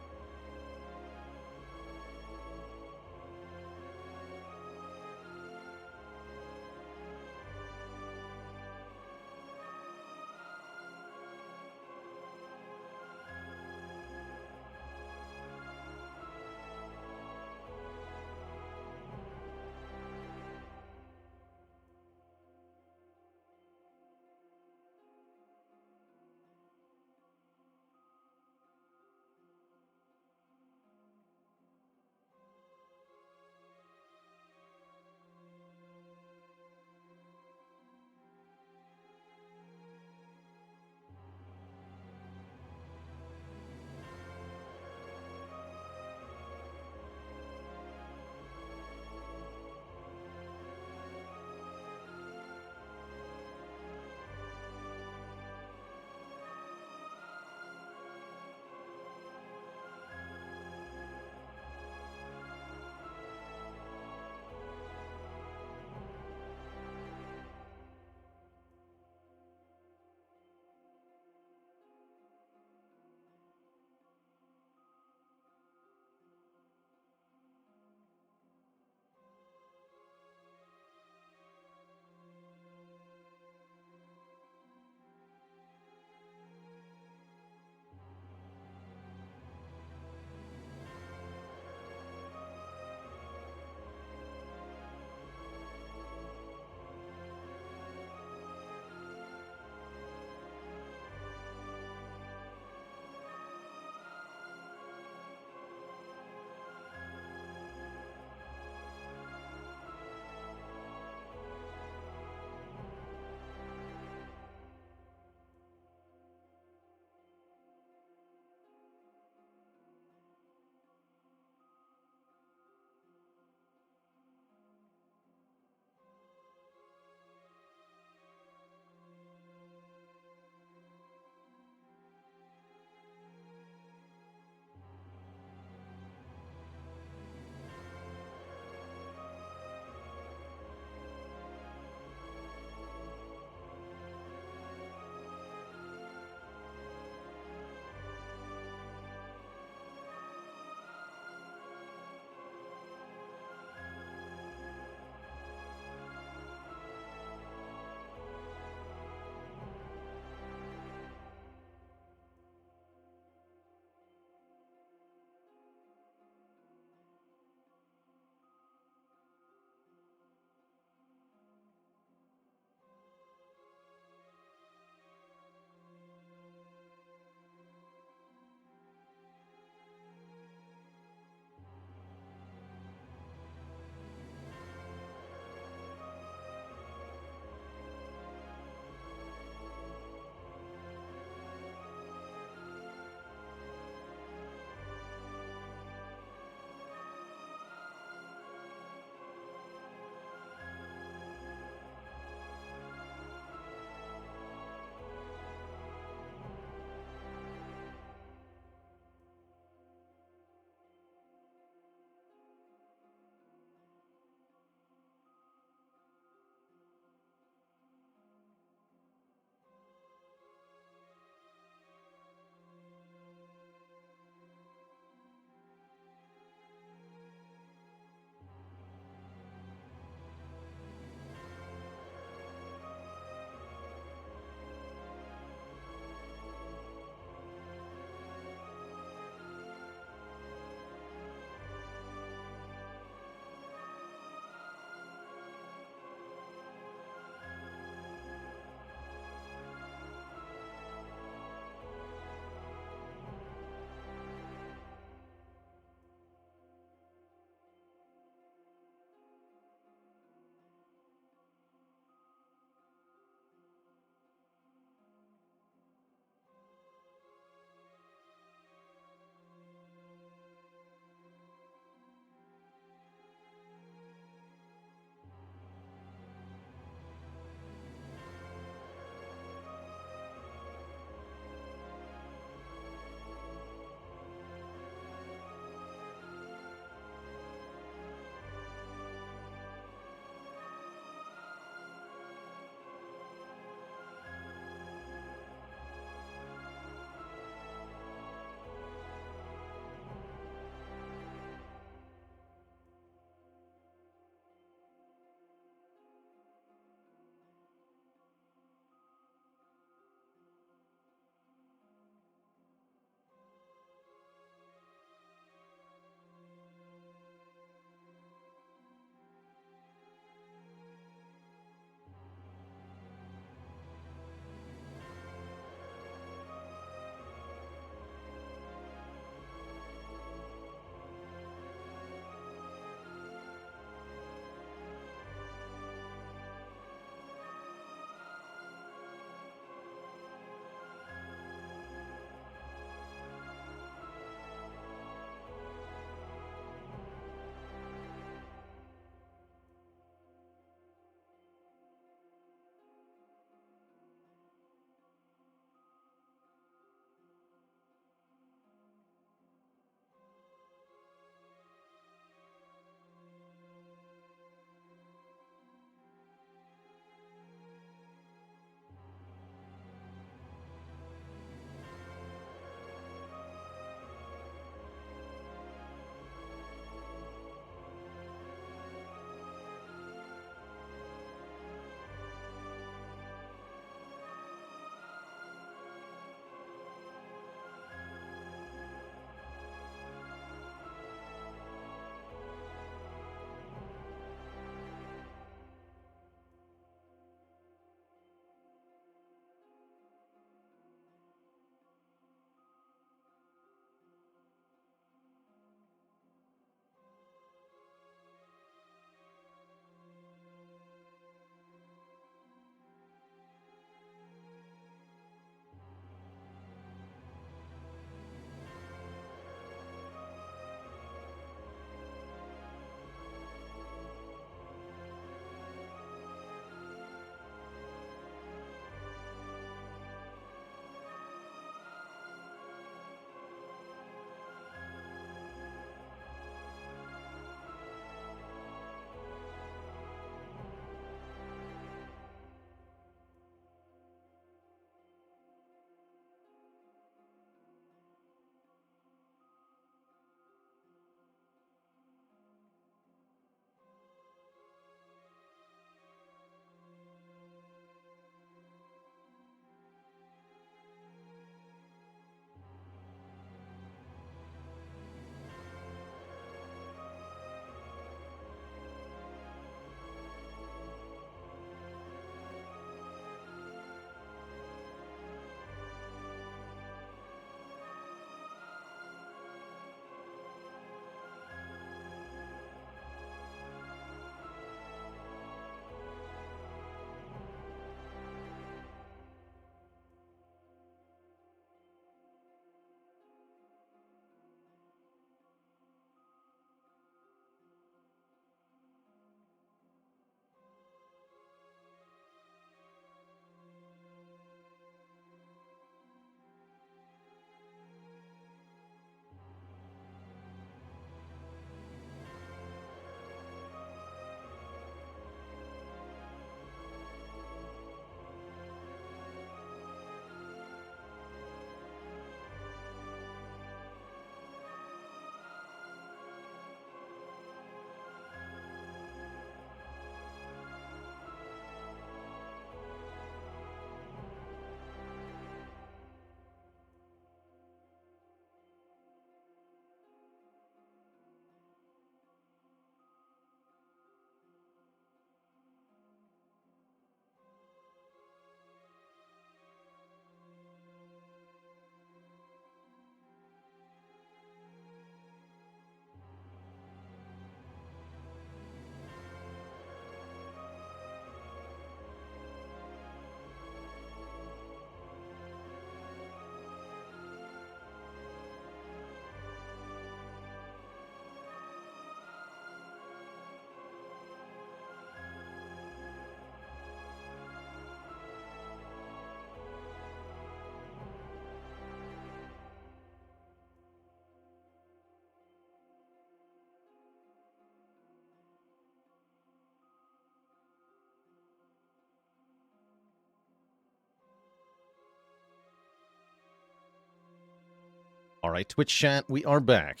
All right, Twitch chat, we are back.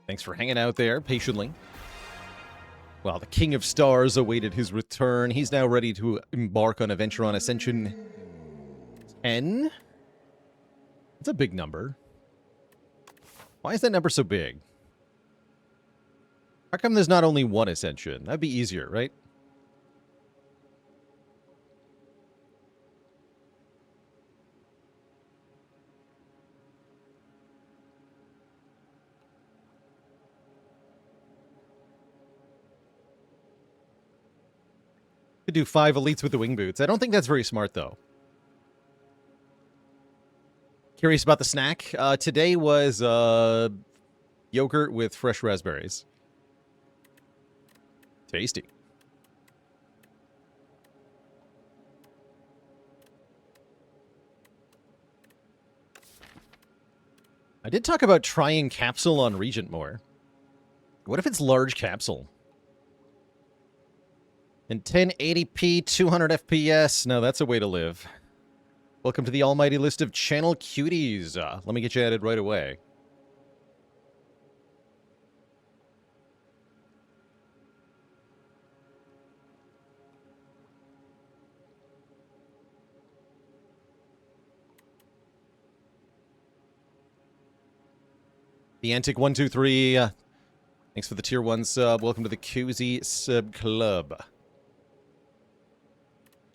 Thanks for hanging out there patiently. Well, the King of Stars awaited his return. He's now ready to embark on a venture on Ascension 10. That's a big number. Why is that number so big? How come there's not only one Ascension? That'd be easier, right? Could do 5 elites with the wing boots. I don't think that's very smart, though. Curious about the snack? Today was yogurt with fresh raspberries. Tasty. I did talk about trying capsule on Regent more. What if it's large capsule? In 1080p, 200 FPS. No, that's a way to live. Welcome to the almighty list of channel cuties. Let me get you added right away. The Antic123. Thanks for the tier 1 sub. Welcome to the Koozie Sub Club.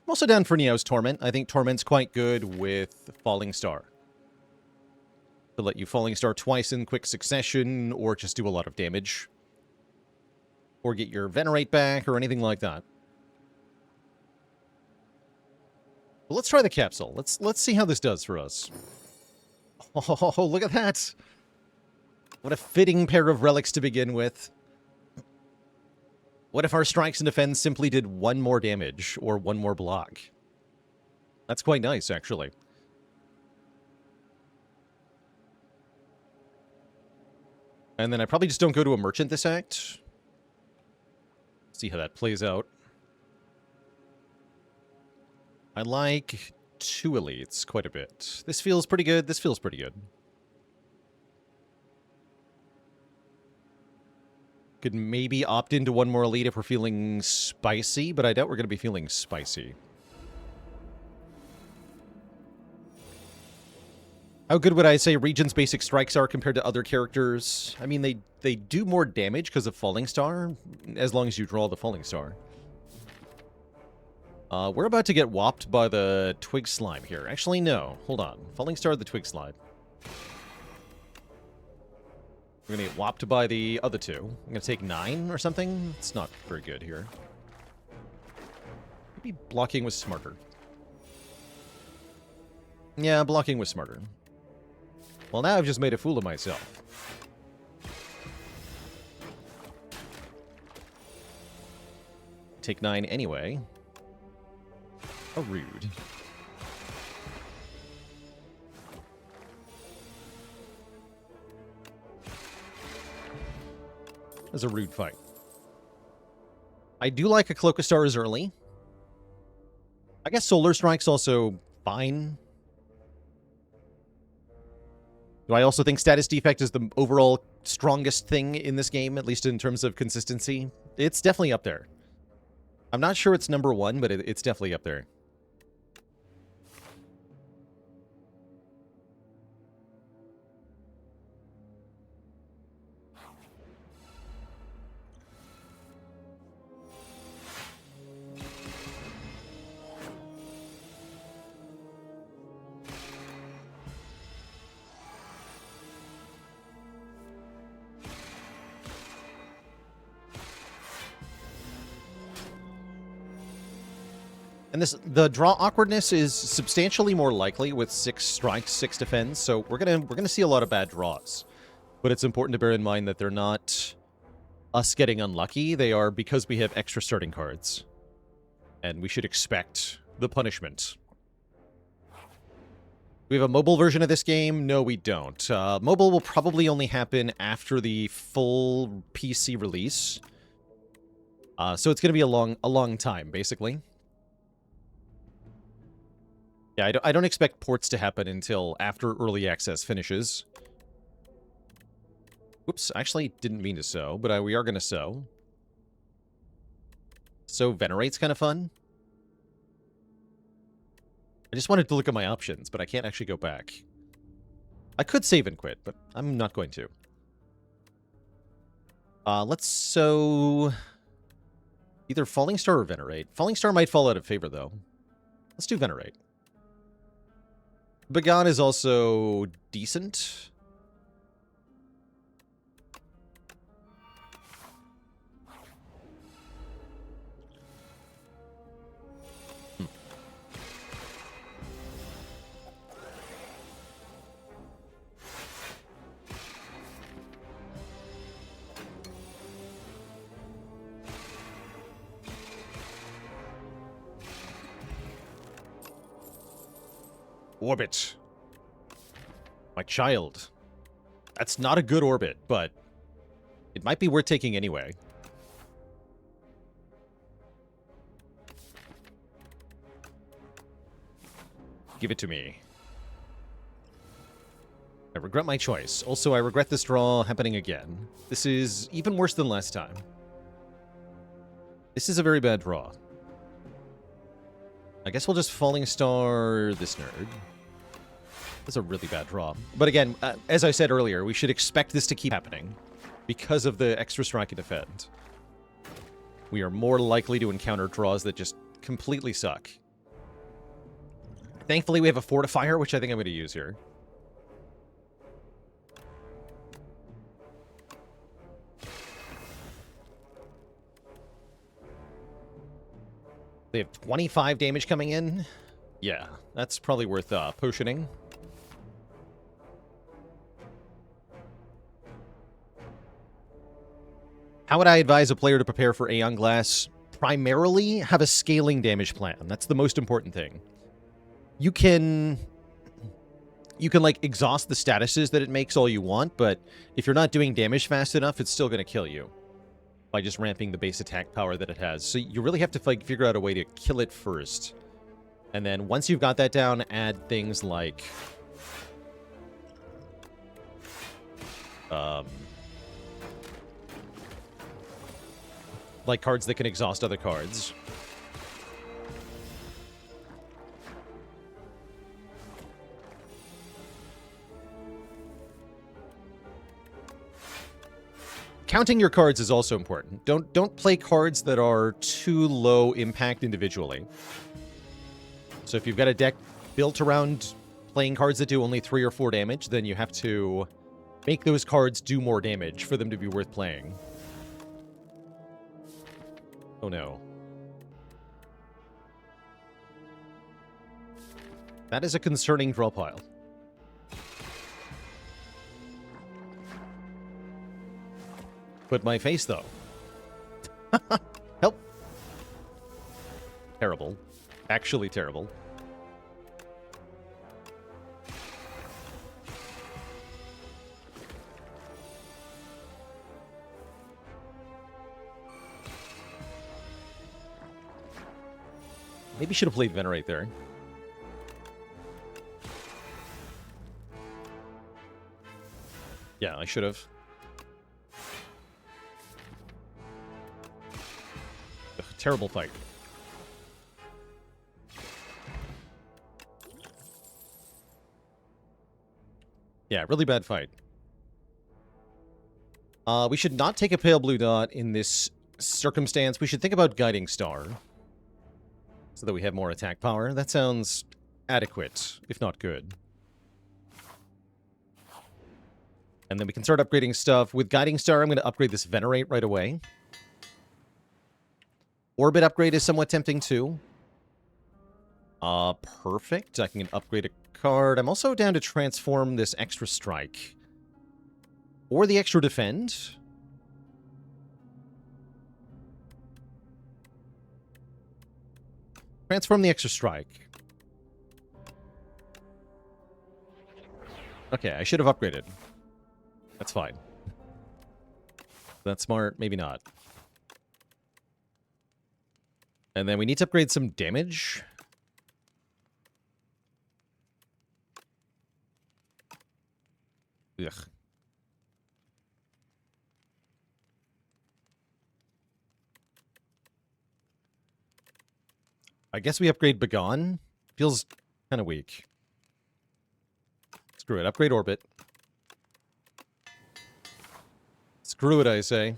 I'm also down for Neo's Torment. I think Torment's quite good with Falling Star. To let you Falling Star twice in quick succession, or just do a lot of damage. Or get your Venerate back, or anything like that. But let's try the capsule. Let's see how this does for us. Oh, look at that! What a fitting pair of relics to begin with. What if our strikes and defense simply did 1 more damage, or 1 more block? That's quite nice, actually. And then I probably just don't go to a merchant this act. See how that plays out. I like 2 elites quite a bit. This feels pretty good. This feels pretty good. Could maybe opt into 1 more elite if we're feeling spicy, but I doubt we're going to be feeling spicy. How good would I say Regent's basic strikes are compared to other characters? I mean, they do more damage because of Falling Star, as long as you draw the Falling Star. We're about to get whopped by the Twig Slime here. Actually, no. Hold on. Falling Star, the Twig Slime. We're going to get whopped by the other 2. I'm going to take 9 or something. It's not very good here. Maybe blocking was smarter. Yeah, blocking was smarter. Well, now I've just made a fool of myself. Take 9 anyway. How rude. That's a rude fight. I do like a Cloak of Stars early. I guess Solar Strike's also fine. Do I also think Status Defect is the overall strongest thing in this game, at least in terms of consistency? It's definitely up there. I'm not sure it's number 1, but it's definitely up there. And the draw awkwardness is substantially more likely with 6 strikes, 6 defense, so we're gonna see a lot of bad draws. But it's important to bear in mind that they're not us getting unlucky, they are because we have extra starting cards. And we should expect the punishment. We have a mobile version of this game? No, we don't. Mobile will probably only happen after the full PC release. So it's gonna be a long time, basically. Yeah, I don't expect ports to happen until after early access finishes. Whoops, I actually didn't mean to sow, but we are going to sow. So Venerate's kind of fun. I just wanted to look at my options, but I can't actually go back. I could save and quit, but I'm not going to. Let's sow either Falling Star or Venerate. Falling Star might fall out of favor, though. Let's do Venerate. Bagan is also decent. Orbit. My child. That's not a good orbit, but it might be worth taking anyway. Give it to me. I regret my choice. Also, I regret this draw happening again. This is even worse than last time. This is a very bad draw. I guess we'll just Falling Star this nerd. That's a really bad draw. But again, as I said earlier, we should expect this to keep happening because of the extra strike and defend. We are more likely to encounter draws that just completely suck. Thankfully, we have a Fortifier, which I think I'm going to use here. They have 25 damage coming in. Yeah, that's probably worth potioning. How would I advise a player to prepare for Aeon Glass? Primarily, have a scaling damage plan. That's the most important thing. You can like exhaust the statuses that it makes all you want, but if you're not doing damage fast enough, it's still going to kill you by just ramping the base attack power that it has. So you really have to like figure out a way to kill it first. And then once you've got that down, add things like cards that can exhaust other cards. Counting your cards is also important. Don't play cards that are too low impact individually. So if you've got a deck built around playing cards that do only 3 or 4 damage, then you have to make those cards do more damage for them to be worth playing. Oh no. That is a concerning draw pile. But my face, though. Help. Terrible. Actually terrible. Maybe should have played Venerate there. Yeah, I should have. Ugh, terrible fight. Yeah, really bad fight. We should not take a pale blue dot in this circumstance. We should think about Guiding Star, so that we have more attack power. That sounds adequate, if not good. And then we can start upgrading stuff. With Guiding Star, I'm going to upgrade this Venerate right away. Orbit upgrade is somewhat tempting, too. Perfect. I can upgrade a card. I'm also down to transform this extra strike. Or the extra defend. Transform the extra strike. Okay, I should have upgraded. That's fine. That's smart, maybe not. And then we need to upgrade some damage. Ugh. I guess we upgrade Begone. Feels kind of weak. Screw it. Upgrade Orbit. Screw it, I say.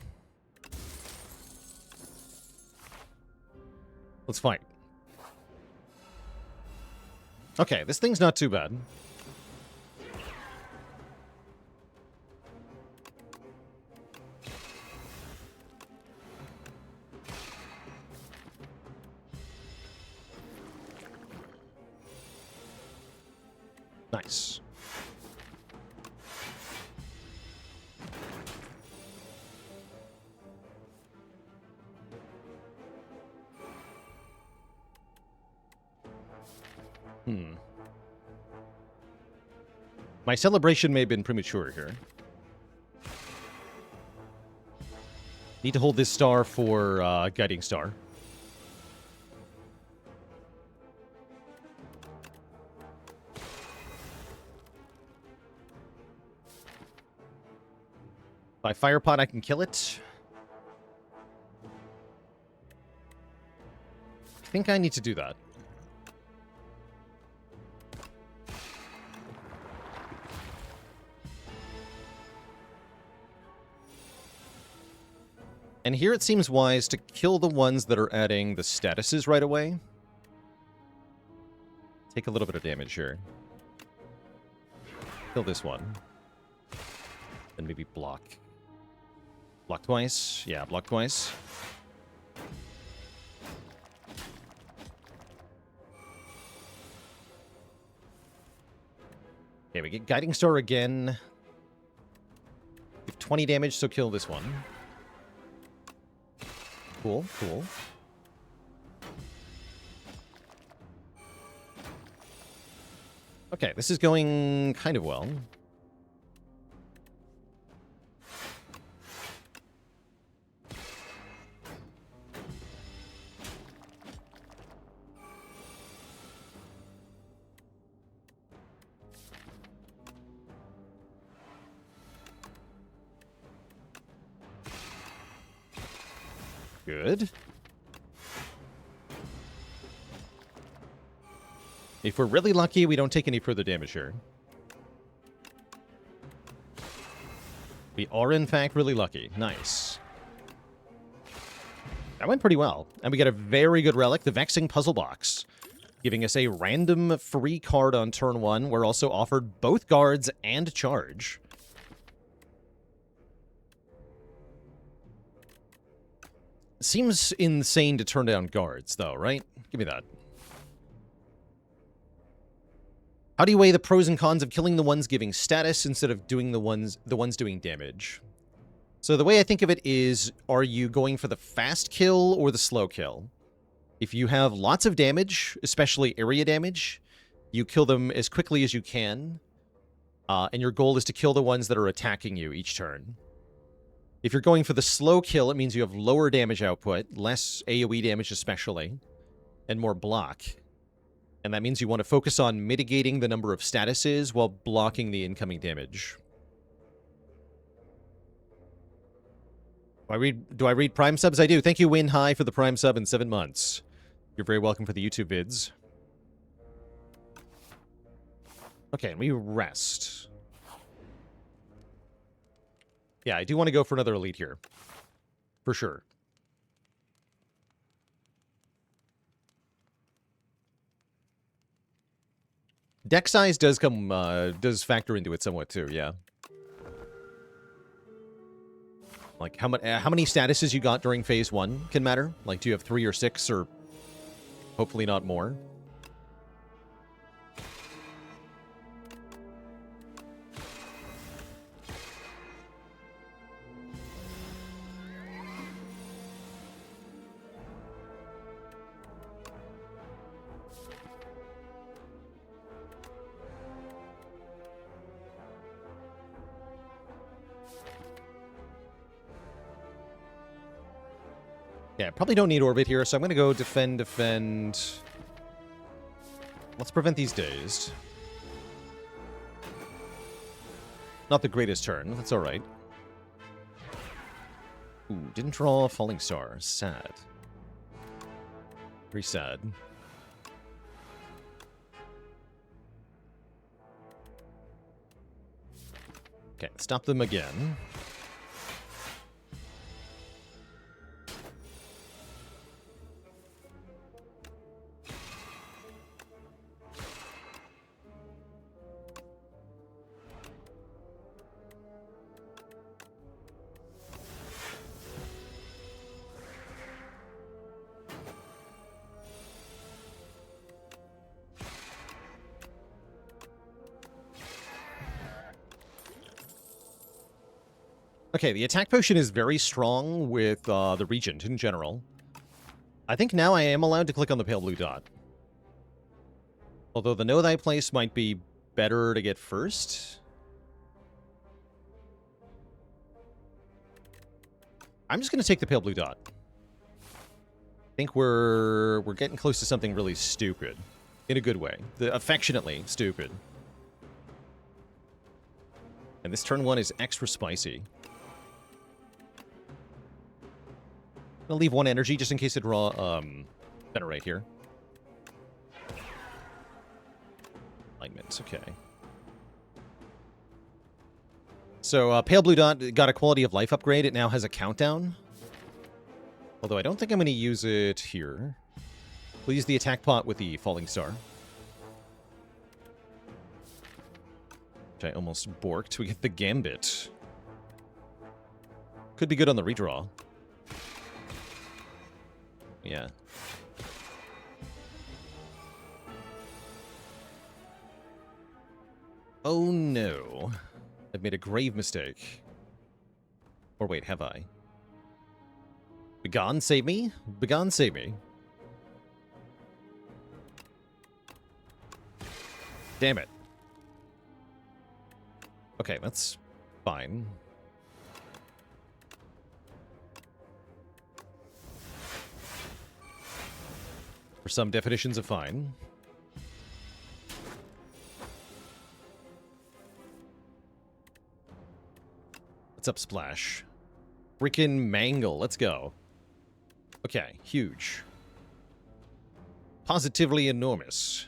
Let's fight. Okay, this thing's not too bad. Nice. My celebration may have been premature here. Need to hold this star for Guiding Star. By Fire Pot, I can kill it. I think I need to do that. And here it seems wise to kill the ones that are adding the statuses right away. Take a little bit of damage here. Kill this one. And maybe block. Block twice. Yeah, block twice. Okay, we get Guiding Star again. Give 20 damage, so kill this one. Cool, cool. Okay, this is going kind of well. Good. If we're really lucky, we don't take any further damage here. We are, in fact, really lucky. Nice. That went pretty well. And we get a very good relic, the Vexing Puzzle Box, giving us a random free card on turn 1. We're also offered both guards and charge. Seems insane to turn down guards, though, right? Give me that. How do you weigh the pros and cons of killing the ones giving status instead of doing the ones doing damage? So the way I think of it is, are you going for the fast kill or the slow kill? If you have lots of damage, especially area damage, you kill them as quickly as you can, and your goal is to kill the ones that are attacking you each turn. If you're going for the slow kill, it means you have lower damage output, less AoE damage especially, and more block. And that means you want to focus on mitigating the number of statuses while blocking the incoming damage. Do I read Prime subs? I do. Thank you, Win High, for the Prime sub in 7 months. You're very welcome for the YouTube vids. Okay, and we rest. Yeah, I do want to go for another elite here. For sure. Deck size does factor into it somewhat too, yeah. Like, how many statuses you got during phase 1 can matter. Like, do you have 3 or 6 or hopefully not more? Yeah, probably don't need Orbit here, so I'm going to go defend. Let's prevent these dazed. Not the greatest turn. That's all right. Ooh, didn't draw a Falling Star. Sad. Very sad. Okay, stop them again. Okay, the attack potion is very strong with the Regent in general. I think now I am allowed to click on the pale blue dot. Although the Know Thy Place might be better to get first. I'm just going to take the pale blue dot. I think we're getting close to something really stupid. In a good way. Affectionately stupid. And this turn 1 is extra spicy. I'll leave 1 energy just in case it draw Venerate here. Alignment, okay. So Pale Blue Dot got a quality of life upgrade. It now has a countdown. Although I don't think I'm going to use it here. We'll use the attack pot with the Falling Star. Which I almost borked. We get the Gambit. Could be good on the redraw. Yeah. Oh no. I've made a grave mistake. Or wait, have I? Begone, save me? Begone, save me. Damn it. Okay, that's fine. For some definitions of fine. What's up, Splash? Freaking Mangle, let's go. Okay, huge. Positively enormous.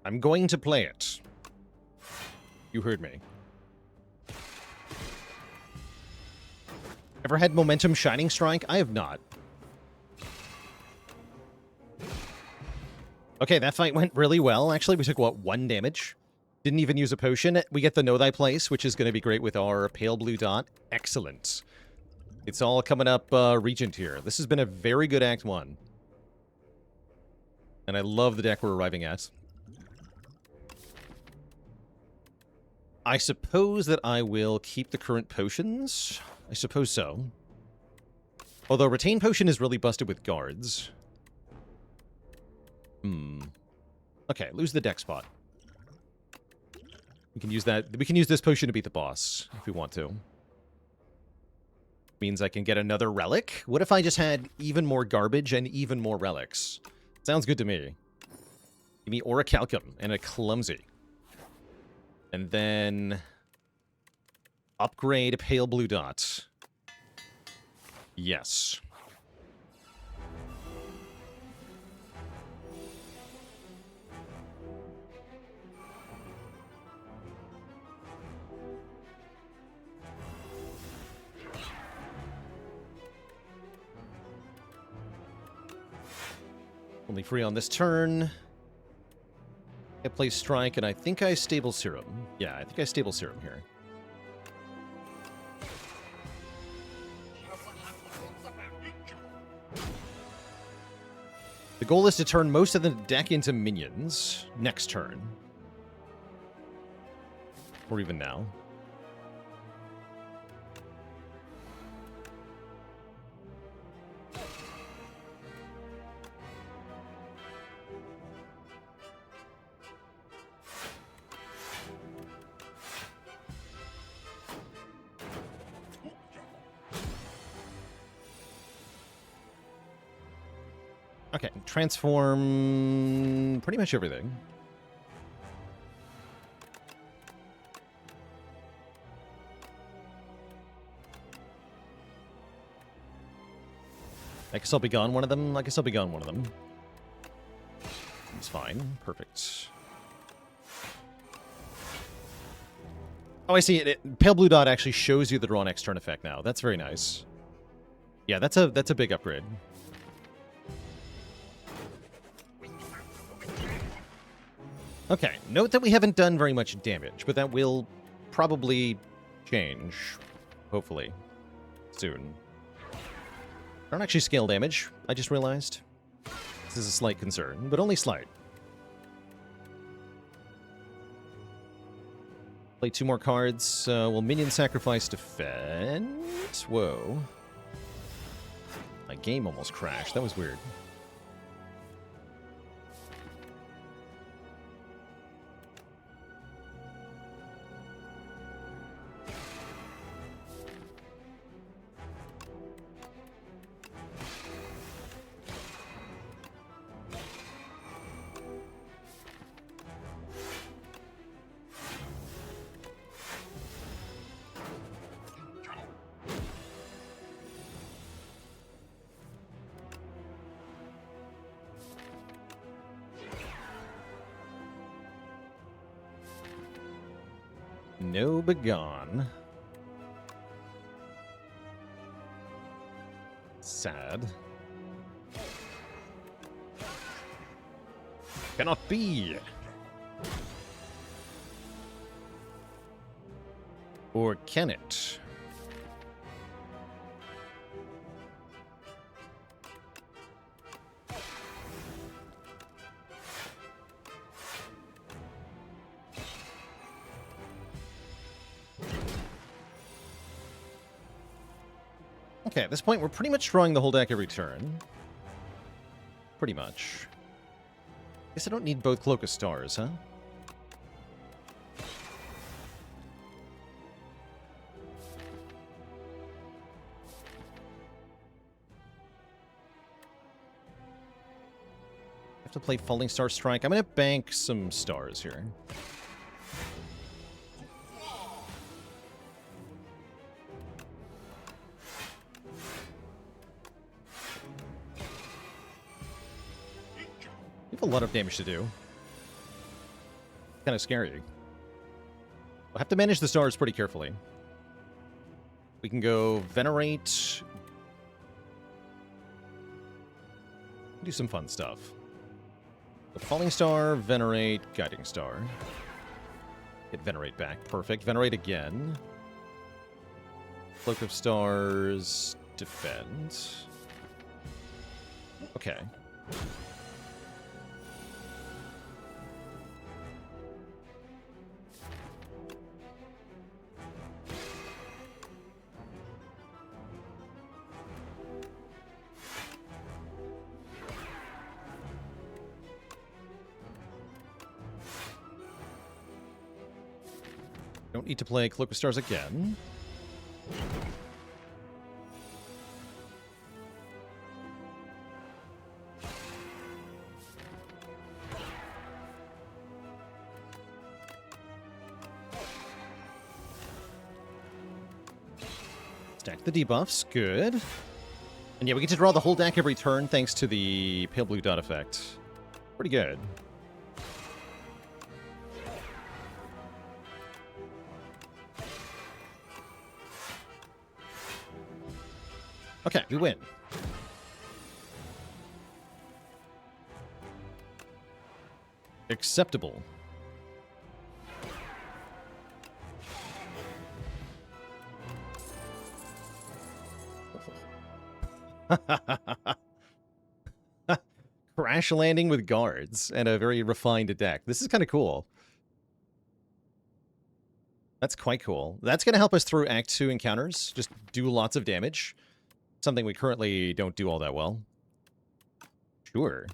I'm going to play it. You heard me. Ever had Momentum Shining Strike? I have not. Okay, that fight went really well. Actually, we took, what, 1 damage? Didn't even use a potion. We get the Know Thy Place, which is going to be great with our Pale Blue Dot. Excellent. It's all coming up Regent here. This has been a very good Act 1. And I love the deck we're arriving at. I suppose that I will keep the current potions. I suppose so. Although Retain Potion is really busted with guards. Okay, lose the deck spot. We can use that. We can use this potion to beat the boss if we want to. Means I can get another relic. What if I just had even more garbage and even more relics? Sounds good to me. Give me Orichalcum and a Clumsy. And then upgrade Pale Blue Dot. Yes. Only free on this turn. I play Strike, and I think I Stable Serum. Yeah, I think I Stable Serum here. The goal is to turn most of the deck into minions next turn. Or even now. Okay, transform pretty much everything. I guess I'll be gone one of them. It's fine. Perfect. Oh, I see. Pale blue dot actually shows you the draw next turn effect now. That's very nice. Yeah, that's a big upgrade. Okay, note that we haven't done very much damage, but that will probably change, hopefully, soon. I don't actually scale damage, I just realized. This is a slight concern, but only slight. Play 2 more cards. Will minion sacrifice defend? Whoa. My game almost crashed. That was weird. No begone. Sad. Cannot be. Or can it? Okay, at this point, we're pretty much drawing the whole deck every turn. Pretty much. Guess I don't need both Cloak of Stars, huh? I have to play Falling Star Strike. I'm going to bank some stars here. A lot of damage to do. Kind of scary. I'll have to manage the stars pretty carefully. We can go Venerate. Do some fun stuff. The Falling Star, Venerate, Guiding Star. Get Venerate back. Perfect. Venerate again. Cloak of Stars. Defend. Okay. Don't need to play Cloak of Stars again. Stack the debuffs. Good. And yeah, we get to draw the whole deck every turn thanks to the Pale Blue Dot effect. Pretty good. Okay, we win. Acceptable. Crash landing with guards and a very refined deck. This is kind of cool. That's quite cool. That's going to help us through Act 2 encounters. Just do lots of damage. Something we currently don't do all that well. Sure.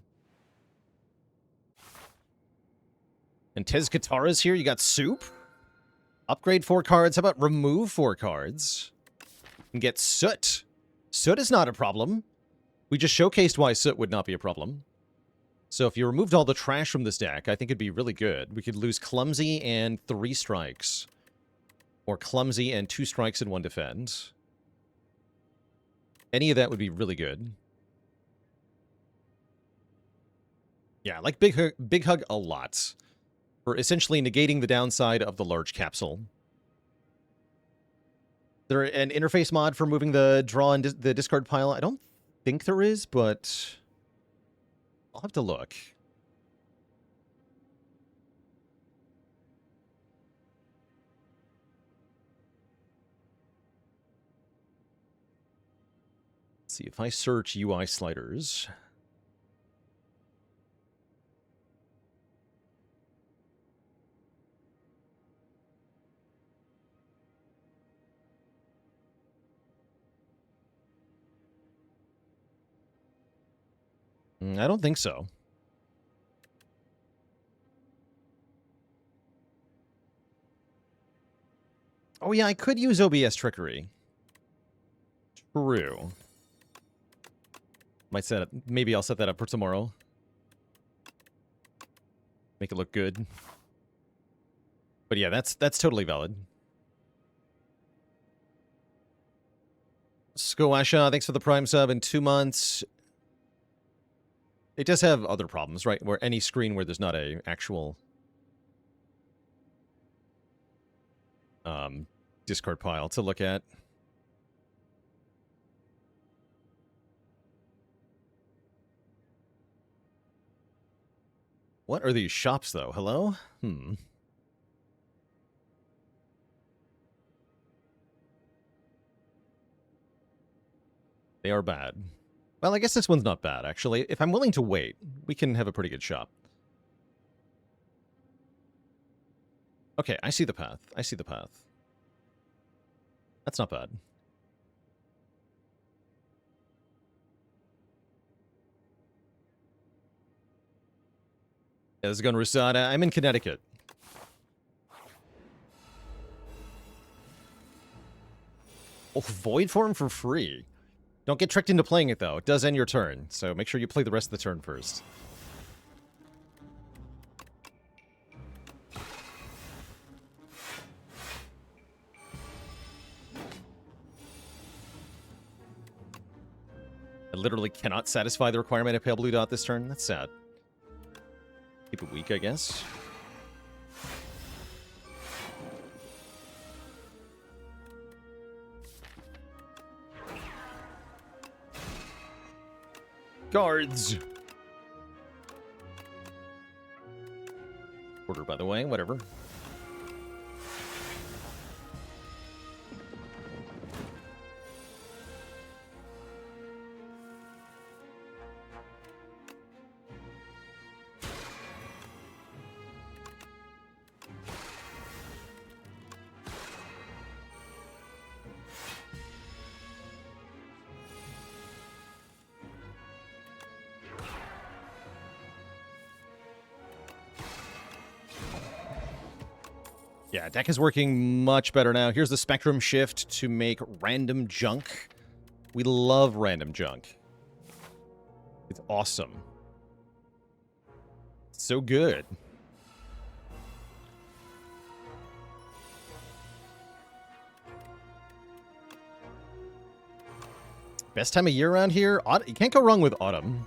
And Tez Katara's here. You got Soup. Upgrade 4 cards. How about remove 4 cards? And get Soot. Soot is not a problem. We just showcased why Soot would not be a problem. So if you removed all the trash from this deck, I think it'd be really good. We could lose Clumsy and 3 strikes. Or Clumsy and 2 strikes and 1 defend. Any of that would be really good. Yeah, I like Big Hug a lot. For essentially negating the downside of the large capsule. There an interface mod for moving the draw and the discard pile? I don't think there is, but I'll have to look. Let's see if I search UI sliders. I don't think so. Oh yeah, I could use OBS trickery. True. Might set it. Maybe I'll set that up for tomorrow. Make it look good. But yeah, that's totally valid. Skoasha, thanks for the Prime sub in 2 months. It does have other problems, right? Where any screen where there's not a actual discard pile to look at. What are these shops, though? Hello? They are bad. Well, I guess this one's not bad, actually. If I'm willing to wait, we can have a pretty good shop. Okay, I see the path. I see the path. That's not bad. Yeah, this is going Rusada. I'm in Connecticut. Oh, Void Form for free. Don't get tricked into playing it, though. It does end your turn, so make sure you play the rest of the turn first. I literally cannot satisfy the requirement of Pale Blue Dot this turn. That's sad. Keep it weak, I guess. Guards! Order, by the way, whatever. Yeah, deck is working much better now. Here's the Spectrum Shift to make random junk. We love random junk. It's awesome. So good. Best time of year around here? You can't go wrong with autumn.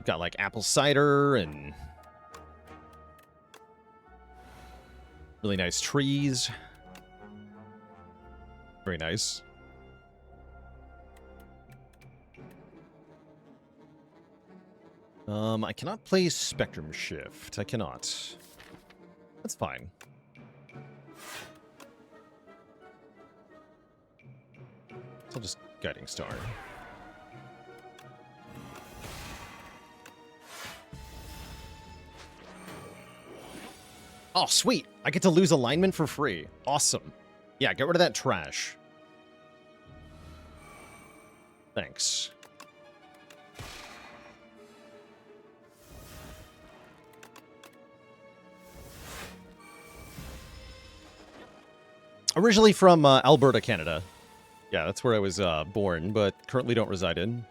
Got like apple cider and really nice trees. Very nice. I cannot play Spectrum Shift. I cannot. That's fine. So I'll just Guiding Star. Oh, sweet. I get to lose alignment for free. Awesome. Yeah, get rid of that trash. Thanks. Originally from Alberta, Canada. Yeah, that's where I was born, but currently don't reside in.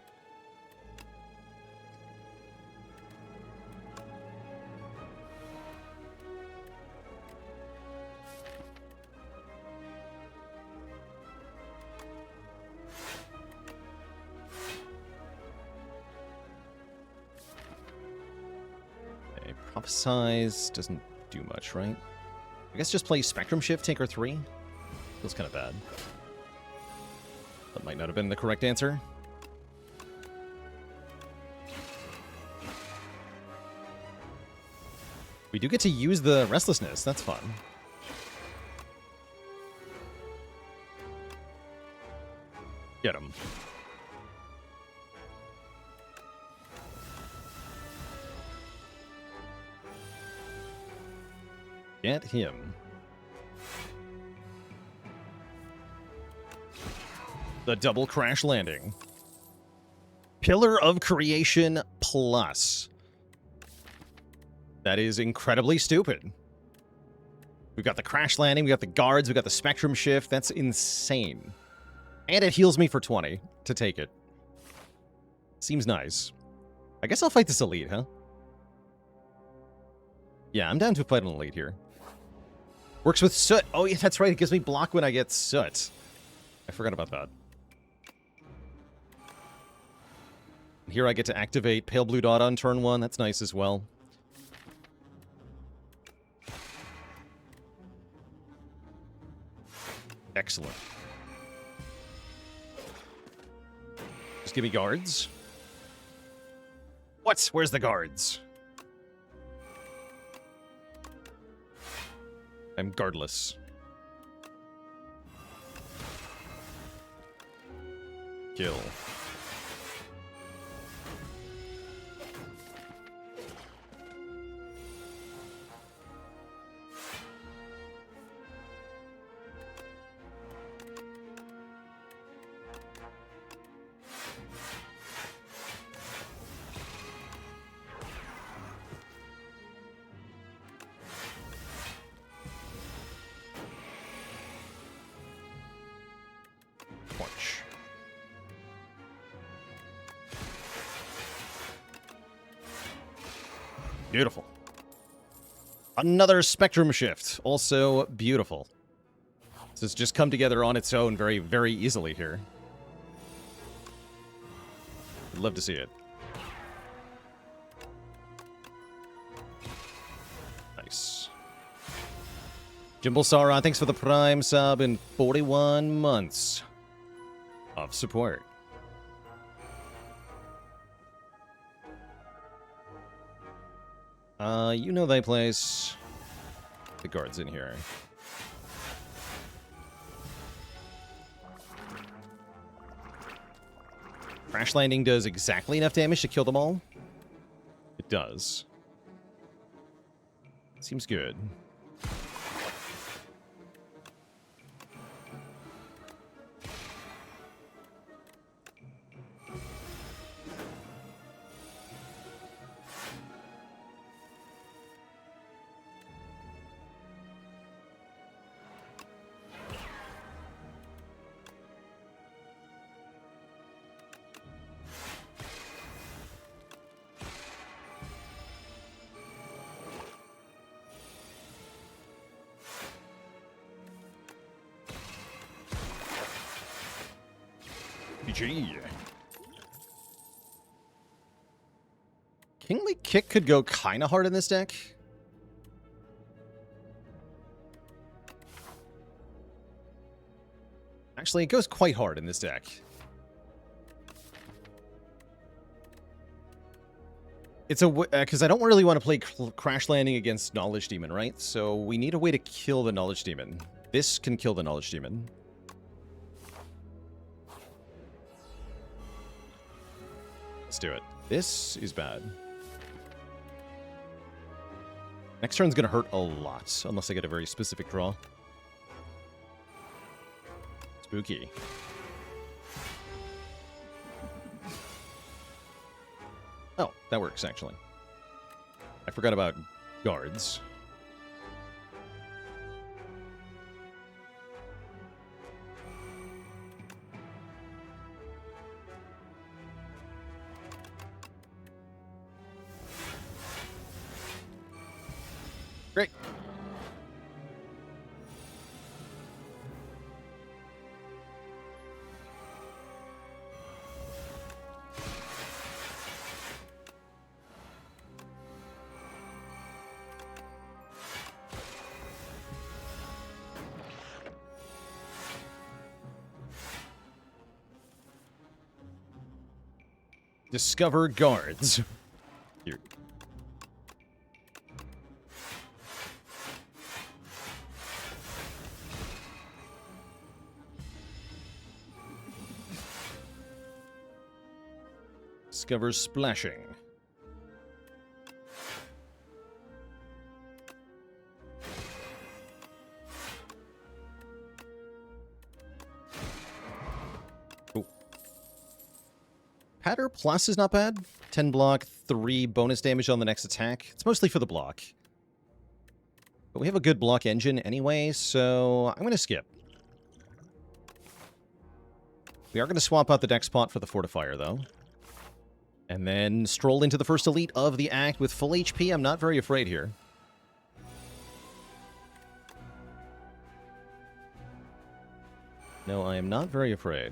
Okay, Prophesize doesn't do much, right? I guess just play Spectrum Shift, Tinker 3. Feels kind of bad. That might not have been the correct answer. We do get to use the Restlessness. That's fun. Get him. Get him. The double crash landing. Pillar of Creation Plus. That is incredibly stupid. We've got the crash landing, we got the guards, we got the spectrum shift. That's insane. And it heals me for 20 to take it. Seems nice. I guess I'll fight this elite, huh? Yeah, I'm down to fight an elite here. Works with soot. Oh, yeah, that's right. It gives me block when I get soot. I forgot about that. Here I get to activate Pale Blue Dot on turn 1. That's nice as well. Excellent. Just give me guards. What? Where's the guards? I'm guardless. Kill. Beautiful. Another spectrum shift. Also beautiful. This has just come together on its own very, very easily here. I'd love to see it. Nice. Jimble Sauron, thanks for the Prime sub in 41 months of support. You know they place the guards in here. Crash landing does exactly enough damage to kill them all. It does. Seems good. GG. Kingly Kick could go kind of hard in this deck. Actually, it goes quite hard in this deck. It's a because I don't really want to play Crash Landing against Knowledge Demon, right? So we need a way to kill the Knowledge Demon. This can kill the Knowledge Demon. Let's do it. This is bad. Next turn's gonna hurt a lot, unless I get a very specific draw. Spooky. Oh, that works, actually. I forgot about guards. Great. Discover guards. Here. Discover splashing. Patter plus is not bad. 10 block, 3 bonus damage on the next attack. It's mostly for the block. But we have a good block engine anyway, so I'm going to skip. We are going to swap out the deck spot for the fortifier, though. And then stroll into the first elite of the act with full HP. I'm not very afraid here. No, I am not very afraid.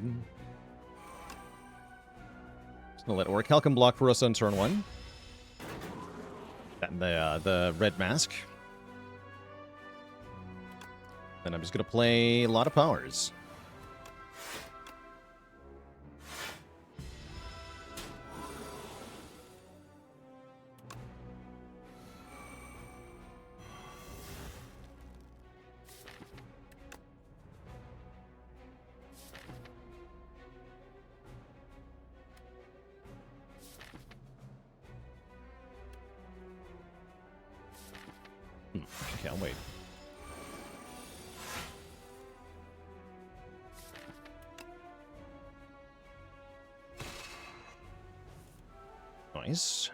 Just gonna let Orichalcum block for us on turn 1. And the red mask. And I'm just gonna play a lot of powers. Okay, I'll wait. Nice.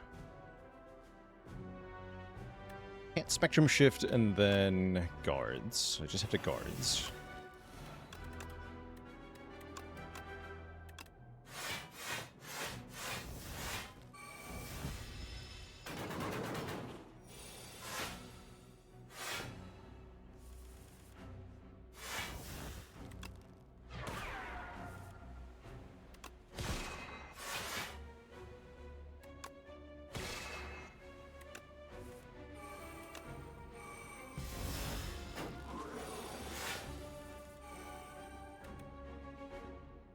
Can't spectrum shift and then guards. I just have to guards.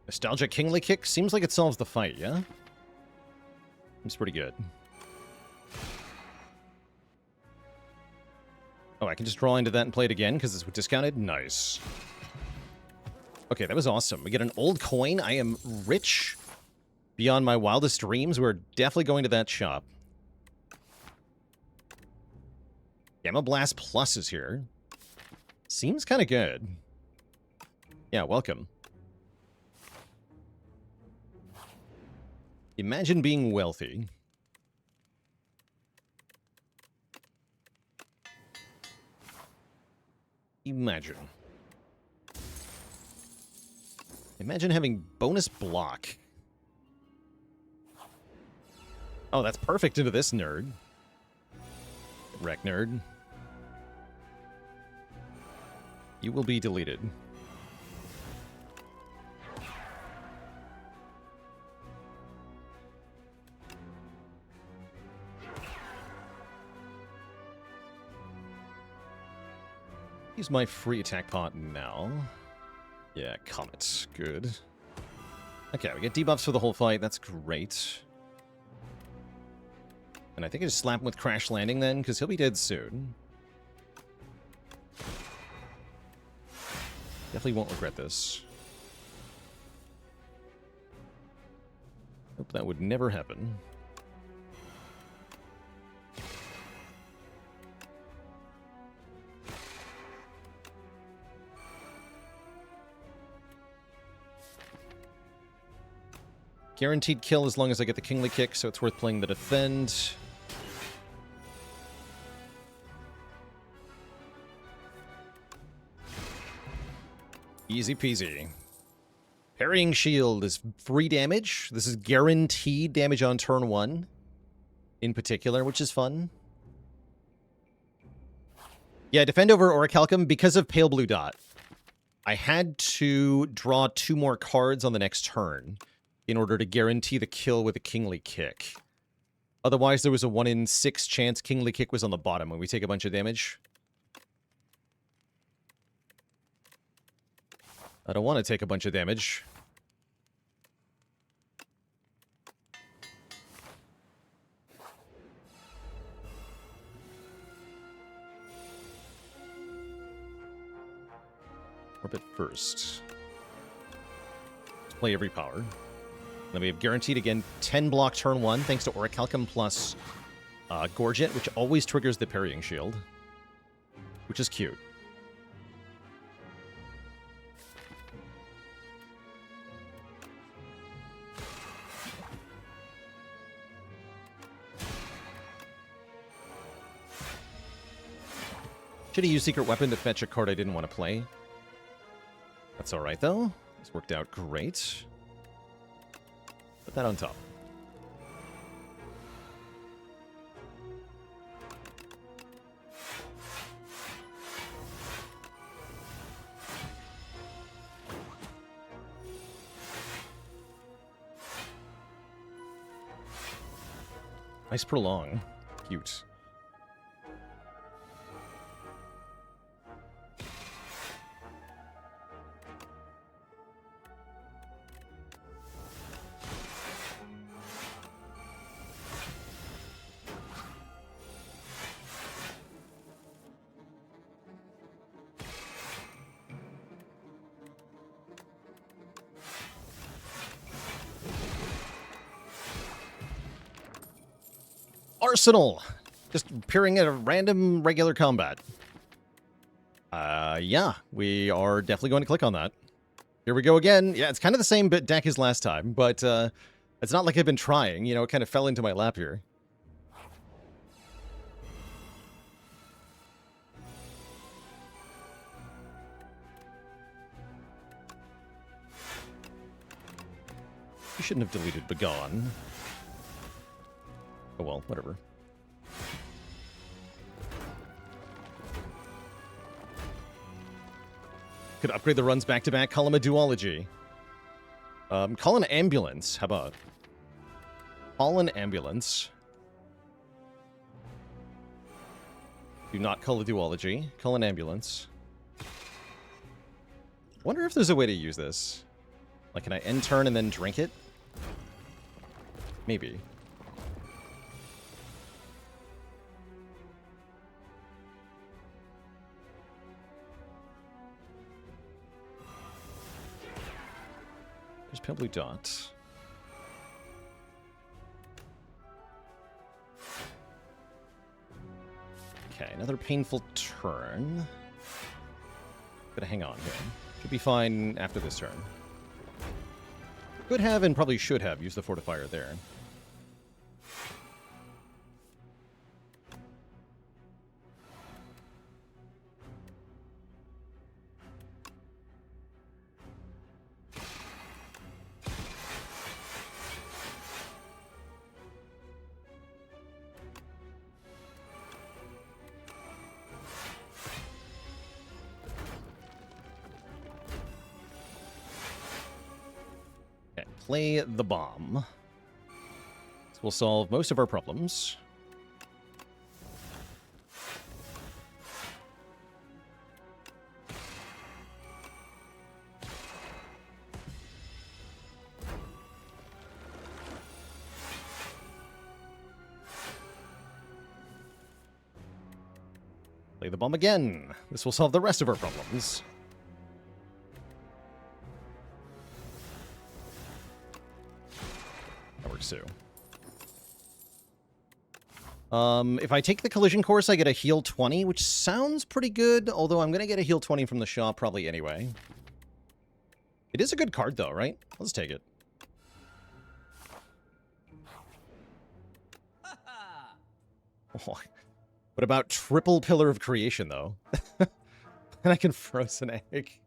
Nostalgia Kingly Kick seems like it solves the fight, yeah? Seems pretty good. Oh, I can just draw into that and play it again because it's discounted? Nice. Okay, that was awesome. We get an old coin. I am rich beyond my wildest dreams. We're definitely going to that shop. Gamma Blast Plus is here. Seems kind of good. Yeah, welcome. Imagine being wealthy. Imagine. Imagine having bonus block. Oh, that's perfect into this nerd. Wreck nerd. You will be deleted. Use my free attack pot now. Yeah, Comet. Good. Okay, we get debuffs for the whole fight. That's great. And I think I just slap him with Crash Landing then, because he'll be dead soon. Definitely won't regret this. Hope that would never happen. Guaranteed kill as long as I get the Kingly Kick, so it's worth playing the defend. Easy peasy. Parrying Shield is free damage. This is guaranteed damage on turn 1 in particular, which is fun. Yeah, defend over Orichalcum because of Pale Blue Dot. I had to draw 2 more cards on the next turn in order to guarantee the kill with a Kingly Kick. Otherwise, there was a 1 in 6 chance Kingly Kick was on the bottom when we take a bunch of damage. I don't want to take a bunch of damage. Orbit first. Let's play every power. Then we have guaranteed again 10 block turn 1 thanks to Orichalcum plus Gorget, which always triggers the parrying shield, which is cute. Should have used Secret Weapon to fetch a card I didn't want to play. That's alright, though. This worked out great. Put that on top. Nice Prolong. Cute. Arsenal! Just appearing at a random regular combat. Yeah, we are definitely going to click on that. Here we go again. Yeah, it's kind of the same deck as last time, but it's not like I've been trying. You know, it kind of fell into my lap here. You shouldn't have deleted Begone. Oh well, whatever. Could upgrade the runs back-to-back, call him a duology. Call an ambulance, how about? Call an ambulance. Do not call a duology, call an ambulance. Wonder if there's a way to use this. Like, can I end turn and then drink it? Maybe. There's Pale Blue Dot. Okay, another painful turn. Gotta hang on here. Should be fine after this turn. Could have and probably should have used the Fortifier there. Play the bomb. This will solve most of our problems. Play the bomb again. This will solve the rest of our problems. Too. If I take the collision course, I get a heal 20, which sounds pretty good, although I'm going to get a heal 20 from the shop probably anyway. It is a good card, though, right? Let's take it. Oh, what about Triple Pillar of Creation, though? And I can Frozen Egg.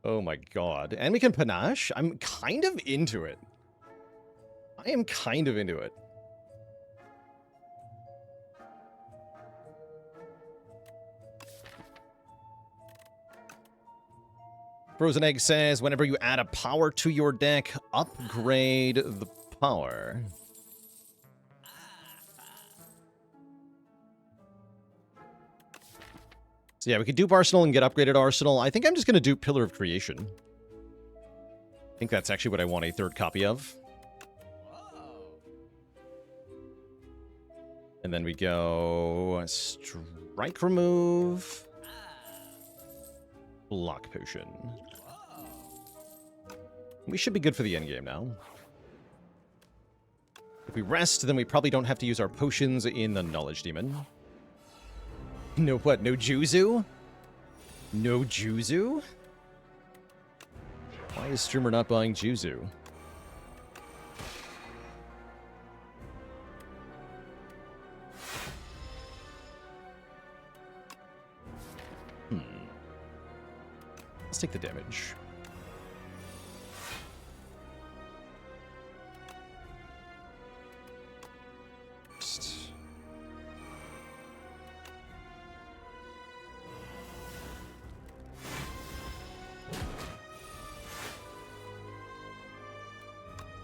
Oh my god. And we can Panache? I'm kind of into it. I am kind of into it. Frozen Egg says, whenever you add a power to your deck, upgrade the power. So yeah, we could dupe Arsenal and get upgraded Arsenal. I think I'm just going to dupe Pillar of Creation. I think that's actually what I want a third copy of. And then we go Strike Remove, Block Potion. We should be good for the endgame now. If we rest, then we probably don't have to use our potions in the Knowledge Demon. No what? No Juzu? No Juzu? Why is Streamer not buying Juzu? Let's take the damage.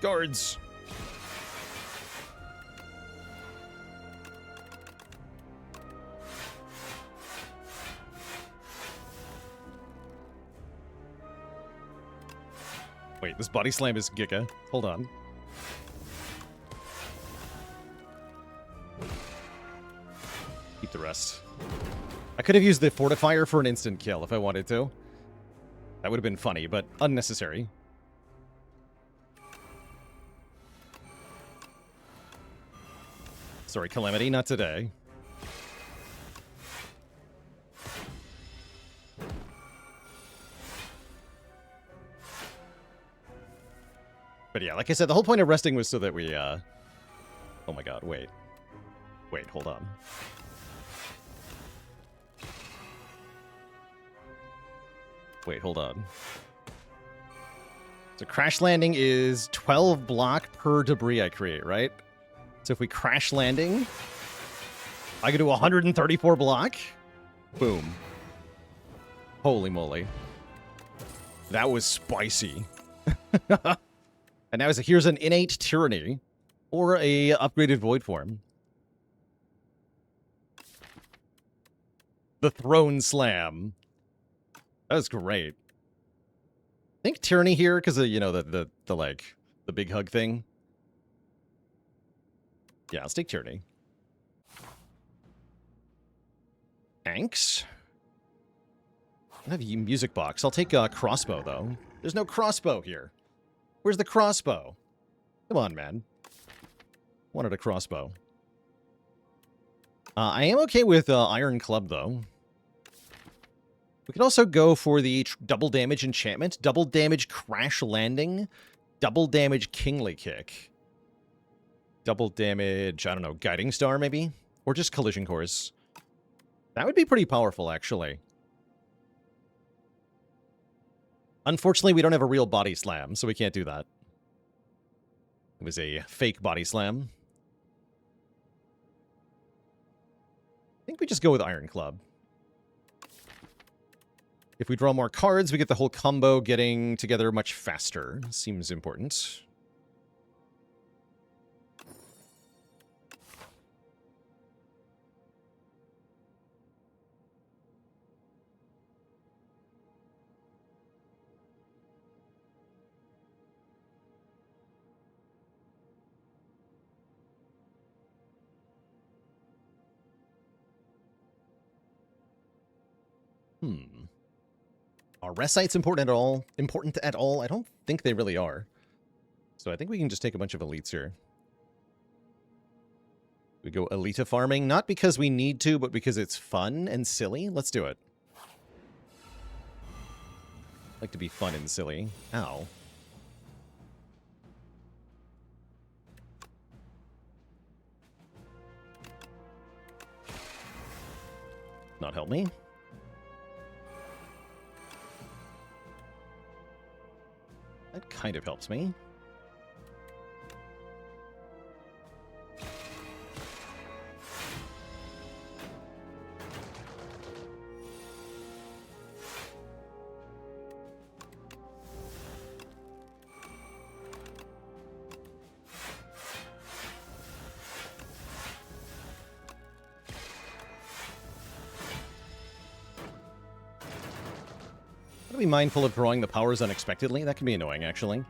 Guards. Wait, this body slam is Giga. Hold on. Keep the rest. I could have used the fortifier for an instant kill if I wanted to. That would have been funny, but unnecessary. Sorry, Calamity, not today. But yeah, like I said, the whole point of resting was so that we, oh my god, wait. Wait, hold on. Wait, hold on. So crash landing is 12 block per debris I create, right? So if we crash landing, I can do 134 block. Boom. Holy moly. That was spicy. And now here's an innate tyranny or a upgraded void form. The throne slam. That was great. I think tyranny here because of, you know, the like the big hug thing. Yeah, let's take tyranny. Thanks. I don't have a music box. I'll take a crossbow though. There's no crossbow here. Where's the crossbow? Come on, man. Wanted a crossbow. I am okay with Ironclad, though. We could also go for the double damage enchantment, double damage crash landing, double damage kingly kick, double damage, I don't know, guiding star maybe? Or just collision course. That would be pretty powerful, actually. Unfortunately, we don't have a real body slam, so we can't do that. It was a fake body slam. I think we just go with Ironclad. If we draw more cards, we get the whole combo getting together much faster. Seems important. Are rest important at all? Important at all? I don't think they really are. So I think we can just take a bunch of elites here. We go Elita farming, not because we need to, but because it's fun and silly. Let's do it. I like to be fun and silly. Ow. Not help me. That kind of helps me. Be mindful of drawing the powers unexpectedly. That can be annoying, actually.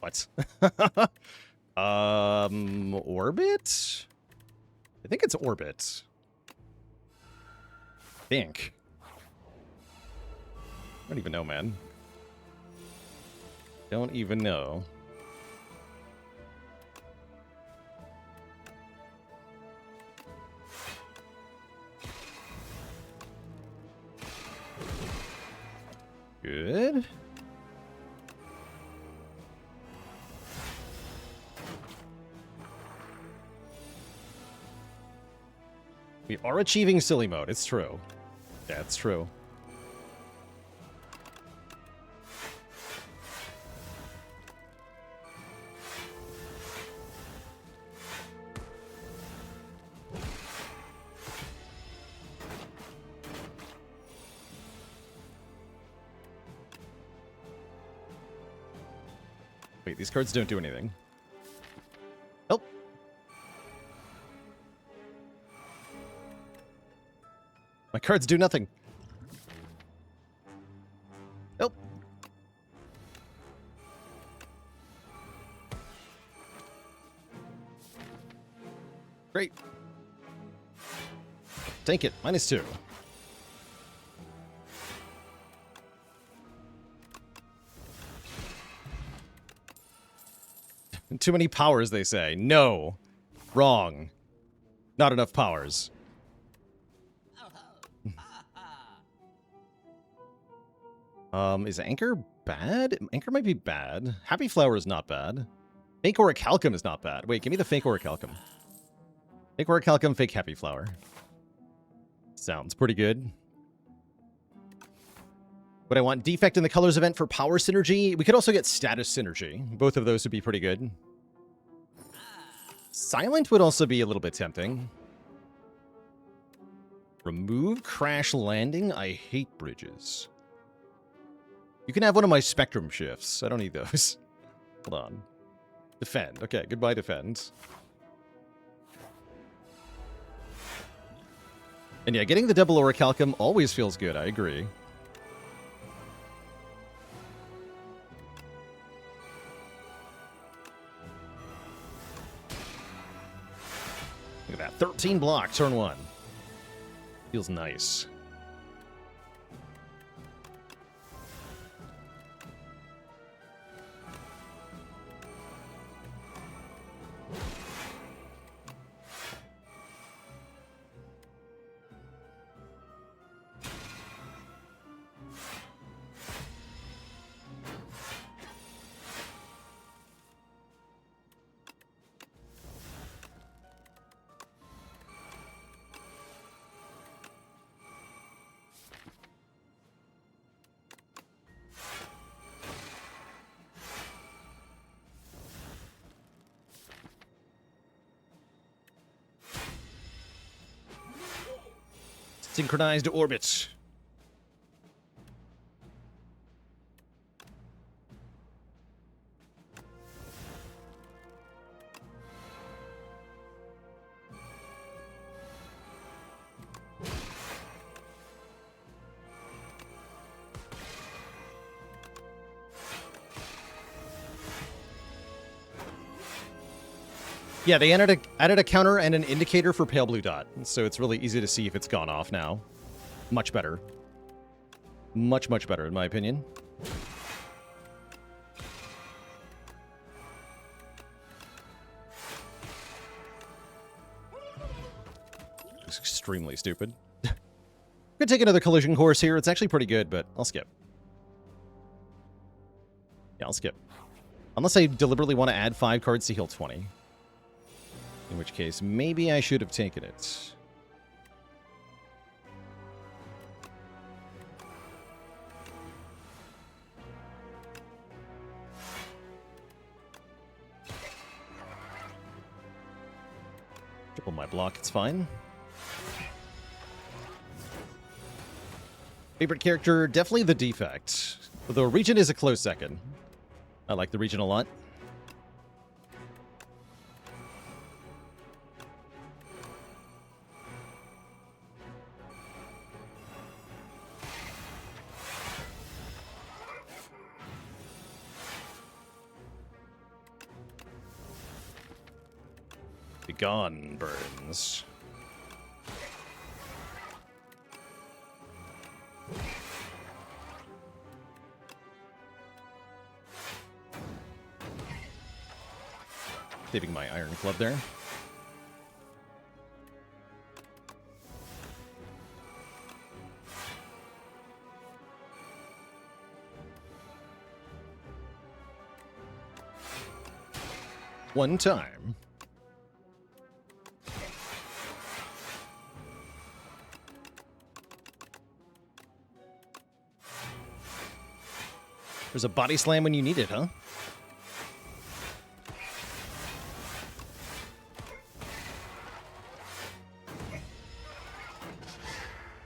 What? Orbit? I think it's orbit. Think. I don't even know, man. Don't even know. Good. We are achieving silly mode. It's true. That's true. Wait, these cards don't do anything. Oh. My cards do nothing. Nope. Great. Take it. -2. Too many powers, they say. No. Wrong. Not enough powers. Is Anchor bad? Anchor might be bad. Happy Flower is not bad. Fake Orichalcum is not bad. Wait, give me the Fake Orichalcum. Fake Orichalcum, Fake Happy Flower. Sounds pretty good. But I want Defect in the Colors event for power synergy. We could also get status synergy. Both of those would be pretty good. Silent would also be a little bit tempting. Remove Crash Landing. I hate bridges. You can have one of my Spectrum shifts. I don't need those. Hold on. Defend. Okay, goodbye, Defend. And yeah, getting the double Orichalcum always feels good. I agree. Look at that. 13 block, turn 1. Feels nice. Synchronized orbits. Yeah, they added a counter and an indicator for Pale Blue Dot, so it's really easy to see if it's gone off now. Much better. Much, much better, in my opinion. It's extremely stupid. Could take another collision course here. It's actually pretty good, but I'll skip. Yeah, I'll skip. Unless I deliberately want to add 5 cards to heal 20. In which case, maybe I should have taken it. Triple my block, it's fine. Favorite character, definitely the Defect. Although Regent is a close second. I like the Regent a lot. Be gone, Burns. Saving my Ironclad there. One time. There's a body slam when you need it, huh? Am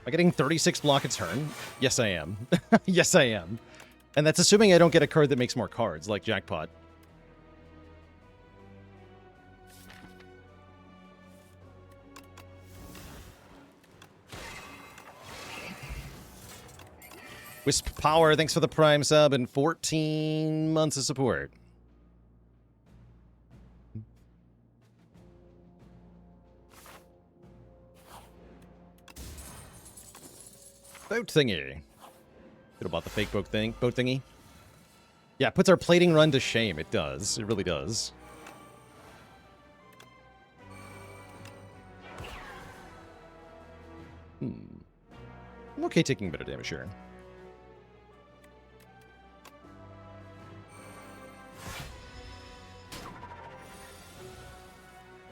I getting 36 block a turn? Yes, I am. Yes, I am. And that's assuming I don't get a card that makes more cards, like Jackpot. Wisp Power, thanks for the Prime sub and 14 months of support. Boat thingy. Could have bought the fake boat thingy. Yeah, it puts our plating run to shame. It does. It really does. I'm okay taking a bit of damage here.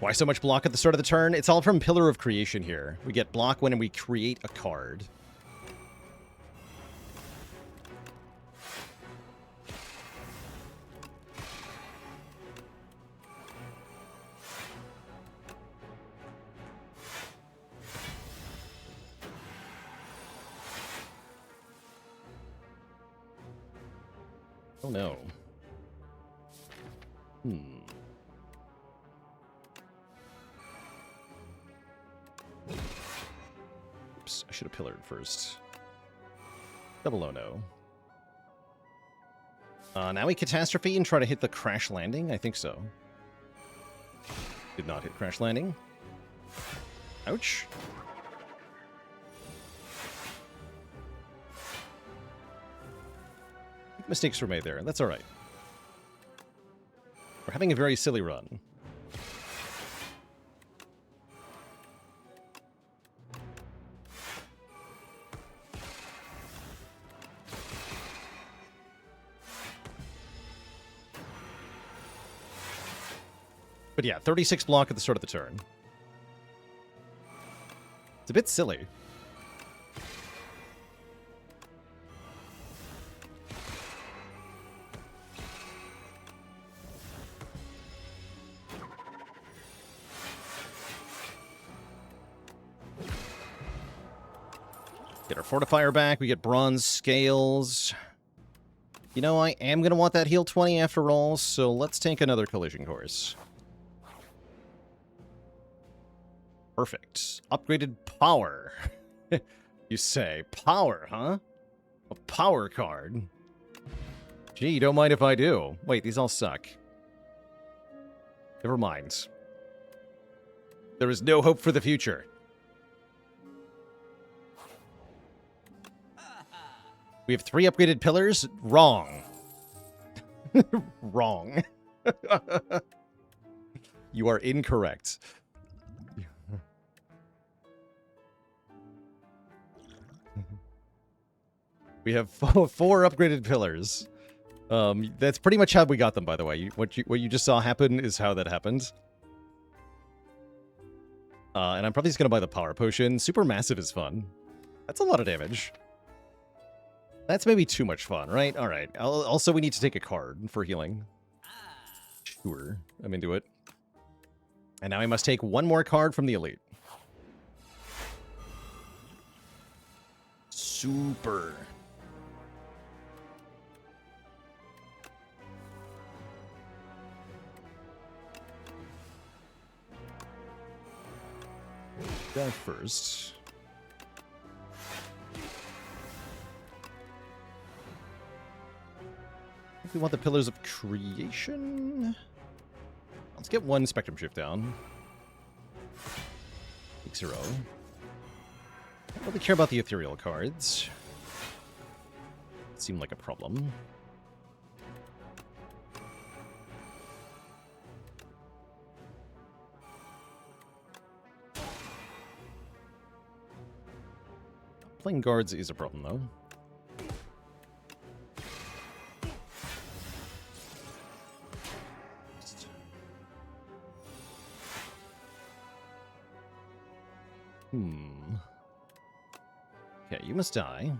Why so much block at the start of the turn? It's all from Pillar of Creation here. We get block when we create a card. Oh no. Oops, I should have pillared first. Double oh no. Now we Catastrophe and try to hit the Crash Landing? I think so. Did not hit Crash Landing. Ouch. Mistakes were made there. That's alright. We're having a very silly run. But yeah, 36 block at the start of the turn. It's a bit silly. Get our Fortifier back. We get Bronze Scales. You know, I am going to want that heal 20 after all, so let's take another Collision Course. Perfect. Upgraded Power. You say. Power, huh? A power card. Gee, don't mind if I do. Wait, these all suck. Never mind. There is no hope for the future. We have 3 upgraded pillars? Wrong. Wrong. You are incorrect. We have 4 upgraded pillars. That's pretty much how we got them, by the way. What you just saw happen is how that happened. And I'm probably just going to buy the Power Potion. Supermassive is fun. That's a lot of damage. That's maybe too much fun, right? All right. Also, we need to take a card for healing. Sure. I'm into it. And now I must take one more card from the Elite. Super. That first. I think we want the Pillars of Creation. Let's get one Spectrum Shift down. Take 0. Don't really care about the ethereal cards. Seem like a problem. Playing guards is a problem, though. Okay, you must die.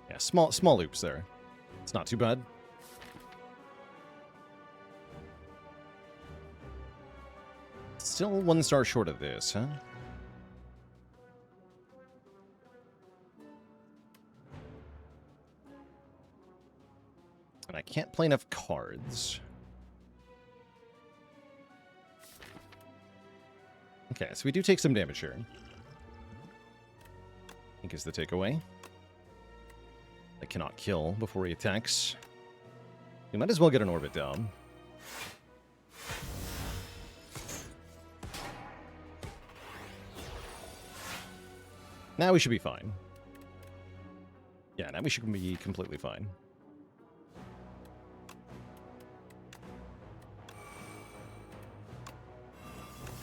Yeah, small loops there. It's not too bad. Still 1 star short of this, huh? And I can't play enough cards. Okay, so we do take some damage here. I think is the takeaway. I cannot kill before he attacks. We might as well get an orbit down. Now we should be fine. Yeah, now we should be completely fine.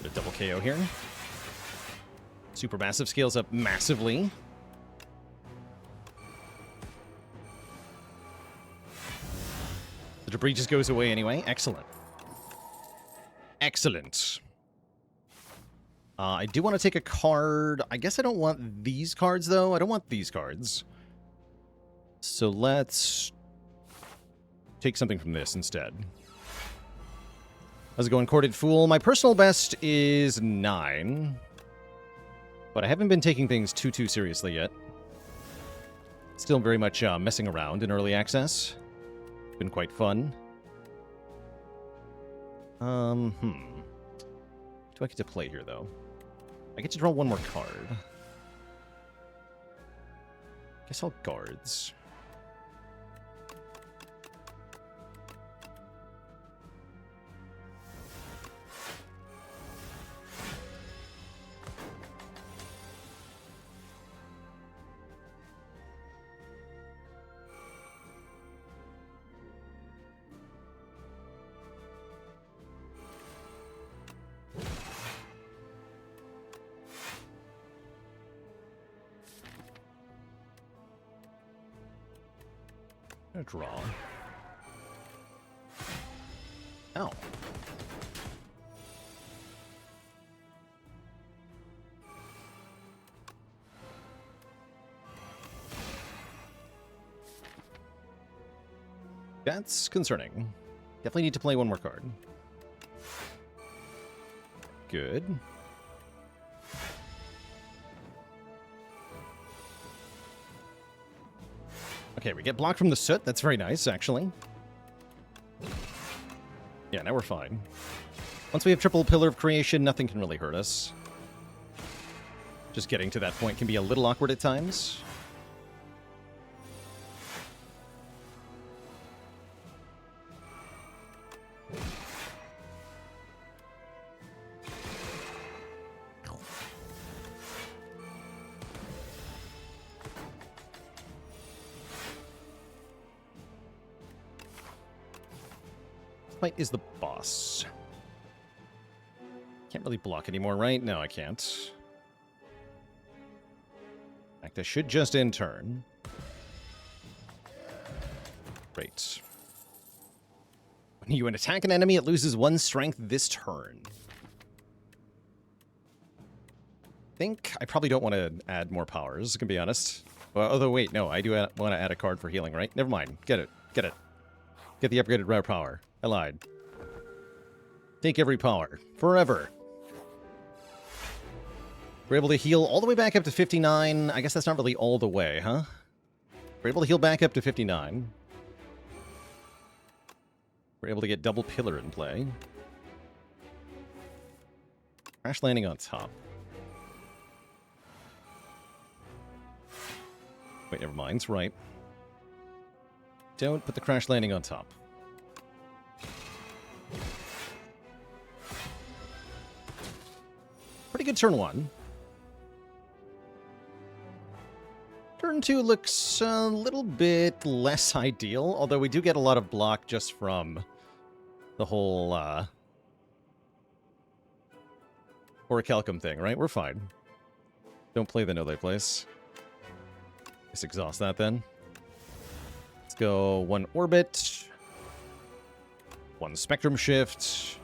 Get a double KO here. Supermassive scales up massively. The debris just goes away anyway. Excellent. Excellent. I do want to take a card. I guess I don't want these cards, though. I don't want these cards. So let's take something from this instead. How's it going, Corded Fool? My personal best is 9. But I haven't been taking things too seriously yet. Still very much messing around in early access. Been quite fun. Do I get to play here, though? I get to draw one more card. Guess I'll guards. Draw. Ow. That's concerning. Definitely need to play one more card. Good. Okay, we get blocked from the soot. That's very nice, actually. Yeah, now we're fine. Once we have triple Pillar of Creation, nothing can really hurt us. Just getting to that point can be a little awkward at times. Fight is the boss. Can't really block anymore, right? No, I can't. In fact, I should just end turn. Great. When you attack an enemy, it loses 1 strength this turn. I think I probably don't want to add more powers, to be honest. Well, although, wait, no, I do want to add a card for healing, right? Never mind. Get it. Get it. Get the upgraded rare power. I lied. Take every power. Forever. We're able to heal all the way back up to 59. I guess that's not really all the way, huh? We're able to heal back up to 59. We're able to get double pillar in play. Crash landing on top. Wait, never mind. It's right. Don't put the crash landing on top. Pretty good turn 1. Turn 2 looks a little bit less ideal, although we do get a lot of block just from the whole Orichalcum thing, right? We're fine. Don't play the no-lay place. Let's exhaust that then. Let's go 1 orbit, 1 spectrum shift,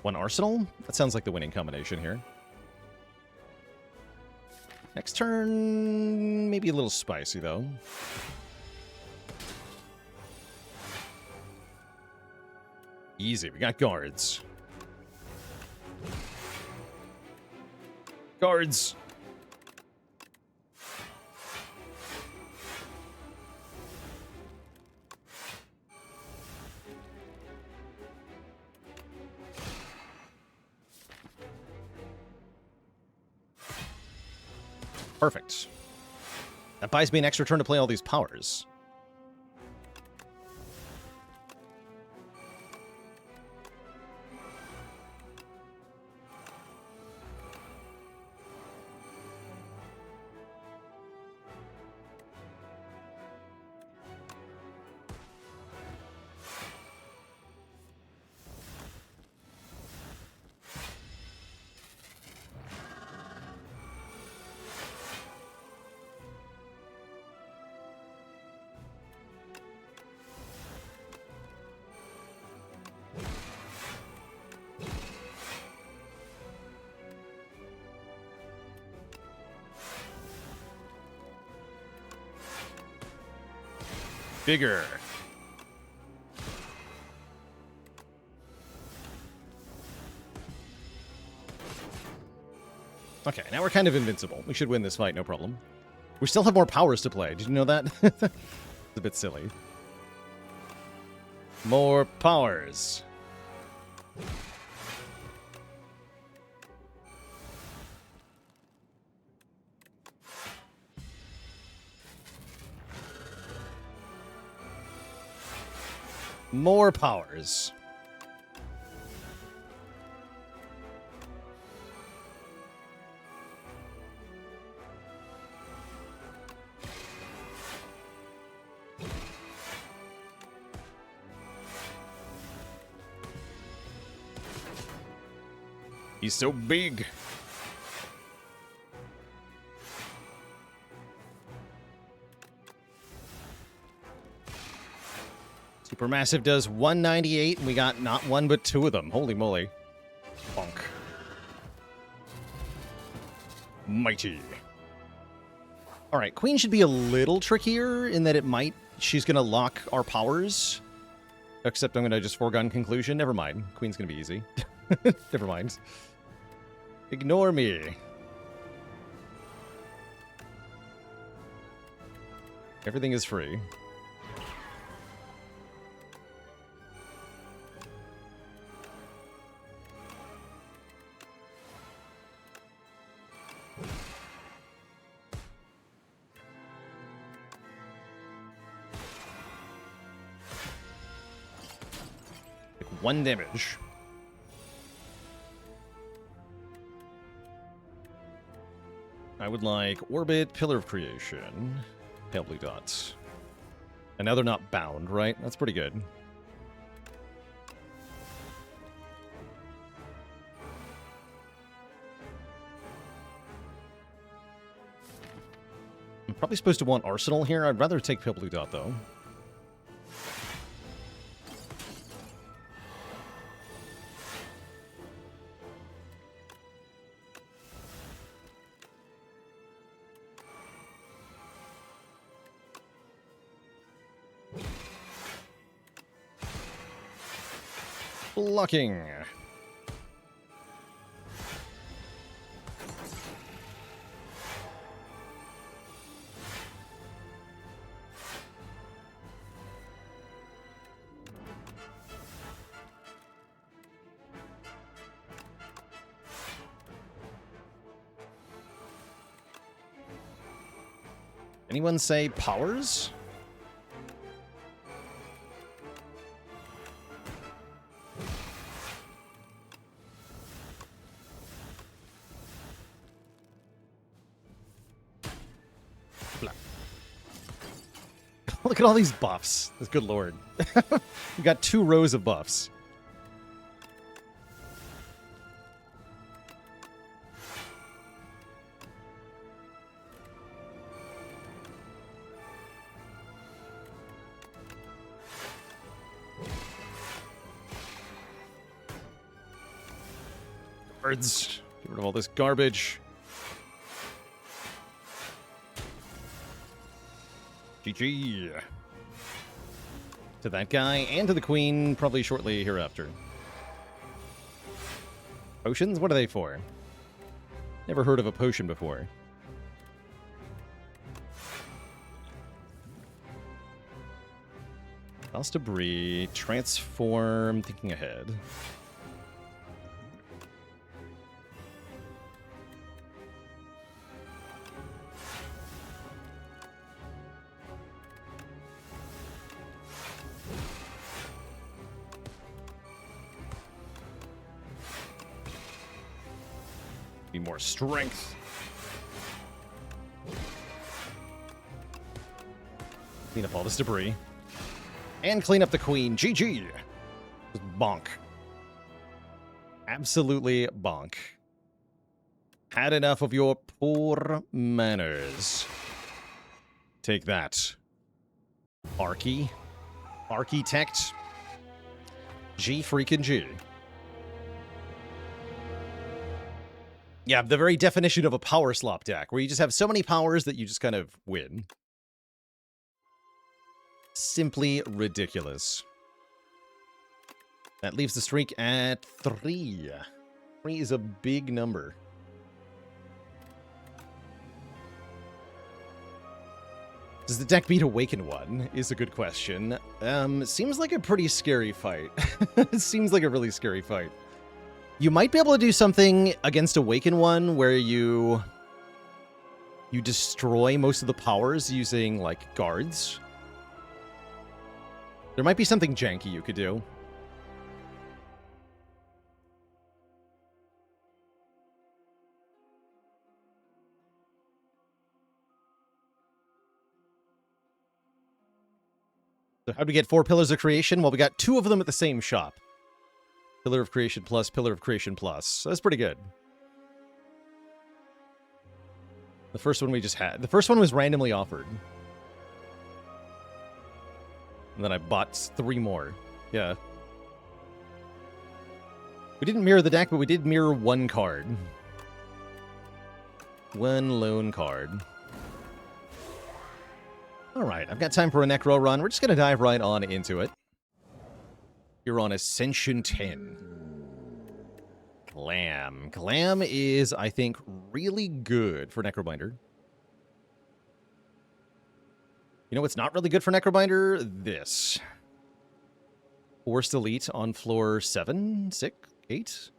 1 arsenal. That sounds like the winning combination here. Next turn, maybe a little spicy, though. Easy, we got guards. Guards! Perfect. That buys me an extra turn to play all these powers. Bigger. Okay, now we're kind of invincible. We should win this fight, no problem. We still have more powers to play. Did you know that? It's a bit silly. More powers. More powers. He's so big. Supermassive does 198, and we got not one but 2 of them. Holy moly. Bonk. Mighty. Alright, Queen should be a little trickier in that she's gonna lock our powers. Except I'm gonna just foregone conclusion. Never mind. Queen's gonna be easy. Never mind. Ignore me. Everything is free. Like 1 damage. I would like Orbit, Pillar of Creation, Pale Blue Dots. And now they're not bound, right? That's pretty good. I'm probably supposed to want Arsenal here. I'd rather take Pale Blue Dot, though. Blocking. Anyone say powers? Look at all these buffs. Good lord. We got 2 rows of buffs. Birds. Get rid of all this garbage. GG. To that guy and to the queen, probably shortly hereafter. Potions? What are they for? Never heard of a potion before. Lost debris. Transform. Thinking ahead. Need more strength. Clean up all this debris. And clean up the queen. GG. Just bonk. Absolutely bonk. Had enough of your poor manners. Take that. Architect. G freaking G. Yeah, the very definition of a power slop deck, where you just have so many powers that you just kind of win. Simply ridiculous. That leaves the streak at 3. 3 is a big number. Does the deck beat Awaken One? Is a good question. Seems like a pretty scary fight. It seems like a really scary fight. You might be able to do something against Awaken One where you destroy most of the powers using, like, guards. There might be something janky you could do. So how'd we get 4 Pillars of Creation? Well, we got 2 of them at the same shop. Pillar of Creation plus, Pillar of Creation plus. So that's pretty good. The first one we just had. The first one was randomly offered. And then I bought 3 more. Yeah. We didn't mirror the deck, but we did mirror 1 card. 1 lone card. Alright, I've got time for a Necro run. We're just going to dive right on into it. You're on Ascension 10. Glam. Glam is, I think, really good for Necrobinder. You know what's not really good for Necrobinder? This. Forced Elite on floor 7, 6, 8?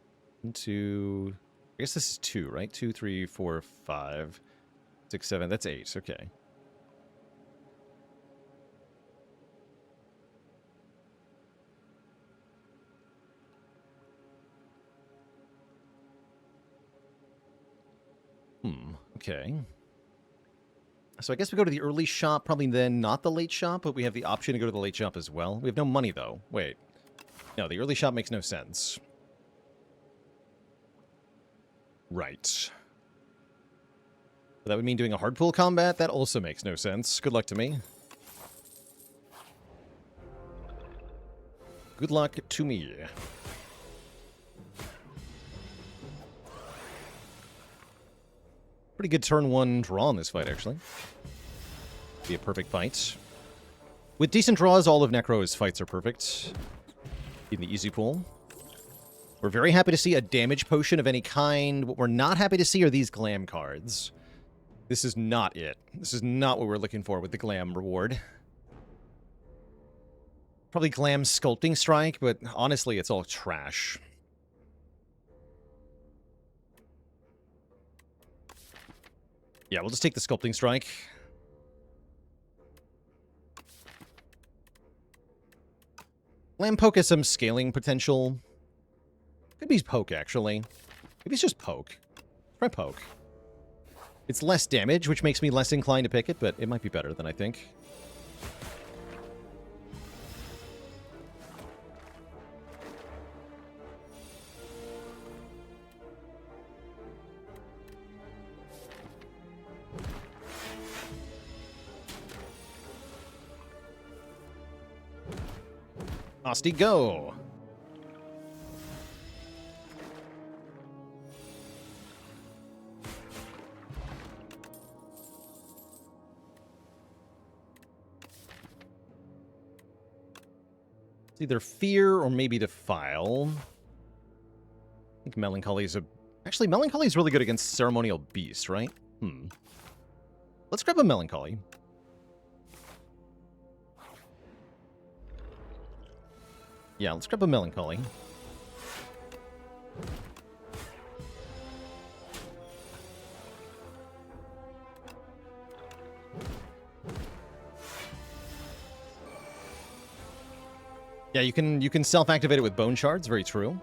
1, 2... I guess this is 2, right? 2, 3, 4, 5, 6, 7. That's 8. Okay. Okay. So I guess we go to the early shop, probably then not the late shop, but we have the option to go to the late shop as well. We have no money, though. Wait. No, the early shop makes no sense. Right. That would mean doing a hard pull combat? That also makes no sense. Good luck to me. Good luck to me. Pretty good turn 1 draw in this fight, actually. Be a perfect fight. With decent draws, all of Necro's fights are perfect. In the easy pool. We're very happy to see a damage potion of any kind. What we're not happy to see are these glam cards. This is not it. This is not what we're looking for with the glam reward. Probably glam sculpting strike, but honestly, it's all trash. Yeah, we'll just take the Sculpting Strike. Lamb Poke has some scaling potential. Could be Poke, actually. Maybe it's just Poke. Try Poke. It's less damage, which makes me less inclined to pick it, but it might be better than I think. Asti, go! It's either Fear or maybe Defile. I think Melancholy is a... Actually, Melancholy is really good against Ceremonial Beast, right? Let's grab a Melancholy. Yeah, let's grab a Melancholy. Yeah, you can self-activate it with Bone Shards, very true.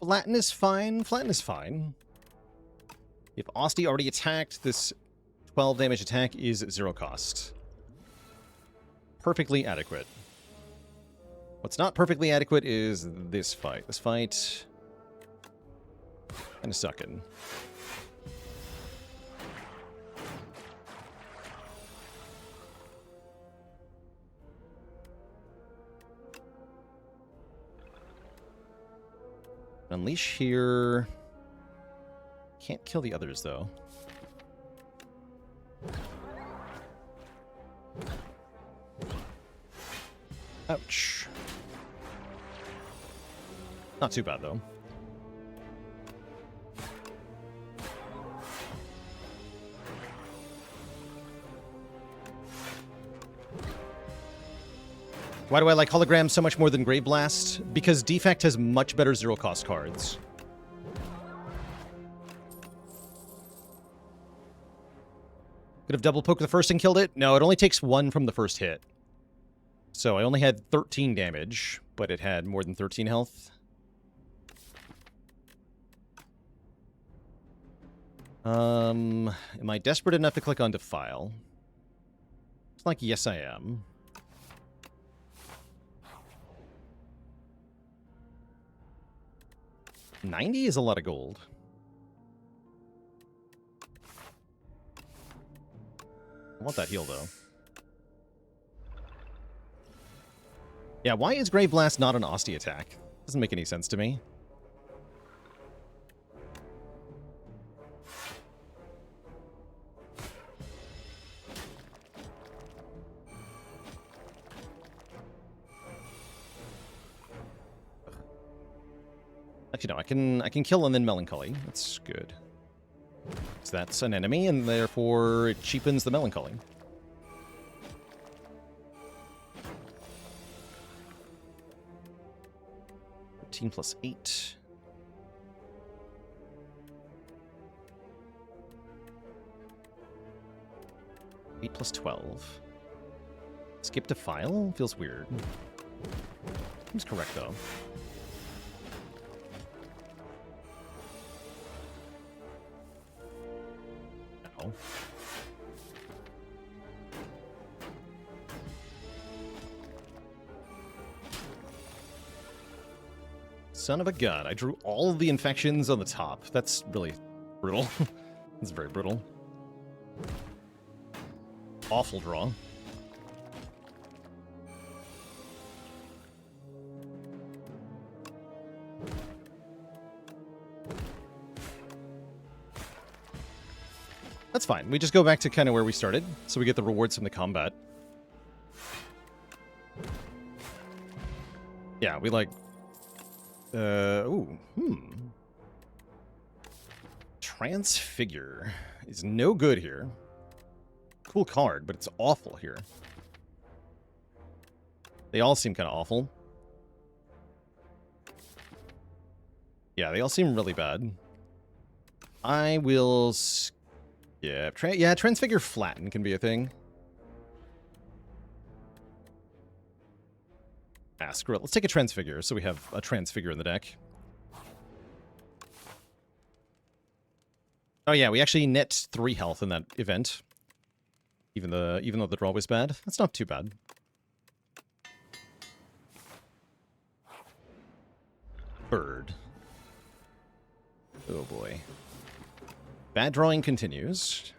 Flatten is fine. Flatten is fine. If Asti already attacked, this 12 damage attack is 0 cost. Perfectly adequate. What's not perfectly adequate is this fight. This fight... kind of sucking. Unleash here. Can't kill the others, though. Ouch. Not too bad, though. Why do I like Holograms so much more than Grave Blast? Because Defect has much better zero-cost cards. Could have double poked the first and killed it? No, it only takes 1 from the first hit. So I only had 13 damage, but it had more than 13 health. Am I desperate enough to click on Defile? It's like, yes, I am. $90 is a lot of gold. I want that heal, though. Yeah, why is Grave Blast not an Asti attack? Doesn't make any sense to me. Actually, no, I can kill and then Melancholy. That's good. So that's an enemy, and therefore it cheapens the Melancholy. +8. 8 + 12. Skip to file? Feels weird. Seems correct, though. No. Son of a gun. I drew all of the infections on the top. That's really brutal. That's very brutal. Awful draw. That's fine. We just go back to kind of where we started, so we get the rewards from the combat. Yeah, we like... Transfigure is no good here. cool card, but it's awful here. They all seem kind of awful. Yeah, they all seem really bad. I will skip. Transfigure Flatten can be a thing. Screw it. Let's take a Transfigure, so we have a Transfigure in the deck. Oh yeah, we actually net 3 health in that event. Even though the draw was bad. That's not too bad. Bird. Oh boy. Bad drawing continues.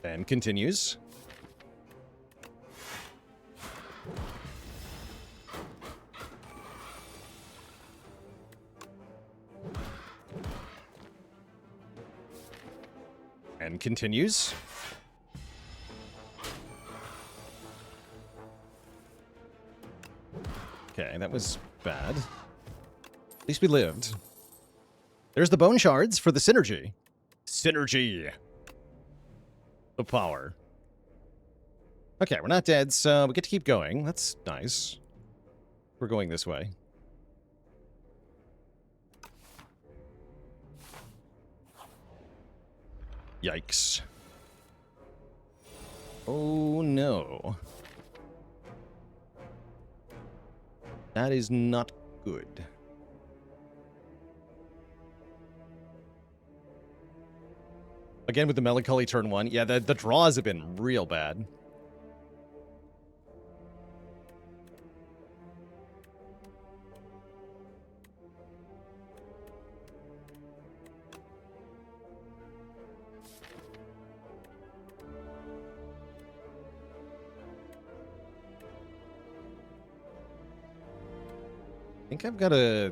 And continues. And continues. Okay, that was bad. At least we lived. There's the bone shards for the synergy. Synergy. The power. Okay, we're not dead, so we get to keep going. That's nice. We're going this way. Yikes. Oh no. That is not good. Again with the Melancholy turn 1. Yeah, the draws have been real bad. I think I've got a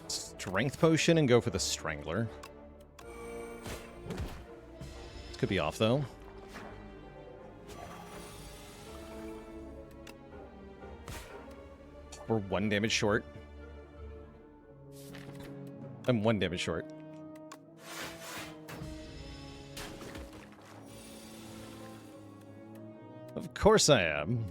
strength potion and go for the Strangler. This could be off, though. We're 1 damage short. I'm 1 damage short. Of course I am.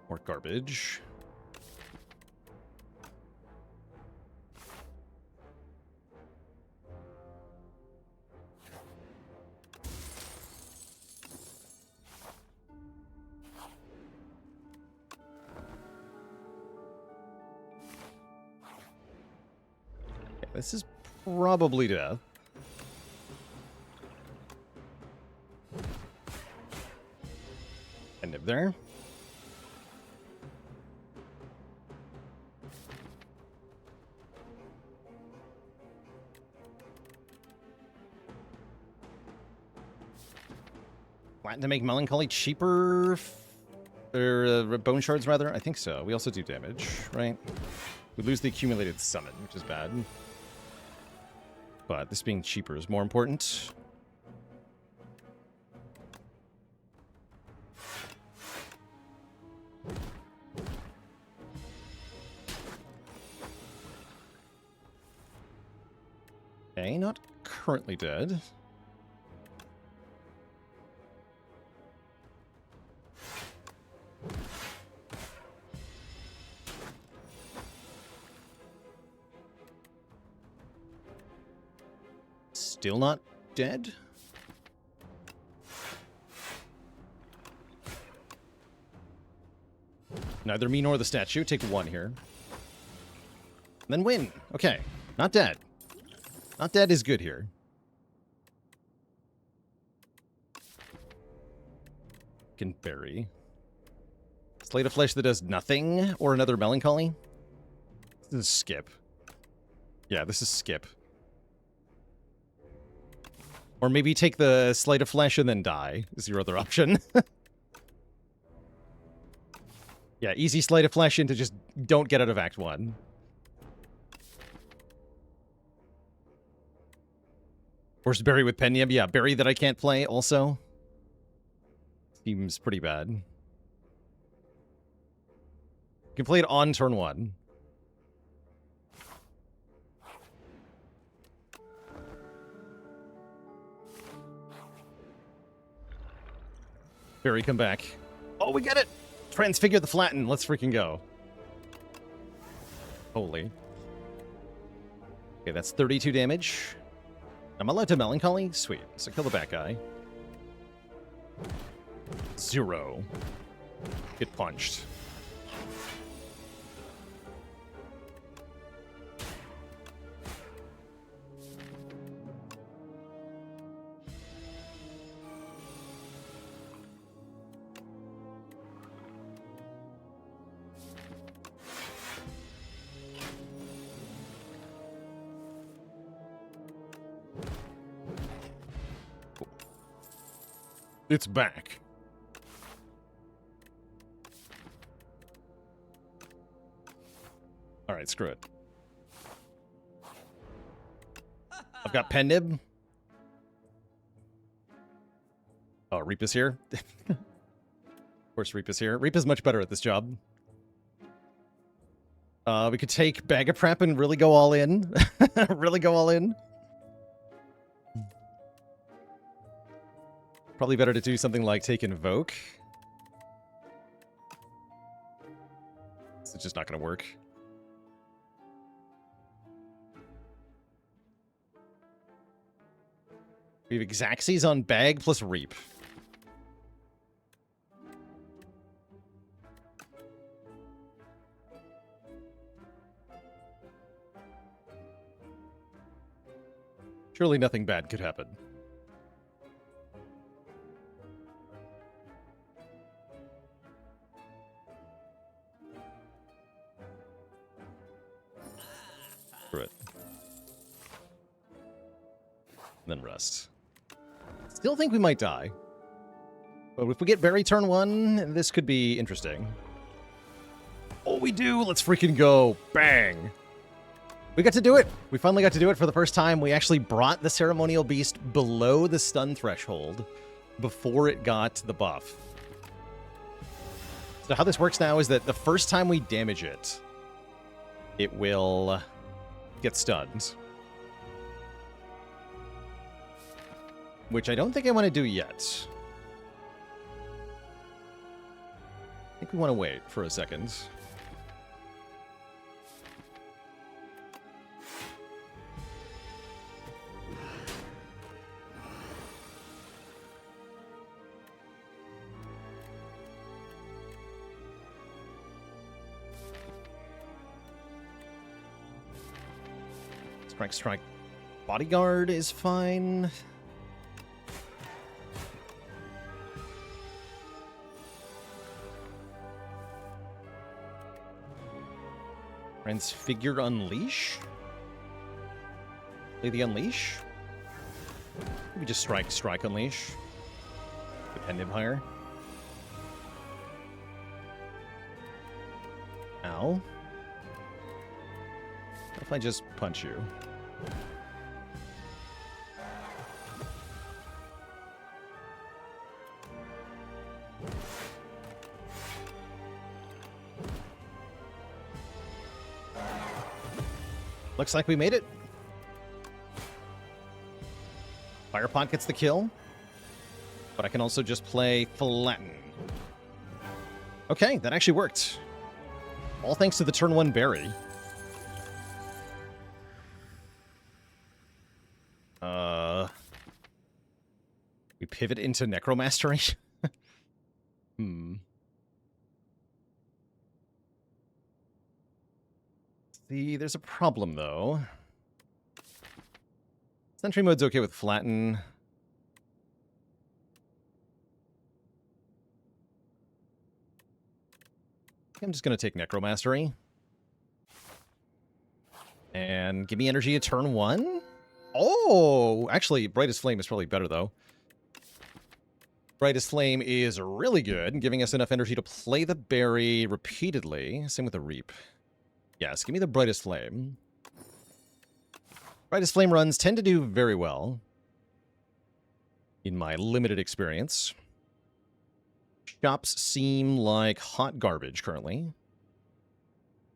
More garbage. Okay, this is probably death. End of there. Flatten to make Melancholy cheaper? Or Bone Shards, rather? I think so. We also do damage, right? We lose the accumulated summon, which is bad. But this being cheaper is more important. Okay, not currently dead. Still not dead? Neither me nor the statue. Take 1 here. Then win. Okay. Not dead. Not dead is good here. Can bury. Slate of Flesh that does nothing? Or another Melancholy? This is skip. Yeah, this is skip. Or maybe take the Slate of Flesh and then die, is your other option. Yeah, easy slate of flesh into just don't get out of Act 1. Where's Berry with Penium? Yeah, Berry that I can't play also. Seems pretty bad. You can play it on turn 1. Berry, come back. Oh, we get it! Transfigure the Flatten. Let's freaking go. Holy. Okay, that's 32 damage. I'm allowed to Melancholy? Sweet. So kill the bad guy. 0. Get punched. It's back. All right, screw it. I've got Pen Nib. Oh, Reap is here. Of course, Reap is here. Reap is much better at this job. We could take Bag of Prep and really go all in. Really go all in. Probably better to do something like take Invoke. It's just not going to work. We have Xaxes on Bag plus Reap. Surely nothing bad could happen. Screw it. And then rest. Still think we might die. But if we get Berry turn 1, this could be interesting. Oh, we do! Let's freaking go! Bang! We got to do it! We finally got to do it for the first time. We actually brought the Ceremonial Beast below the stun threshold before it got the buff. So how this works now is that the first time we damage it, it will get stunned. Which I don't think I want to do yet. I think we want to wait for a second. Strike, strike. Bodyguard is fine. Transfigure Unleash? Play the Unleash? Maybe just strike, strike, Unleash. Dependent higher. Ow. What if I just punch you? Looks like we made it. Firepot gets the kill. But I can also just play Flatten. Okay, that actually worked. All thanks to the turn 1 Berry. We pivot into Necromastery? See, there's a problem, though. Sentry mode's okay with Flatten. I'm just going to take Necromastery. And give me energy at turn 1? Oh! Actually, Brightest Flame is probably better, though. Brightest Flame is really good, giving us enough energy to play the berry repeatedly. Same with the Reap. Yes, give me the Brightest Flame. Brightest Flame runs tend to do very well, in my limited experience. Shops seem like hot garbage currently.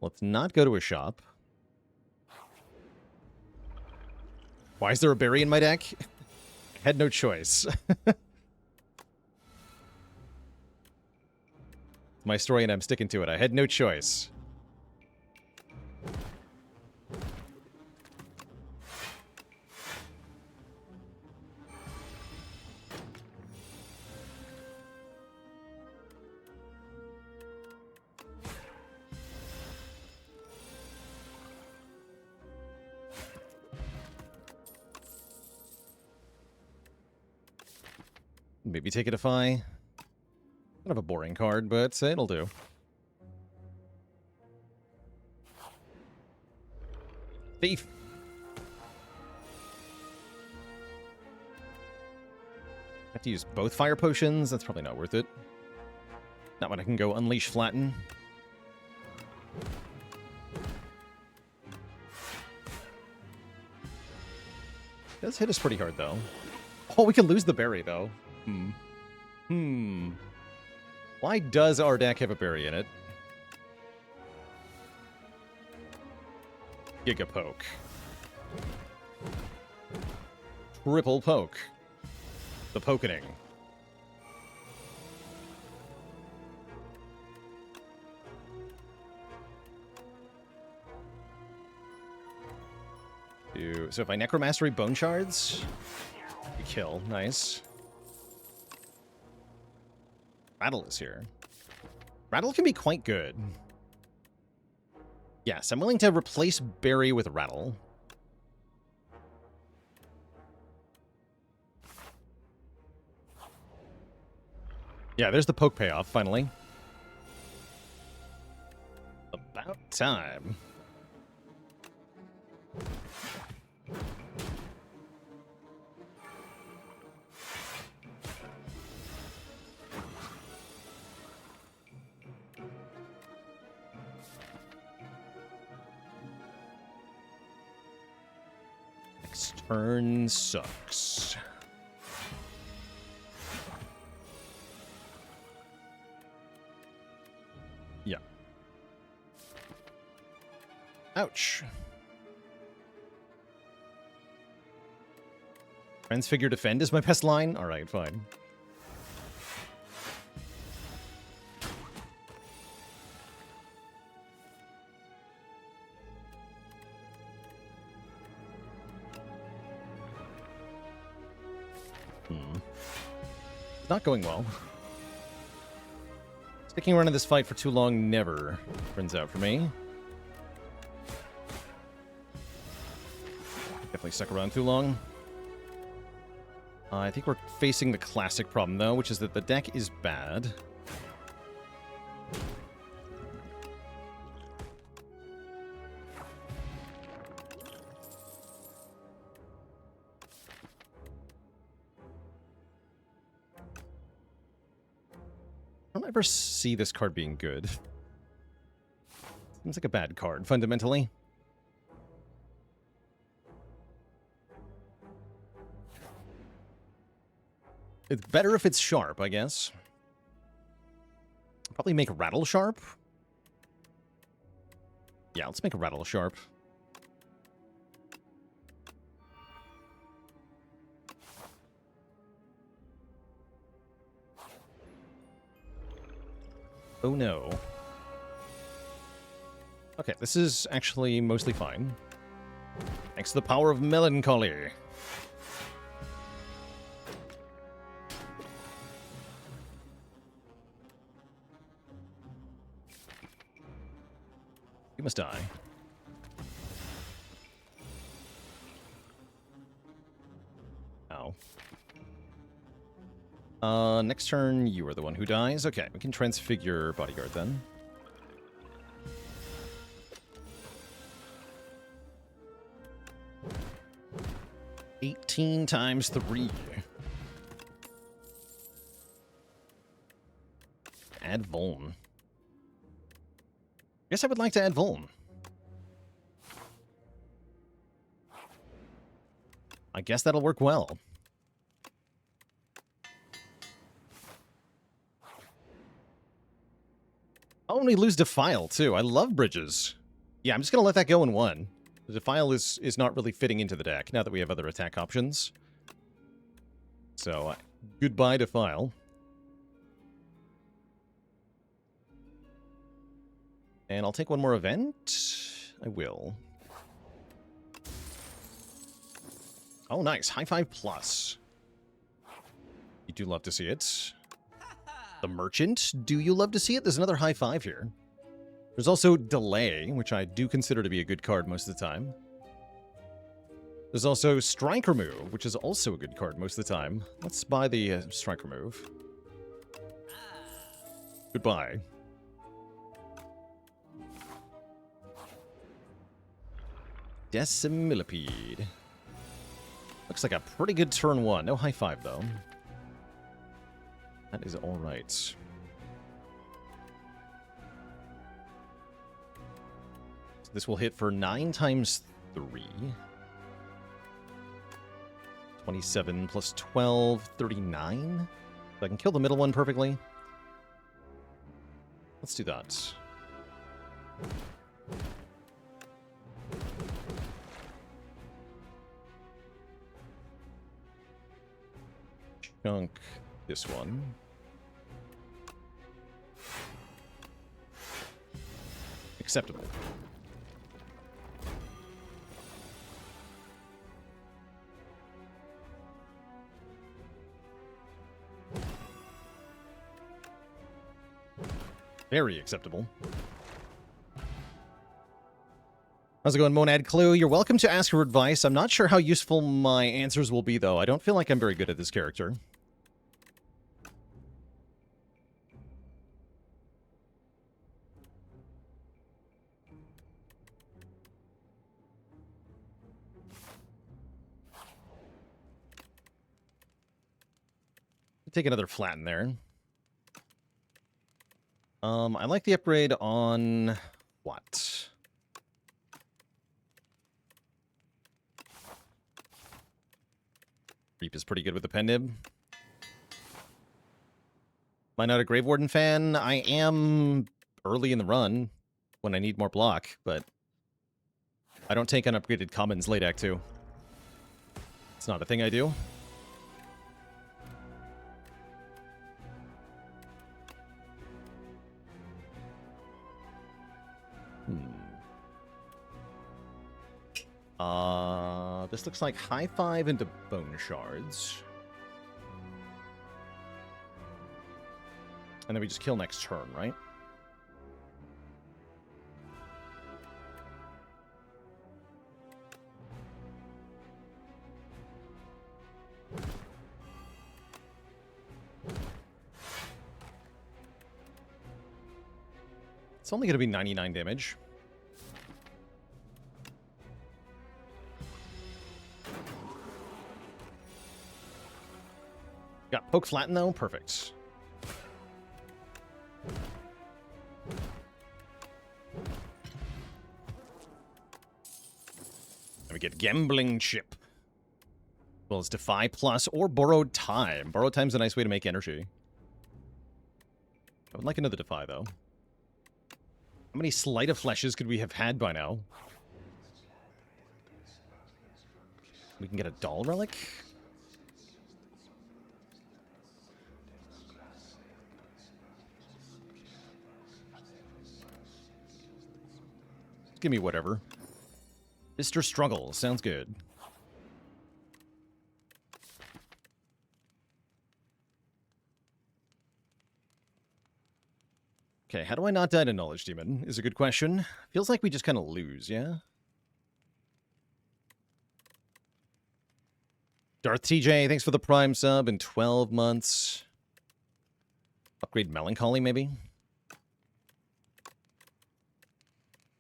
Let's not go to a shop. Why is there a berry in my deck? Had no choice. My story and I'm sticking to it. I had no choice. Maybe take a Defy. Kind of a boring card, but it'll do. Thief. Have to use both fire potions. That's probably not worth it. Not when I can go Unleash Flatten. Does hit us pretty hard, though. Oh, we can lose the berry, though. Why does our deck have a berry in it? Giga Poke. Triple Poke. The Pokening. So if I Necromastery Bone Shards, you kill. Nice. Rattle is here. Rattle can be quite good. Yes, I'm willing to replace Berry with Rattle. Yeah, there's the poke payoff, finally. About time. Next turn sucks. Yeah. Ouch. Transfigure Defend is my best line? Alright, fine. It's not going well. Sticking around in this fight for too long never turns out for me. Definitely stuck around too long. I think we're facing the classic problem, though, which is that the deck is bad. I don't ever see this card being good. Seems like a bad card, fundamentally. It's better if it's sharp, I guess. Probably make Rattle sharp. Yeah, let's make Rattle sharp. Oh no. Okay, this is actually mostly fine. Thanks to the power of melancholy. You must die. Ow. Next turn, you are the one who dies. Okay, we can transfigure Bodyguard then. $18 times 3. Add Vuln. Guess I would like to add Vuln. I guess that'll work well. Oh, and we lose Defile, too. I love bridges. Yeah, I'm just going to let that go in one. The Defile is not really fitting into the deck, now that we have other attack options. So, goodbye Defile. And I'll take one more event. I will. Oh, nice. High 5 plus. You do love to see it. The Merchant. Do you love to see it? There's another high 5 here. There's also Delay, which I do consider to be a good card most of the time. There's also Strike Remove, which is also a good card most of the time. Let's buy the Strike Remove. Goodbye. Decimillipede. Looks like a pretty good turn 1. No high 5, though. That is alright. So this will hit for 9 times 3. 27 plus 12, 39. So I can kill the middle one perfectly. Let's do that. Chunk this one. Acceptable. Very acceptable. How's it going, Monad Clue? You're welcome to ask for advice. I'm not sure how useful my answers will be, though. I don't feel like I'm very good at this character. Take another flatten there. I like the upgrade on what? Reap is pretty good with the pen nib. Am I not a Grave Warden fan? I am early in the run when I need more block, but I don't take unupgraded commons late Act 2. It's not a thing I do. This looks like high 5 into bone shards. And then we just kill next turn, right? It's only going to be 99 damage. Got poke flatten though, perfect. And we get Gambling Chip. Well, it's Defy Plus or Borrowed Time. Borrowed Time's a nice way to make energy. I would like another Defy though. How many Sleight of Fleshes could we have had by now? We can get a Doll Relic? Give me whatever. Mr. Struggle. Sounds good. Okay, how do I not die to Knowledge Demon? Is a good question. Feels like we just kind of lose, yeah? Darth TJ, thanks for the Prime sub in 12 months. Upgrade Melancholy, maybe?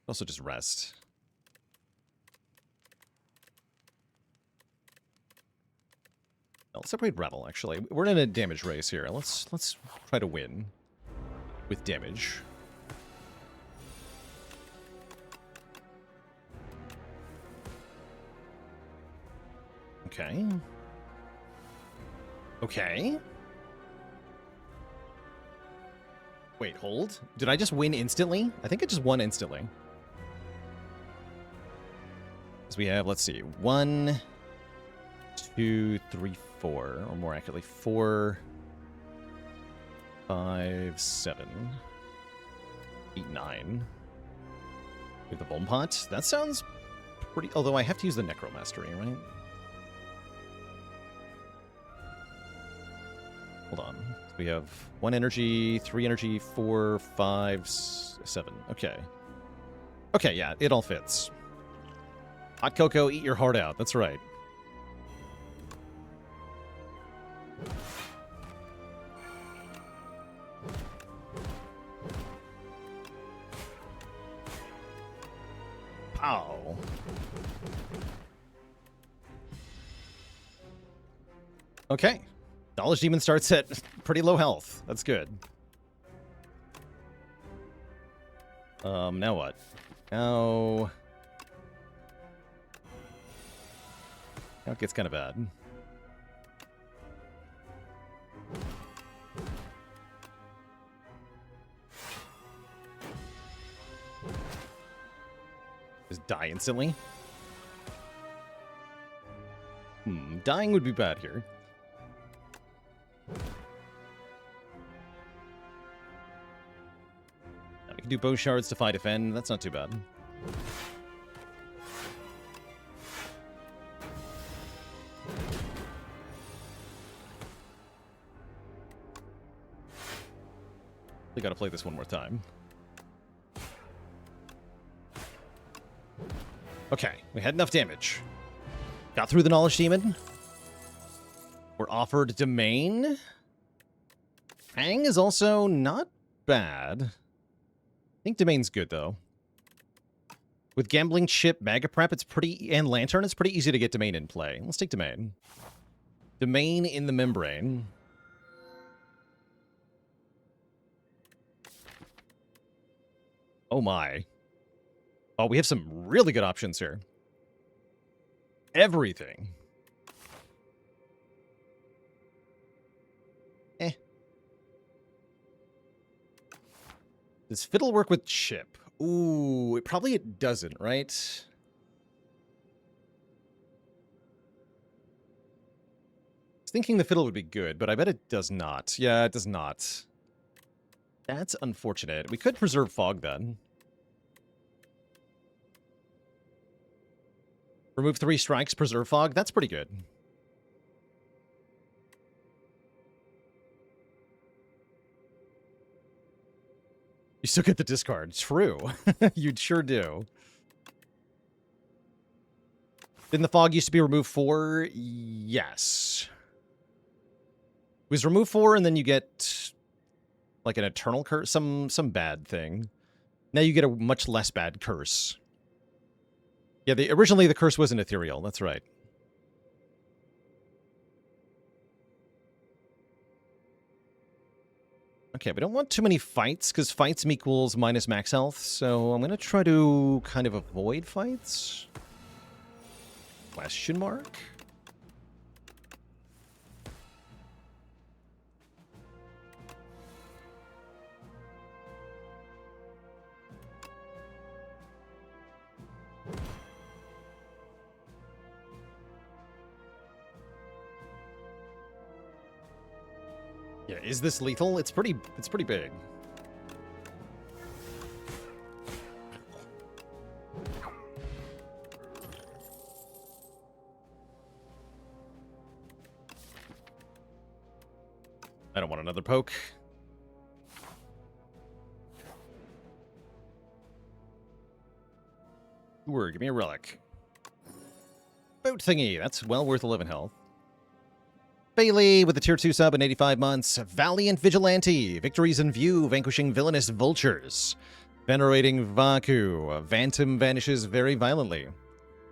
Also just rest. Let's upgrade Revel, actually. We're in a damage race here. Let's try to win. with damage. Okay. Okay. Wait, hold. Did I just win instantly? I think I just won instantly. So we have, let's see, 1, 2, 3, 4, or more accurately, 4, 5, 7, 8, 9. With the Bomb Pot. That sounds pretty... Although I have to use the Necromastery, right? Hold on. So we have 1 energy, 3 energy, 4, 5, 7. Okay. Okay, yeah, it all fits. Hot cocoa, eat your heart out. That's right. Pow. Okay. Knowledge Demon starts at pretty low health. That's good. Now what? Now it gets kind of bad. Just die instantly? Dying would be bad here. Now we can do bow shards to fight defend. That's not too bad. We gotta play this one more time. Okay, we had enough damage. Got through the Knowledge Demon. We're offered Domain. Hang is also not bad. I think Domain's good, though. With Gambling Chip, Mega Prep, and Lantern, it's pretty easy to get Domain in play. Let's take Domain. Domain in the Membrane. Oh my. Oh, we have some really good options here. Everything. Does Fiddle work with Chip? Ooh, it doesn't, right? I was thinking the Fiddle would be good, but I bet it does not. Yeah, it does not. That's unfortunate. We could preserve Fog then. Remove 3 strikes, preserve Fog. That's pretty good. You still get the discard. True. You sure do. Didn't the Fog used to be remove 4? Yes. It was remove 4 and then you get like an eternal curse, some bad thing. Now you get a much less bad curse. Yeah, originally the curse was an ethereal. That's right. Okay, we don't want too many fights, because fights equals minus max health, so I'm going to try to kind of avoid fights. Question mark? Yeah, is this lethal? It's pretty big. I don't want another poke. Ooh, give me a relic. Boat thingy. That's well worth 11 health. Bailey with the tier 2 sub in 85 months. Valiant Vigilante. Victories in view, vanquishing villainous vultures. Venerating Vaku. Vantum vanishes very violently.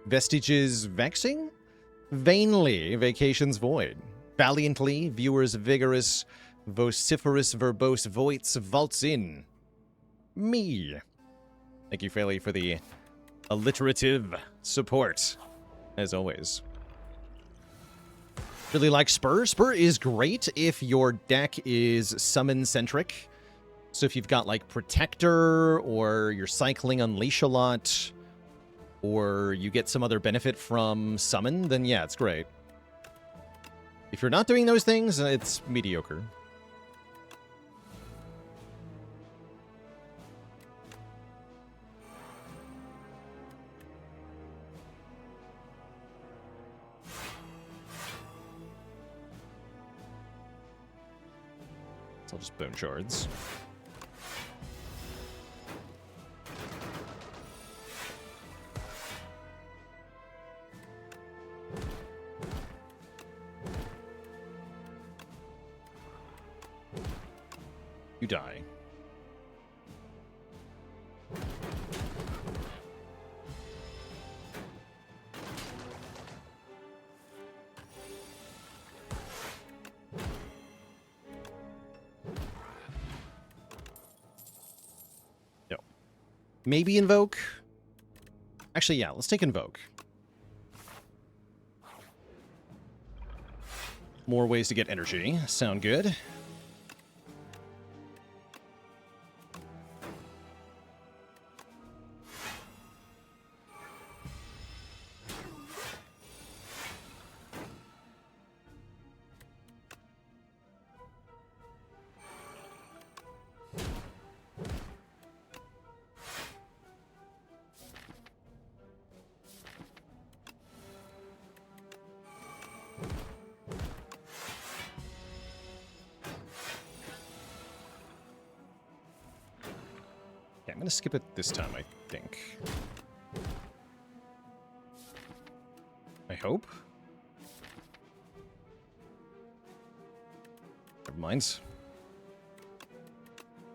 Vestiges vexing? Vainly, vacations void. Valiantly, viewers vigorous. Vociferous verbose voice vaults in. Me. Thank you, Fairley, for the alliterative support, as always. Really like Spur. Spur is great if your deck is summon-centric. So if you've got, like, Protector, or you're cycling Unleash a lot, or you get some other benefit from Summon, then yeah, it's great. If you're not doing those things, it's mediocre. So I'll just Bone Shards. You die. No. Maybe Invoke? Actually, yeah, let's take Invoke. More ways to get energy. Sound good. I'm going to skip it this time, I think. I hope. Never mind.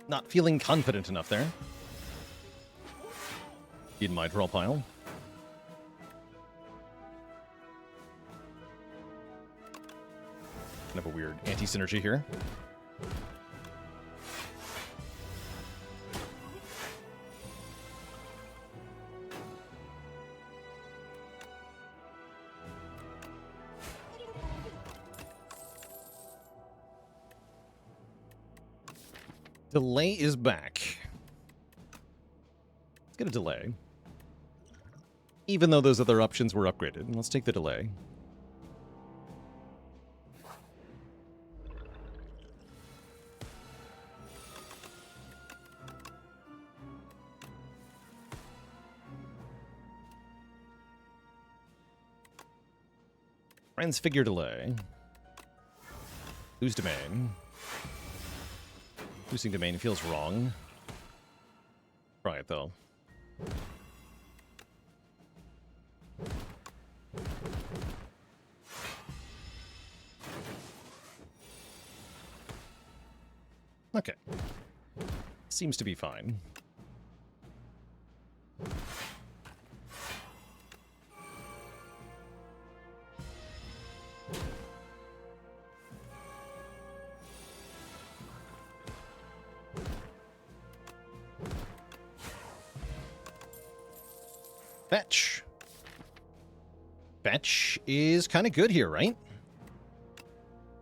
Not feeling confident enough there. In my draw pile. Kind of a weird anti-synergy here. Delay is back. Let's get a delay. Even though those other options were upgraded. Let's take the delay. Transfigure delay. Lose domain. Losing domain feels wrong. Try it, though. Okay. Seems to be fine. Fetch. Fetch is kind of good here, right?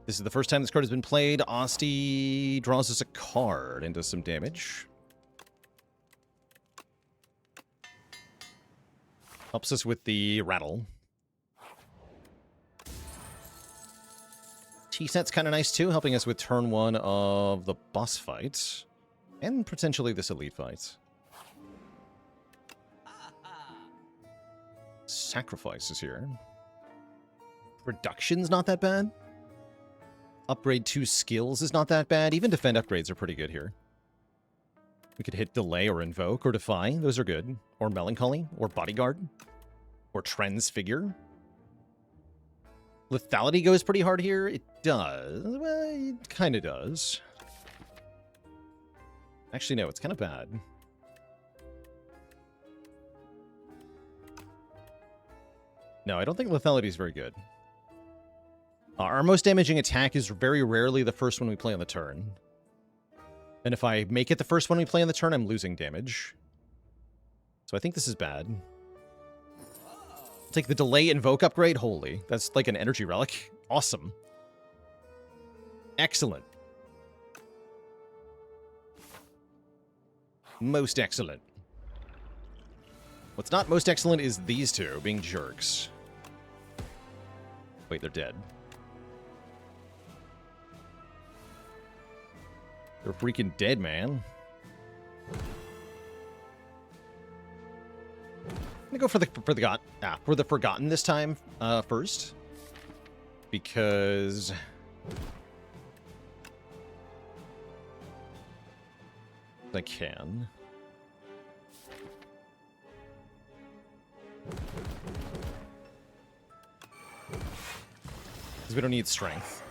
This is the first time this card has been played. Asti draws us a card and does some damage. Helps us with the rattle. T-set's kind of nice too, helping us with turn 1 of the boss fight. And potentially this elite fight. Sacrifices here. Production's not that bad. Upgrade 2 skills is not that bad. Even defend upgrades are pretty good here. We could hit delay or invoke or defy. Those are good. Or melancholy or bodyguard or transfigure. Lethality goes pretty hard here. It does. Well, it kind of does. Actually, no, it's kind of bad. No, I don't think lethality is very good. Our most damaging attack is very rarely the first one we play on the turn. And if I make it the first one we play on the turn, I'm losing damage. So I think this is bad. I'll take the delay invoke upgrade. Holy, that's like an energy relic. Awesome. Excellent. Most excellent. What's not most excellent is these two being jerks. Wait, they're dead. They're freaking dead, man. I'm gonna go for the forgotten this time first, because I can. Because we don't need strength.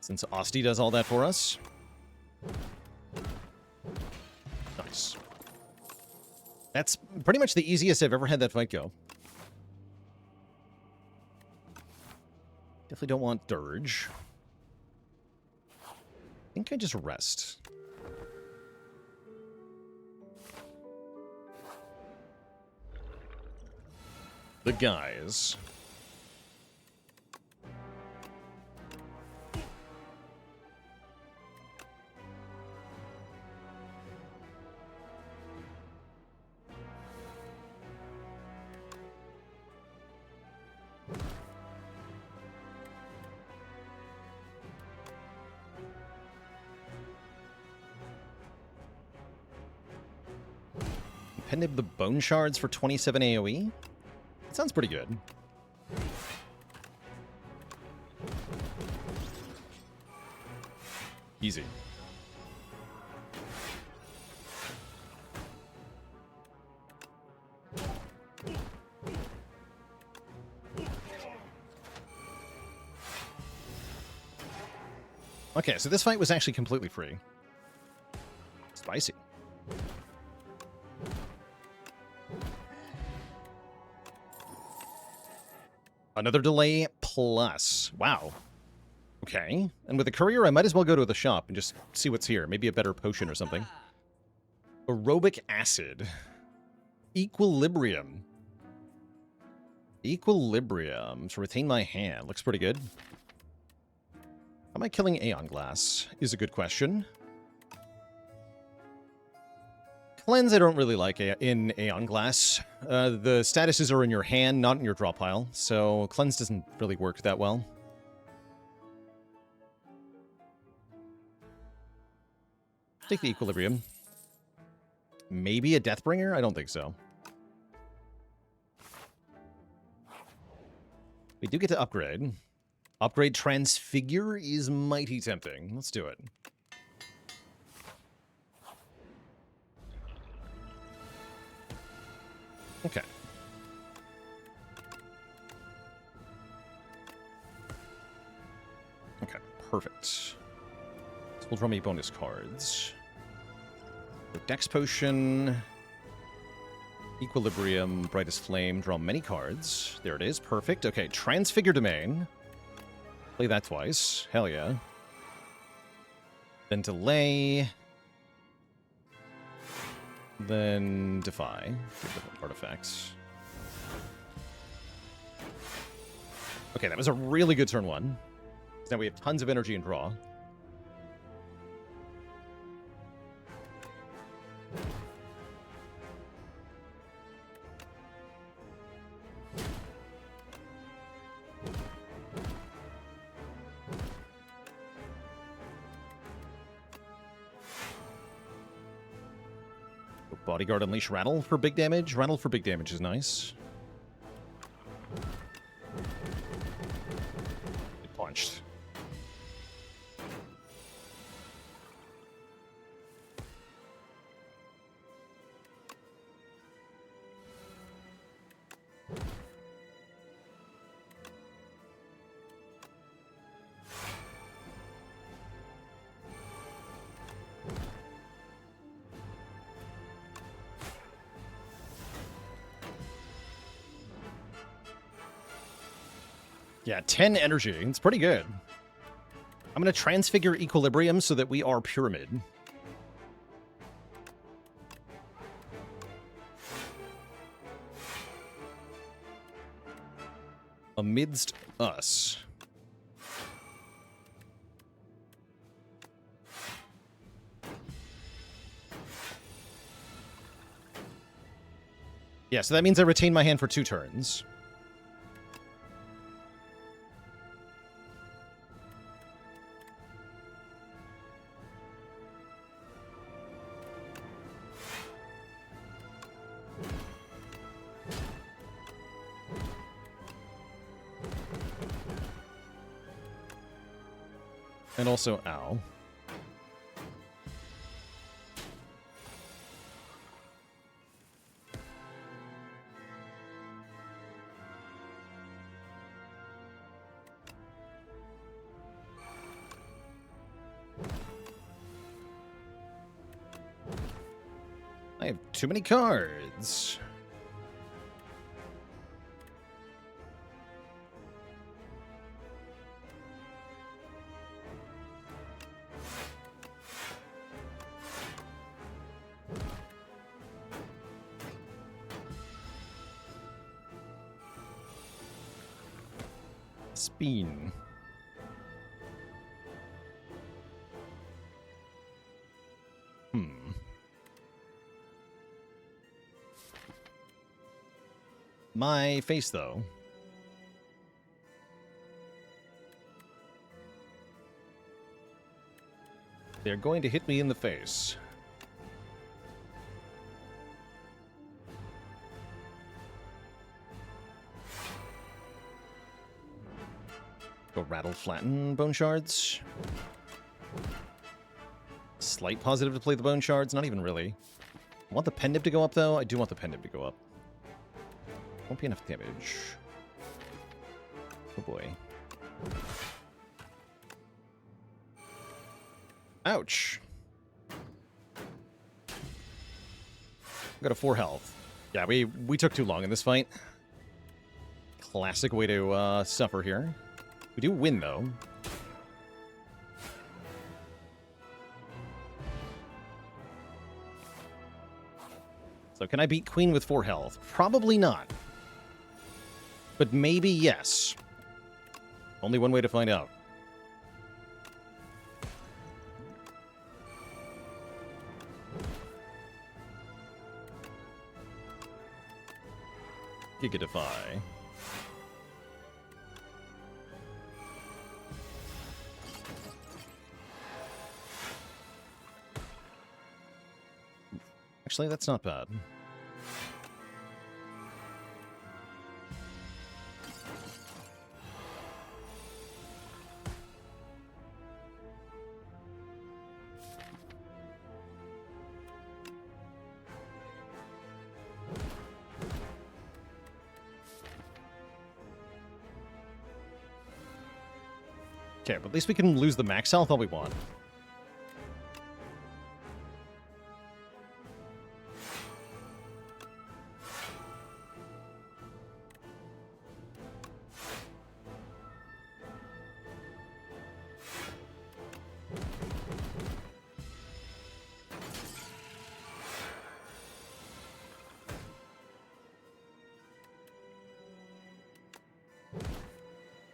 Since Osti does all that for us. Nice. That's pretty much the easiest I've ever had that fight go. Definitely don't want Dirge. I think I just rest. The guys. Pended the Bone Shards for 27 AoE? That sounds pretty good. Easy. Okay, so this fight was actually completely free. Spicy. Another delay plus. Wow. Okay. And with a courier, I might as well go to the shop and just see what's here. Maybe a better potion or something. Aerobic acid. Equilibrium. Equilibrium. To retain my hand. Looks pretty good. How am I killing Aeon Glass? Is a good question. Cleanse I don't really like in Aeon Glass. The statuses are in your hand, not in your draw pile, so Cleanse doesn't really work that well. Take the Equilibrium. Maybe a Deathbringer? I don't think so. We do get to upgrade. Upgrade Transfigure is mighty tempting. Let's do it. Okay. Okay, perfect. So we'll draw me bonus cards. So Dex Potion, Equilibrium, Brightest Flame, draw many cards. There it is, perfect. Okay, Transfigure Domain. Play that twice. Hell yeah. Then Delay. Then Defy. Different artifacts. Okay, that was a really good turn one. Now we have tons of energy and draw. Bodyguard Unleash Rattle for big damage. Rattle for big damage is nice. It punched. Yeah, 10 energy. It's pretty good. I'm going to transfigure Equilibrium so that we are Pyramid. Amidst us. Yeah, so that means I retain my hand for 2 turns. And also, ow. I have too many cards. Spin. My face, though. They're going to hit me in the face. Go rattle, flatten bone shards. Slight positive to play the bone shards, not even really. I want the pen nib to go up, though. I do want the pen nib to go up. Won't be enough damage. Oh boy. Ouch. Got a 4 health. Yeah, we took too long in this fight. Classic way to suffer here. We do win, though. So can I beat Queen with 4 health? Probably not. But maybe yes. Only one way to find out. Gigadify. Actually, that's not bad. Okay, but at least we can lose the max health all we want.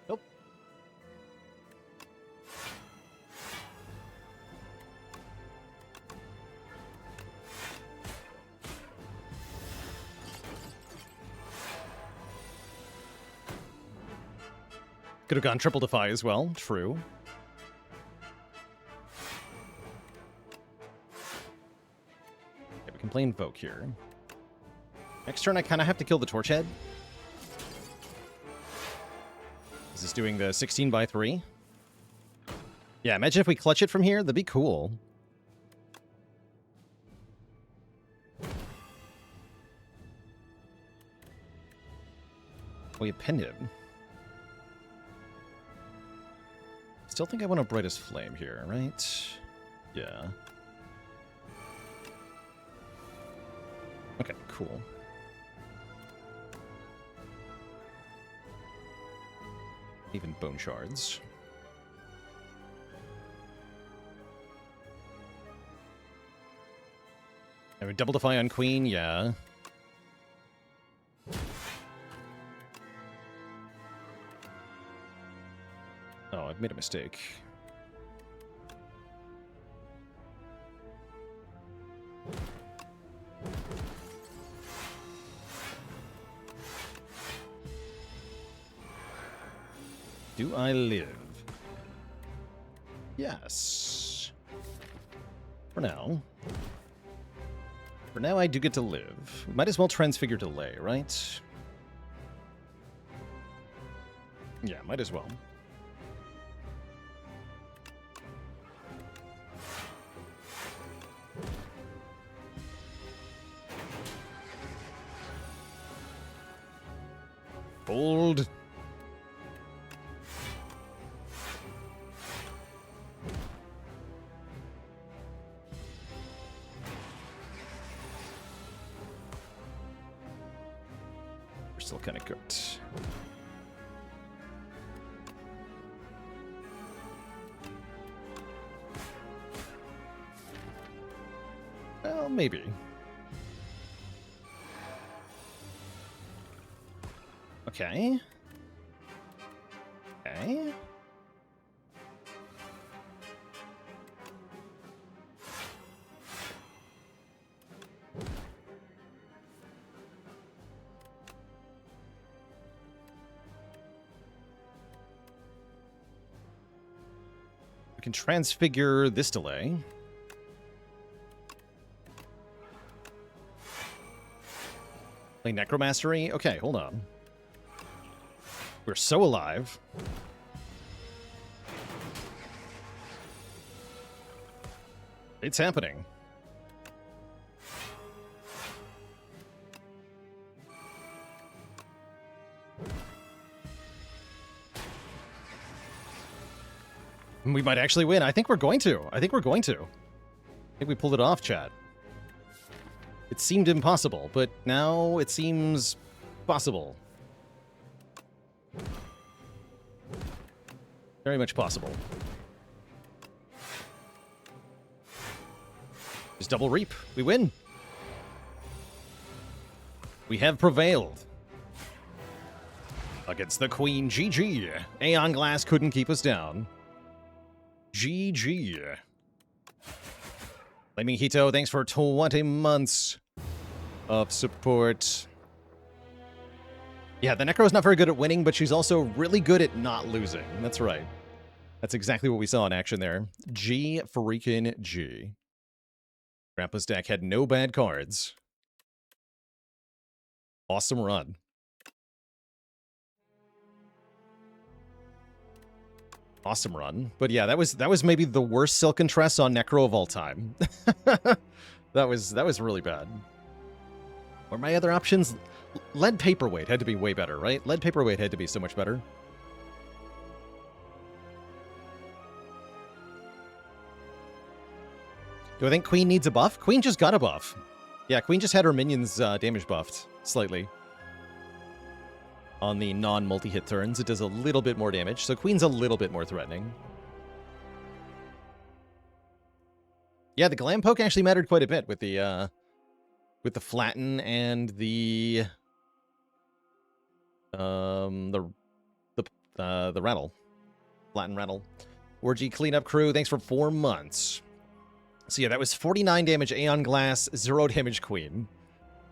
Nope. Could have gone triple defy as well. True. Okay, we can play Invoke here. Next turn, I kind of have to kill the Torch Head. Is this doing the 16 by 3? Yeah, imagine if we clutch it from here. That'd be cool. We append him. Still think I want a Brightest Flame here, right? Yeah. Okay, cool. Even bone shards. I would double defy on queen, yeah. Oh, I've made a mistake. Do I live? Yes. For now. For now, I do get to live. Might as well transfigure delay, right? Yeah, might as well. Bold. We're still kind of cooked. Well, maybe. Okay. Okay. We can transfigure this delay. Play Necromastery? Okay, hold on. We're so alive. It's happening. We might actually win. I think we're going to. I think we pulled it off, chat. It seemed impossible, but now it seems possible. Very much possible. Just double reap. We win. We have prevailed. Against the Queen. GG. Aeon Glass couldn't keep us down. GG. Flaming Hito, thanks for 20 months of support. Yeah, the Necro's not very good at winning, but she's also really good at not losing. That's right. That's exactly what we saw in action there. G freaking G. Grandpa's deck had no bad cards. Awesome run. Awesome run. But yeah, that was maybe the worst Silken Tress on Necro of all time. that was really bad. What are my other options? Lead Paperweight had to be way better, right? Lead Paperweight had to be so much better. Do I think Queen needs a buff? Queen just got a buff. Yeah, Queen just had her minions damage buffed slightly. On the non-multi-hit turns, it does a little bit more damage, so Queen's a little bit more threatening. Yeah, the Glam Poke actually mattered quite a bit with the flatten and the rattle. Flatten rattle. Orgy Cleanup Crew, thanks for 4 months. So yeah, that was 49 damage Aeon Glass, 0 damage Queen.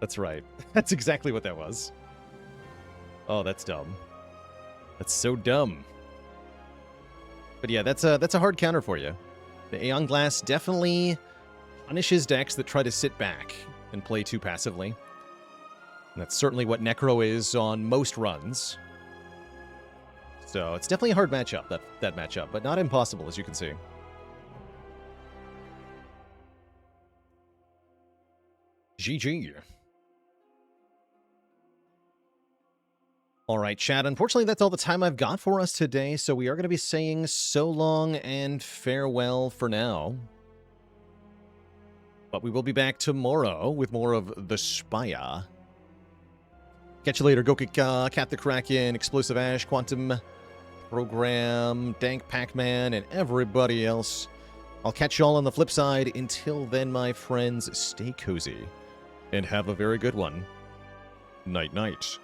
That's right. That's exactly what that was. Oh, that's dumb. That's so dumb. But yeah, that's a hard counter for you. The Aeon Glass definitely punishes decks that try to sit back and play too passively. And that's certainly what Necro is on most runs. So it's definitely a hard matchup, that matchup, but not impossible, as you can see. GG. All right, chat. Unfortunately, that's all the time I've got for us today, so we are going to be saying so long and farewell for now. But we will be back tomorrow with more of the Spire. Catch you later. Go kick Cat the Kraken, Explosive Ash, Quantum Program, Dank Pac-Man, and everybody else. I'll catch y'all on the flip side. Until then, my friends, stay cozy and have a very good one. Night-night.